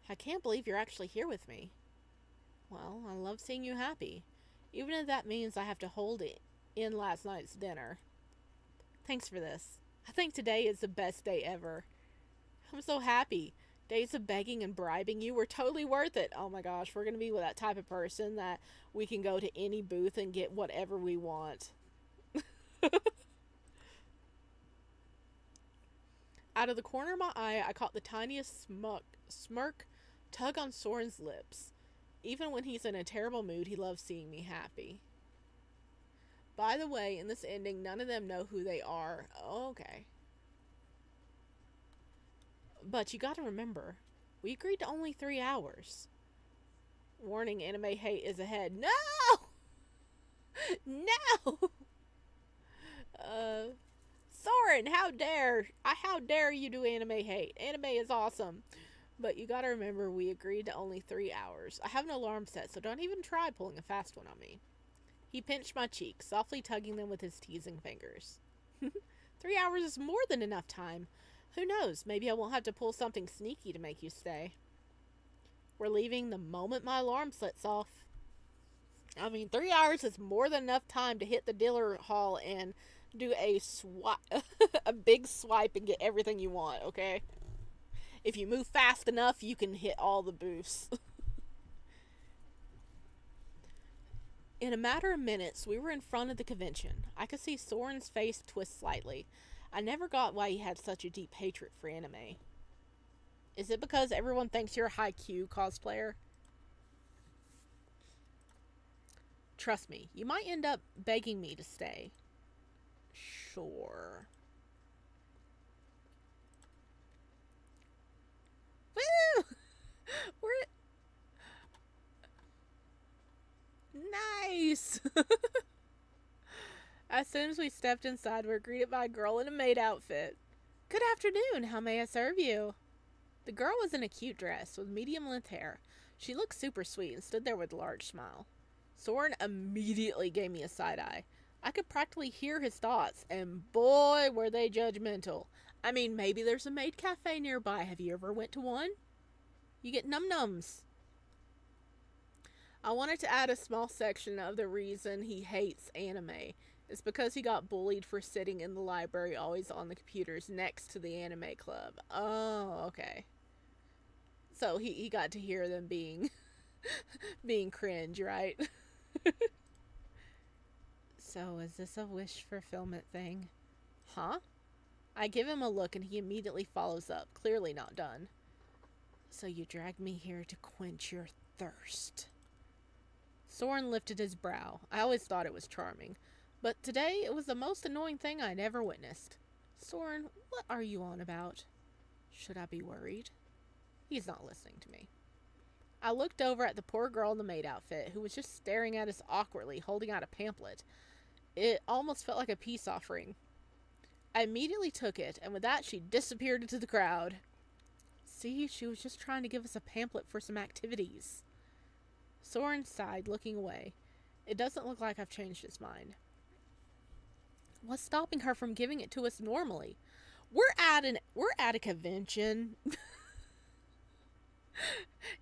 I can't believe you're actually here with me. Well, I love seeing you happy, even if that means I have to hold in last night's dinner. Thanks for this. I think today is the best day ever. I'm so happy. Days of begging and bribing you were totally worth it. Oh my gosh, we're going to be with that type of person that we can go to any booth and get whatever we want. Out of the corner of my eye, I caught the tiniest smirk tug on Soren's lips. Even when he's in a terrible mood, he loves seeing me happy. By the way, in this ending, none of them know who they are. Oh, okay. But you gotta remember, we agreed to only 3 hours. Warning, anime hate is ahead. No! No! Soren, how dare you do anime hate? Anime is awesome. But you gotta remember, we agreed to only 3 hours. I have an alarm set, so don't even try pulling a fast one on me. He pinched my cheek, softly tugging them with his teasing fingers. 3 hours is more than enough time. Who knows, maybe I won't have to pull something sneaky to make you stay. We're leaving the moment my alarm sets off. I mean, 3 hours is more than enough time to hit the dealer hall and do a big swipe and get everything you want, okay? If you move fast enough, you can hit all the booths. In a matter of minutes, we were in front of the convention. I could see Soren's face twist slightly. I never got why he had such a deep hatred for anime. Is it because everyone thinks you're a Haikyuu cosplayer? Trust me, you might end up begging me to stay. Sure. Woo! We're... Nice! As soon as we stepped inside, we were greeted by a girl in a maid outfit. Good afternoon, how may I serve you? The girl was in a cute dress with medium-length hair. She looked super sweet and stood there with a large smile. Soren immediately gave me a side-eye. I could practically hear his thoughts, and boy, were they judgmental. I mean, maybe there's a maid cafe nearby. Have you ever went to one? You get num-nums. I wanted to add a small section of the reason he hates anime. It's because he got bullied for sitting in the library always on the computers next to the anime club. Oh, okay. So he got to hear them being being cringe, right? So is this a wish fulfillment thing? Huh? I give him a look and he immediately follows up, clearly not done. So you dragged me here to quench your thirst. Soren lifted his brow. I always thought it was charming. But today, it was the most annoying thing I'd ever witnessed. Soren, what are you on about? Should I be worried? He's not listening to me. I looked over at the poor girl in the maid outfit, who was just staring at us awkwardly, holding out a pamphlet. It almost felt like a peace offering. I immediately took it, and with that, she disappeared into the crowd. See, she was just trying to give us a pamphlet for some activities. Soren sighed, looking away. It doesn't look like I've changed his mind. What's stopping her from giving it to us normally? We're at a convention.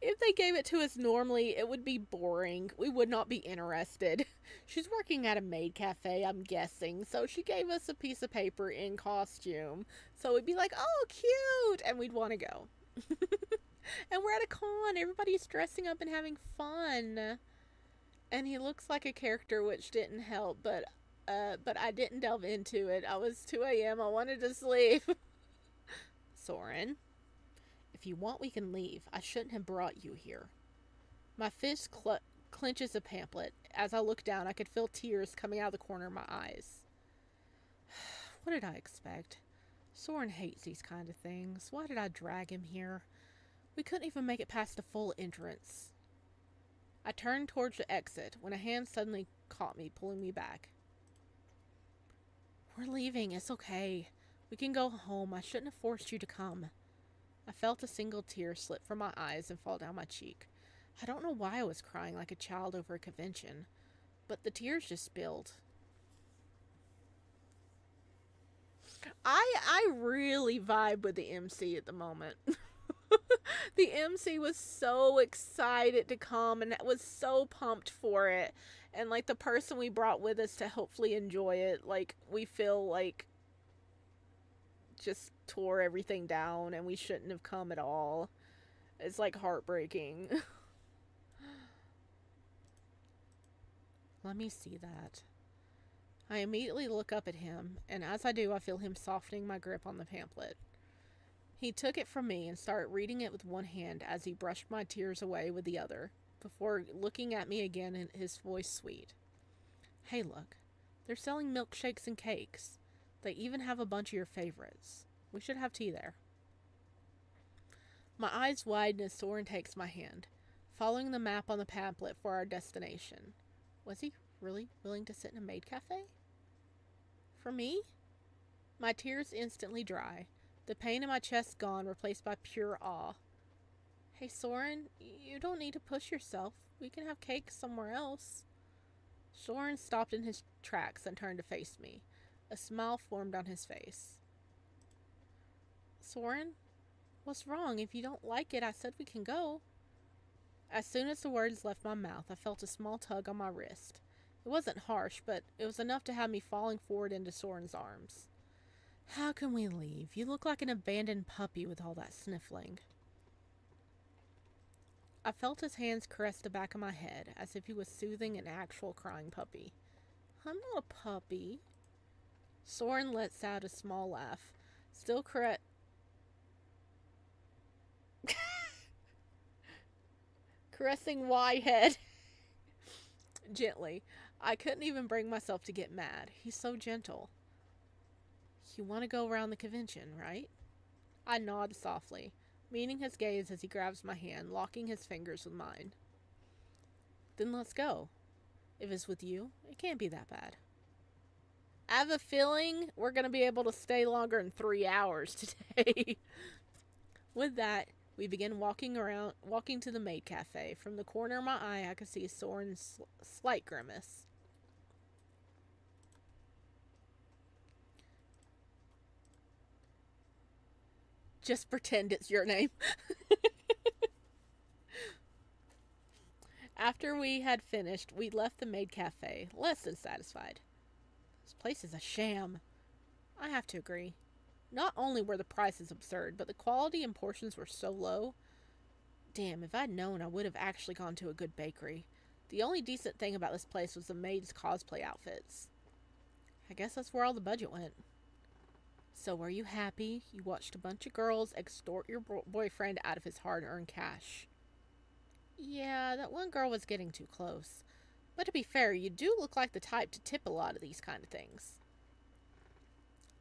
If they gave it to us normally, it would be boring. We would not be interested. She's working at a maid cafe, I'm guessing, so she gave us a piece of paper in costume. So we'd be like, oh, cute, and we'd want to go. And we're at a con. Everybody's dressing up and having fun. And he looks like a character, which didn't help, but I didn't delve into it. I was 2 a.m. I wanted to sleep. Soren, if you want, we can leave. I shouldn't have brought you here. My fist clenches a pamphlet. As I look down, I could feel tears coming out of the corner of my eyes. What did I expect? Soren hates these kind of things. Why did I drag him here? We couldn't even make it past the full entrance. I turned towards the exit when a hand suddenly caught me, pulling me back. We're leaving. It's okay. We can go home. I shouldn't have forced you to come. I felt a single tear slip from my eyes and fall down my cheek. I don't know why I was crying like a child over a convention, but the tears just spilled. I really vibe with the MC at the moment. The MC was so excited to come and was so pumped for it. And, like, the person we brought with us to hopefully enjoy it, like, we feel like just tore everything down and we shouldn't have come at all. It's, like, heartbreaking. Let me see that. I immediately look up at him, and as I do, I feel him softening my grip on the pamphlet. He took it from me and started reading it with one hand as he brushed my tears away with the other, before looking at me again, and his voice sweet. Hey, look. They're selling milkshakes and cakes. They even have a bunch of your favorites. We should have tea there. My eyes widen as Soren takes my hand, following the map on the pamphlet for our destination. Was he really willing to sit in a maid cafe? For me? My tears instantly dry, the pain in my chest gone, replaced by pure awe. Hey, Soren, you don't need to push yourself. We can have cake somewhere else. Soren stopped in his tracks and turned to face me. A smile formed on his face. Soren, what's wrong? If you don't like it, I said we can go. As soon as the words left my mouth, I felt a small tug on my wrist. It wasn't harsh, but it was enough to have me falling forward into Soren's arms. How can we leave? You look like an abandoned puppy with all that sniffling. I felt his hands caress the back of my head as if he was soothing an actual crying puppy. I'm not a puppy. Soren lets out a small laugh, still caressing Whitehead gently. I couldn't even bring myself to get mad. He's so gentle. You want to go around the convention, right? I nod softly, meeting his gaze as he grabs my hand, locking his fingers with mine. Then let's go. If it's with you, it can't be that bad. I have a feeling we're going to be able to stay longer than 3 hours today. With that, we begin walking to the maid cafe. From the corner of my eye, I could see Soren's slight grimace. Just pretend it's your name. After we had finished, we left the maid cafe, less than satisfied. This place is a sham. I have to agree. Not only were the prices absurd, but the quality and portions were so low. Damn, if I'd known, I would have actually gone to a good bakery. The only decent thing about this place was the maids' cosplay outfits. I guess that's where all the budget went. So were you happy? You watched a bunch of girls extort your boyfriend out of his hard-earned cash. Yeah, that one girl was getting too close. But to be fair, you do look like the type to tip a lot of these kind of things.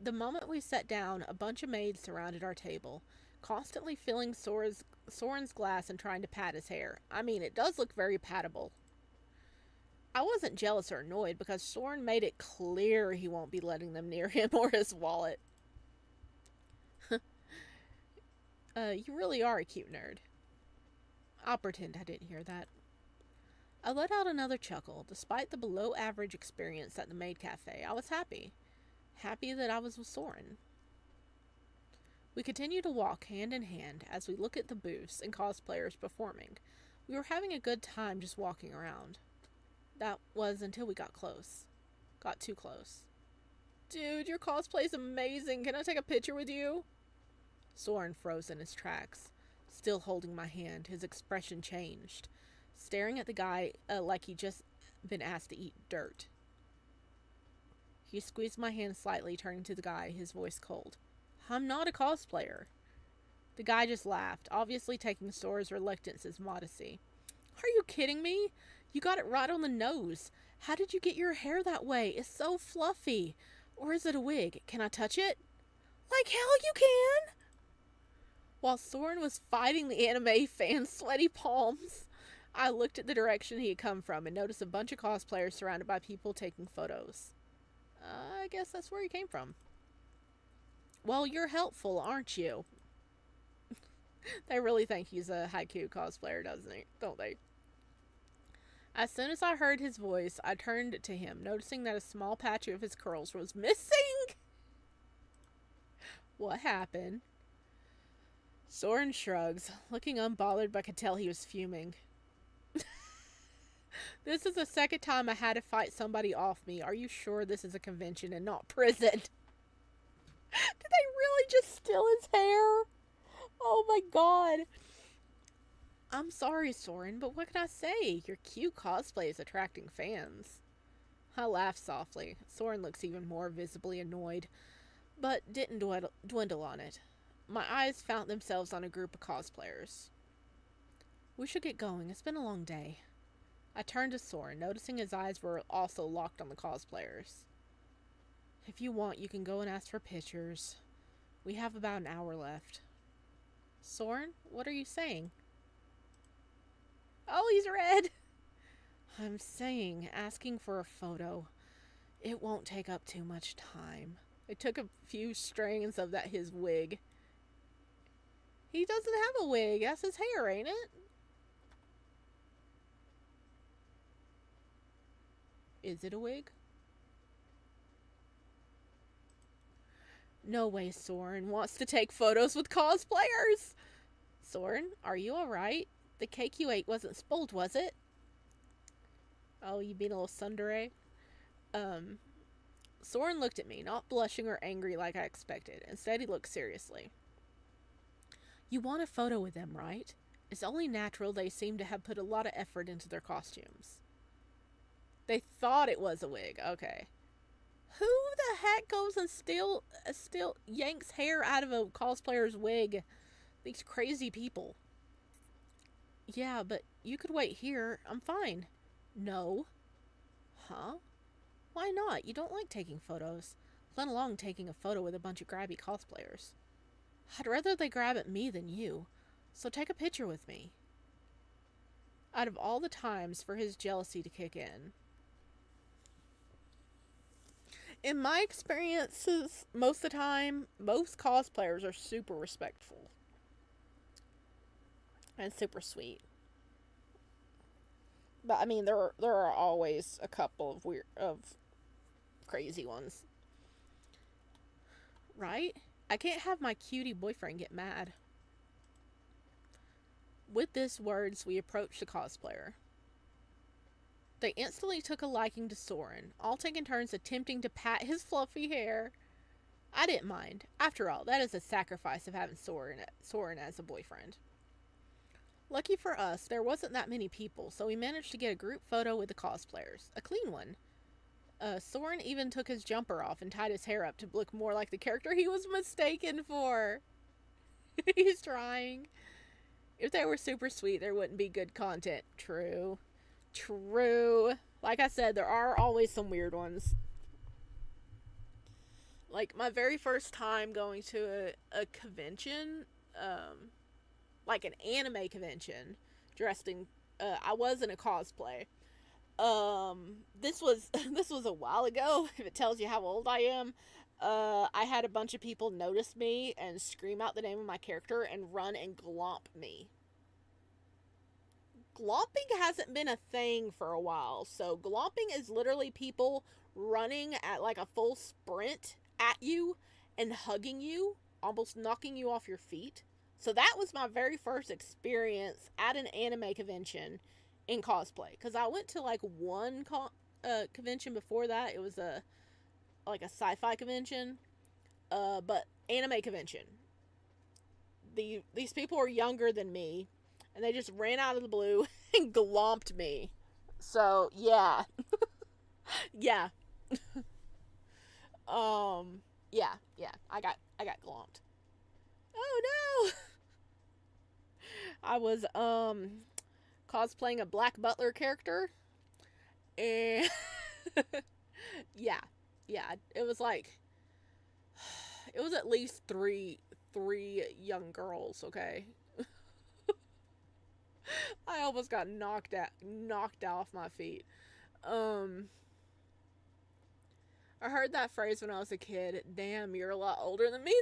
The moment we sat down, a bunch of maids surrounded our table, constantly filling Soren's glass and trying to pat his hair. I mean, it does look very pattable. I wasn't jealous or annoyed because Soren made it clear he won't be letting them near him or his wallet. You really are a cute nerd. I'll pretend I didn't hear that. I let out another chuckle. Despite the below-average experience at the maid cafe, I was happy. Happy that I was with Soren. We continued to walk hand in hand as we look at the booths and cosplayers performing. We were having a good time just walking around. That was until we got close. Got too close. Dude, your cosplay's amazing. Can I take a picture with you? Soren froze in his tracks, still holding my hand. His expression changed, staring at the guy like he'd just been asked to eat dirt. He squeezed my hand slightly, turning to the guy, his voice cold. I'm not a cosplayer. The guy just laughed, obviously taking Soren's reluctance as modesty. Are you kidding me? You got it right on the nose. How did you get your hair that way? It's so fluffy. Or is it a wig? Can I touch it? Like hell you can! While Soren was fighting the anime fan's sweaty palms, I looked at the direction he had come from and noticed a bunch of cosplayers surrounded by people taking photos. I guess that's where he came from. Well, you're helpful, aren't you? They really think he's a haiku cosplayer, don't they? As soon as I heard his voice, I turned to him, noticing that a small patch of his curls was missing. What happened? Soren shrugs, looking unbothered, but I could tell he was fuming. This is the second time I had to fight somebody off me. Are you sure this is a convention and not prison? Did they really just steal his hair? Oh my god. I'm sorry, Soren, but what can I say? Your cute cosplay is attracting fans. I laughed softly. Soren looks even more visibly annoyed, but didn't dwindle on it. My eyes found themselves on a group of cosplayers. We should get going. It's been a long day. I turned to Soren, noticing his eyes were also locked on the cosplayers. If you want, you can go and ask for pictures. We have about an hour left. Soren, what are you saying? Oh, he's red! I'm saying, asking for a photo. It won't take up too much time. It took a few strands of his wig. He doesn't have a wig. That's his hair, ain't it? Is it a wig? No way Soren wants to take photos with cosplayers. Soren, are you alright? The cake you ate wasn't spoiled, was it? Oh, you being a little tsundere? Soren looked at me, not blushing or angry like I expected. Instead, he looked seriously. You want a photo with them, right? It's only natural they seem to have put a lot of effort into their costumes. They thought it was a wig. Okay. Who the heck goes and still yanks hair out of a cosplayer's wig? These crazy people. Yeah, but you could wait here. I'm fine. No. Huh? Why not? You don't like taking photos, let alone taking a photo with a bunch of grabby cosplayers. I'd rather they grab at me than you, so take a picture with me. Out of all the times for his jealousy to kick in my experiences, most of the time, most cosplayers are super respectful and super sweet. But I mean, there are always a couple of crazy ones, right? I can't have my cutie boyfriend get mad. With these words, we approached the cosplayer. They instantly took a liking to Soren, all taking turns attempting to pat his fluffy hair. I didn't mind. After all, that is the sacrifice of having Soren as a boyfriend. Lucky for us, there wasn't that many people, so we managed to get a group photo with the cosplayers. A clean one. Soren even took his jumper off and tied his hair up to look more like the character he was mistaken for. He's trying. If they were super sweet, there wouldn't be good content. True. Like I said, there are always some weird ones. Like, my very first time going to a convention, like an anime convention, dressed in, I was in a cosplay. This was a while ago, if it tells you how old I am. I had a bunch of people notice me and scream out the name of my character and run and glomp me. Glomping hasn't been a thing for a while, so glomping is literally people running at like a full sprint at you and hugging you, almost knocking you off your feet. So that was my very first experience at an anime convention in cosplay, because I went to like one convention before that. It was like a sci-fi convention, but anime convention. These people were younger than me, and they just ran out of the blue and glomped me. So yeah. Yeah. Yeah, I got glomped. Oh no. I was cosplaying a Black Butler character, and yeah, it was like, it was at least three young girls, okay? I almost got knocked off my feet. I heard that phrase when I was a kid. Damn, you're a lot older than me.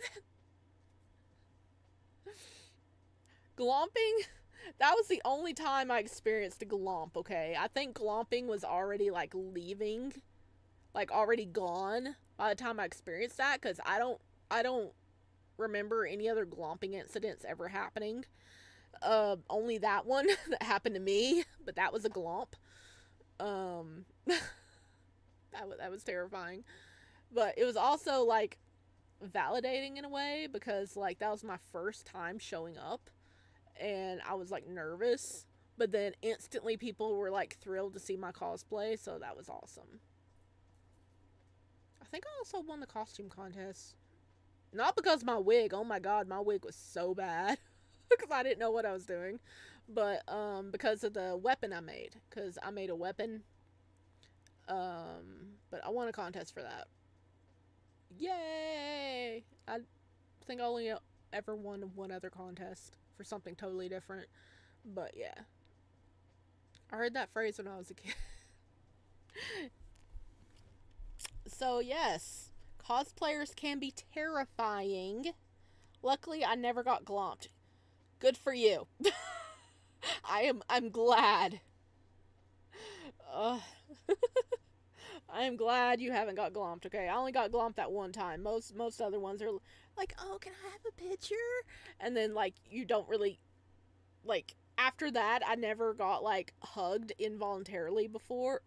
Glomping, that was the only time I experienced a glomp, okay? I think glomping was already, like, leaving, like, already gone by the time I experienced that, because I don't remember any other glomping incidents ever happening. Only that one that happened to me, but that was a glomp. That was terrifying. But it was also, like, validating in a way, because, like, that was my first time showing up, and I was, like, nervous, but then instantly people were, like, thrilled to see my cosplay, so that was awesome. I think I also won the costume contest. Not because of my wig. Oh my god, my wig was so bad. Because I didn't know what I was doing. But, because of the weapon I made. Because I made a weapon. But I won a contest for that. Yay! I think I only ever won one other contest for something totally different. But yeah. I heard that phrase when I was a kid. So yes, cosplayers can be terrifying. Luckily, I never got glomped. Good for you. I'm glad. I am glad you haven't got glomped, okay? I only got glomped that one time. Most other ones are like, oh, can I have a picture? And then, like, you don't really, like, after that, I never got, like, hugged involuntarily before,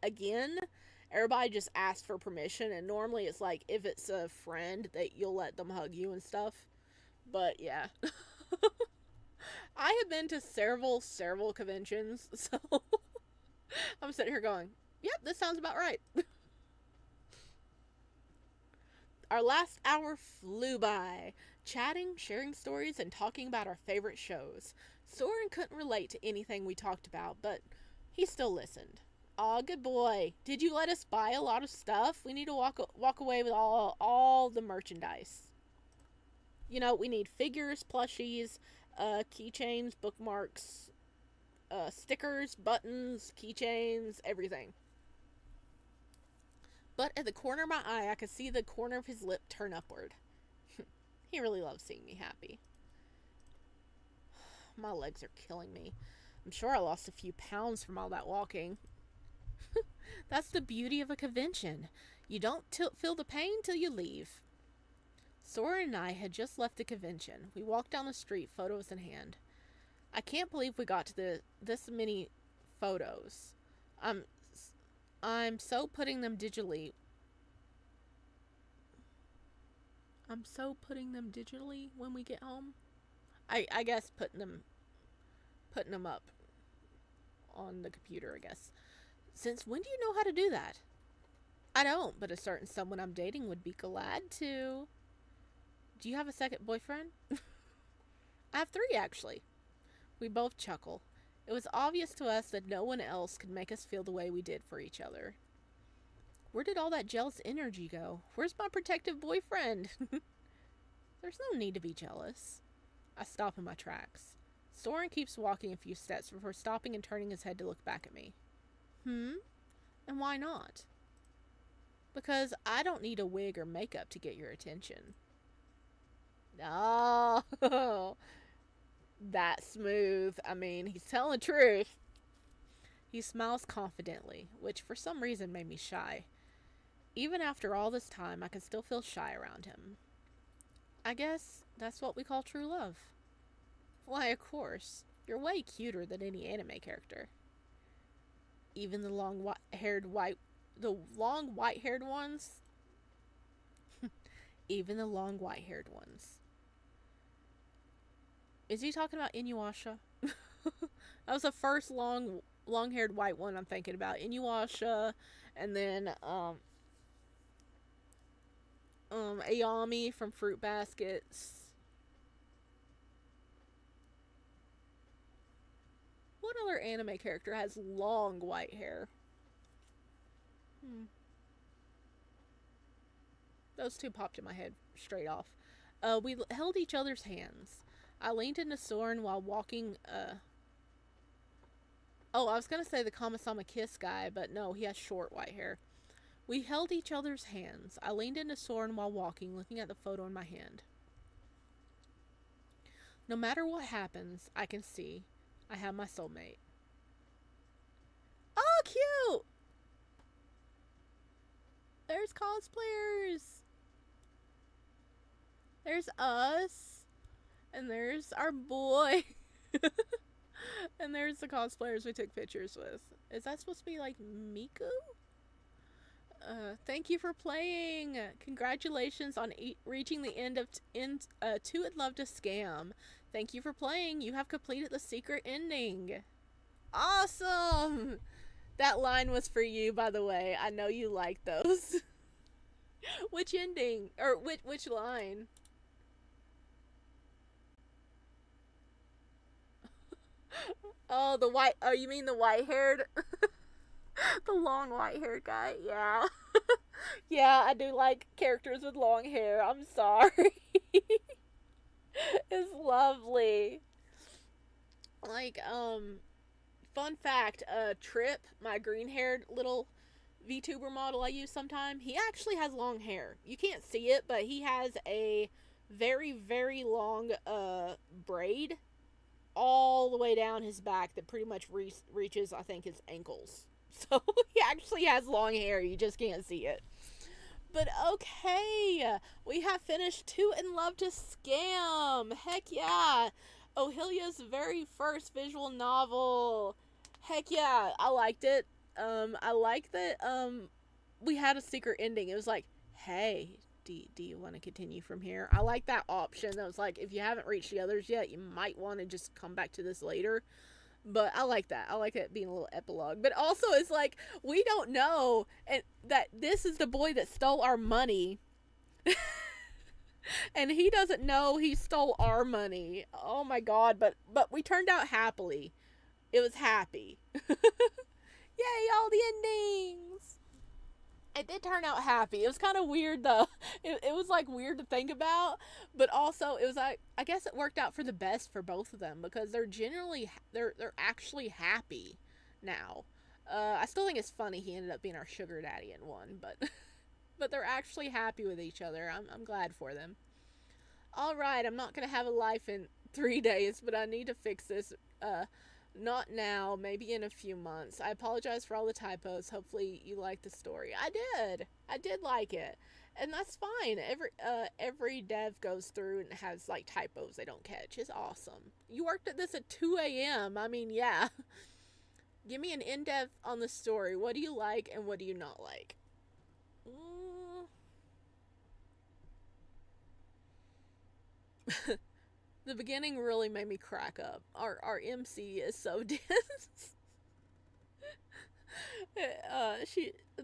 again. everybody just asks for permission, and normally it's like if it's a friend that you'll let them hug you and stuff. But yeah. I have been to several conventions, so I'm sitting here going, yep, this sounds about right. Our last hour flew by, chatting, sharing stories, and talking about our favorite shows. Soren couldn't relate to anything we talked about, but he still listened. Aw, good boy. Did you let us buy a lot of stuff? We need to walk away with all the merchandise. You know, we need figures, plushies, keychains, bookmarks, stickers, buttons, keychains, everything. But at the corner of my eye, I could see the corner of his lip turn upward. He really loves seeing me happy. My legs are killing me. I'm sure I lost a few pounds from all that walking. That's the beauty of a convention. You don't feel the pain till you leave. Soren and I had just left the convention. We walked down the street, photos in hand. I can't believe we got to this many photos. I'm so putting them digitally. When we get home. I guess putting them up on the computer, I guess. Since when do you know how to do that? I don't, but a certain someone I'm dating would be glad to. Do you have a second boyfriend? I have 3, actually. We both chuckle. It was obvious to us that no one else could make us feel the way we did for each other. Where did all that jealous energy go? Where's my protective boyfriend? There's no need to be jealous. I stop in my tracks. Soren keeps walking a few steps before stopping and turning his head to look back at me. And why not? Because I don't need a wig or makeup to get your attention. Oh, that smooth. I mean, he's telling the truth. He smiles confidently, which for some reason made me shy. Even after all this time, I can still feel shy around him. I guess that's what we call true love. Why, of course. You're way cuter than any anime character. Even the long white-haired ones? Even the long white-haired ones. Is he talking about Inuyasha? That was the first long-haired white one I'm thinking about. Inuyasha, and then Ayami from Fruit Baskets. What other anime character has long white hair? Those two popped in my head straight off. We held each other's hands. I leaned into Soren while walking. I was gonna say the Kama-sama kiss guy, but no, he has short white hair. We held each other's hands. I leaned into Soren while walking, looking at the photo in my hand. No matter what happens, I can see I have my soulmate. Oh, cute! There's cosplayers. There's us. And there's our boy. And there's the cosplayers we took pictures with. Is that supposed to be like Miku? Thank you for playing. Congratulations on reaching the end of Two Would Love to Scam. Thank you for playing. You have completed the secret ending. Awesome! That line was for you, by the way. I know you like those. Which ending? Or which line? Oh, the white... Oh, you mean the white-haired... The long white-haired guy? Yeah. Yeah, I do like characters with long hair. I'm sorry. It's lovely. Like, fun fact, Trip, my green-haired little VTuber model I use sometime, he actually has long hair. You can't see it, but he has a very, very long, braid all the way down his back that pretty much reaches, I think, his ankles. So, he actually has long hair, you just can't see it. But okay, we have finished Two in Love to Scam. Heck yeah. Ohilia's very first visual novel. Heck yeah, I liked it. I like that, we had a secret ending. It was like, hey, do you want to continue from here? I like that option. That was like, if you haven't reached the others yet, you might want to just come back to this later. But I like that. I like it being a little epilogue. But also, it's like, we don't know and that this is the boy that stole our money. And he doesn't know he stole our money. Oh my god, but we turned out happily. It was happy. Yay, all the endings. It did turn out happy. It was kind of weird though. It was like weird to think about, but also it was like, I guess it worked out for the best for both of them because they're actually happy now. I still think it's funny he ended up being our sugar daddy in one, but but they're actually happy with each other. I'm glad for them. All right, I'm not gonna have a life in 3 days, but I need to fix this. Not now, maybe in a few months. I apologize for all the typos. Hopefully you like the story. I did like it. And that's fine. Every dev goes through and has like typos they don't catch. It's awesome. You worked at this at 2 a.m. I mean, yeah. Give me an in-depth on the story. What do you like and what do you not like? The beginning really made me crack up. Our MC is so dense.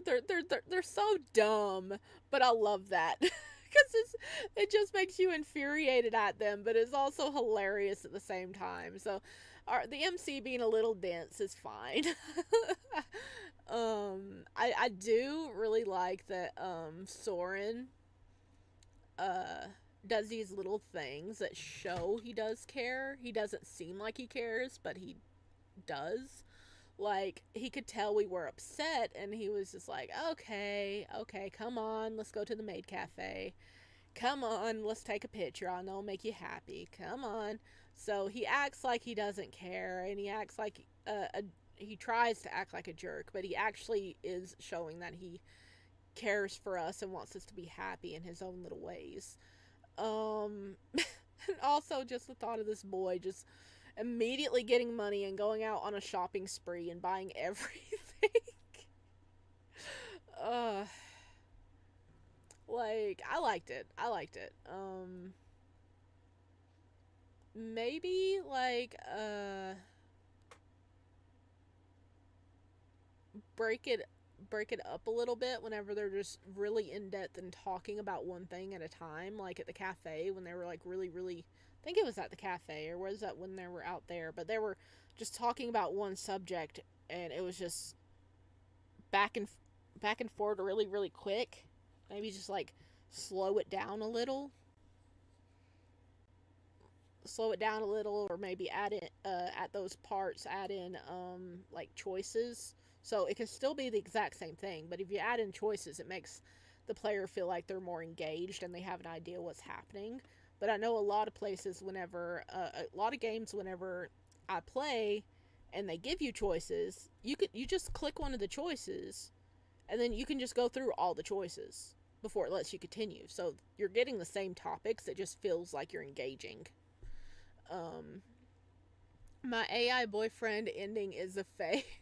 They're so dumb, but I love that because it just makes you infuriated at them, but it's also hilarious at the same time. So, the MC being a little dense is fine. I do really like that Soren does these little things that show he does care. He doesn't seem like he cares, but he does. Like, he could tell we were upset, and he was just like, okay, come on, let's go to the maid cafe. Come on, let's take a picture. I know it'll make you happy. Come on. So he acts like he doesn't care, and he acts like he tries to act like a jerk, but he actually is showing that he cares for us and wants us to be happy in his own little ways. And also just the thought of this boy just immediately getting money and going out on a shopping spree and buying everything. uh, like, I liked it. Maybe, like, break it break it up a little bit whenever they're just really in depth and talking about one thing at a time, like at the cafe when they were like really I think it was at the cafe, or was that when they were out there, but they were just talking about one subject and it was just back and back and forth really quick. Maybe just like slow it down a little. Slow it down a little, or maybe add it at those parts add in like choices, so it can still be the exact same thing, but if you add in choices it makes the player feel like they're more engaged and they have an idea what's happening. But I know a lot of places, whenever a lot of games, whenever I play and they give you choices, you just click one of the choices and then you can just go through all the choices before it lets you continue, so you're getting the same topics. It just feels like you're engaging. um my AI boyfriend ending is a fake.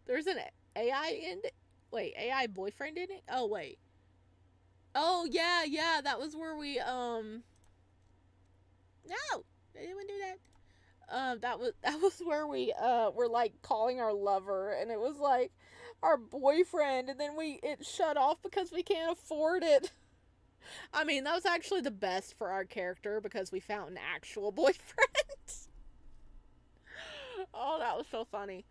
There's an AI end. Wait, AI boyfriend ending? Oh wait. Oh yeah, that was where we no, I didn't want to do that. That was where we were like calling our lover, and it was like our boyfriend, and then it shut off because we can't afford it. I mean, that was actually the best for our character because we found an actual boyfriend. Oh, that was so funny.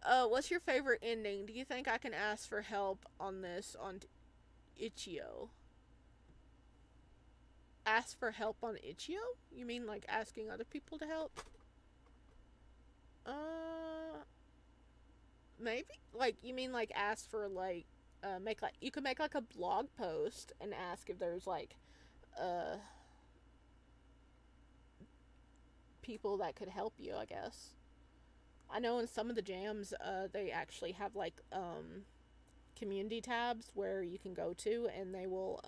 What's your favorite ending? Do you think I can ask for help on this on Itch.io? Ask for help on Itch.io? You mean like asking other people to help? Uh, Maybe. Like, you mean like ask for like make like you could make like a blog post and ask if there's like uh people that could help you, I guess. I know in some of the jams they actually have like community tabs where you can go to, and they will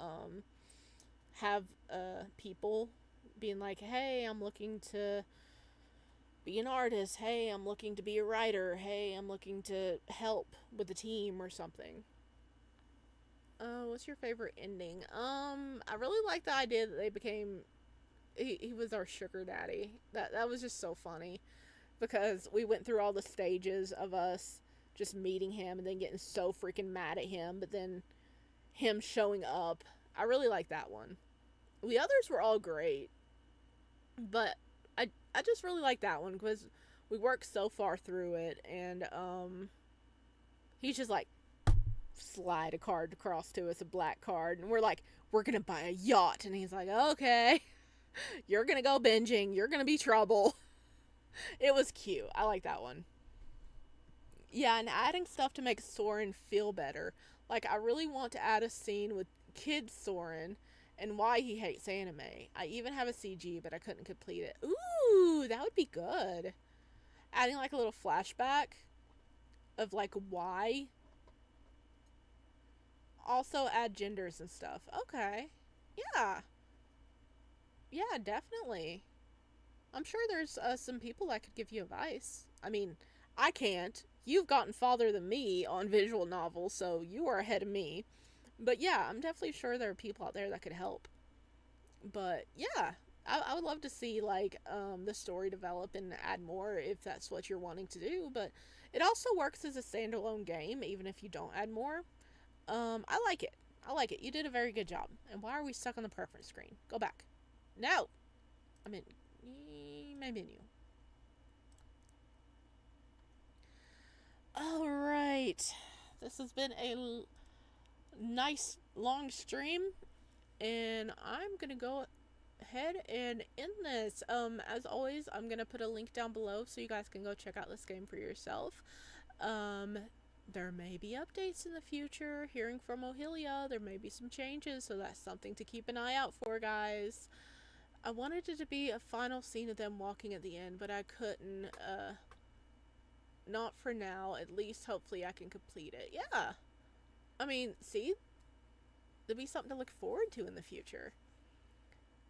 have people being like, "Hey, I'm looking to be an artist. Hey, I'm looking to be a writer. Hey, I'm looking to help with the team or something. What's your favorite ending? I really like the idea that they became he was our sugar daddy. That was just so funny because we went through all the stages of us just meeting him and then getting so freaking mad at him, but then him showing up. I really like that one. The others were all great, but I just really like that one because we worked so far through it, and he's just like slide a card across to us, a black card, and we're like, we're gonna buy a yacht, and he's like, okay, you're gonna go binging, you're gonna be trouble. It was cute. I like that one. Yeah, and adding stuff to make Soren feel better. Like, I really want to add a scene with Kid Soren and why he hates anime. I even have a CG, but I couldn't complete it. Ooh, that would be good. Adding like a little flashback of like why. Also add genders and stuff. Okay. Yeah. Yeah, definitely. I'm sure there's some people that could give you advice. I mean, I can't. You've gotten farther than me on visual novels, so you are ahead of me. But yeah, I'm definitely sure there are people out there that could help. But yeah, I would love to see like the story develop and add more if that's what you're wanting to do. But it also works as a standalone game, even if you don't add more. I like it. I like it. You did a very good job. And why are we stuck on the preference screen? Go back. No. I'm in my menu. All right. This has been a nice long stream, and I'm gonna go ahead and end this. As always, I'm gonna put a link down below so you guys can go check out this game for yourself. Um, there may be updates in the future. Hearing from Ohilia, there may be some changes, so that's something to keep an eye out for, guys. I wanted it to be a final scene of them walking at the end, but I couldn't. Not for now. At least, hopefully, I can complete it. Yeah. I mean, see, there'll be something to look forward to in the future.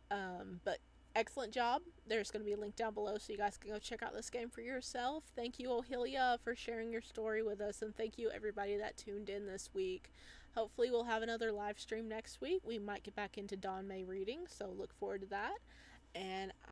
But excellent job. There's going to be a link down below so you guys can go check out this game for yourself. Thank you, Ohilia, for sharing your story with us, and thank you, everybody that tuned in this week. Hopefully, we'll have another live stream next week. We might get back into Dawn May reading, so look forward to that. And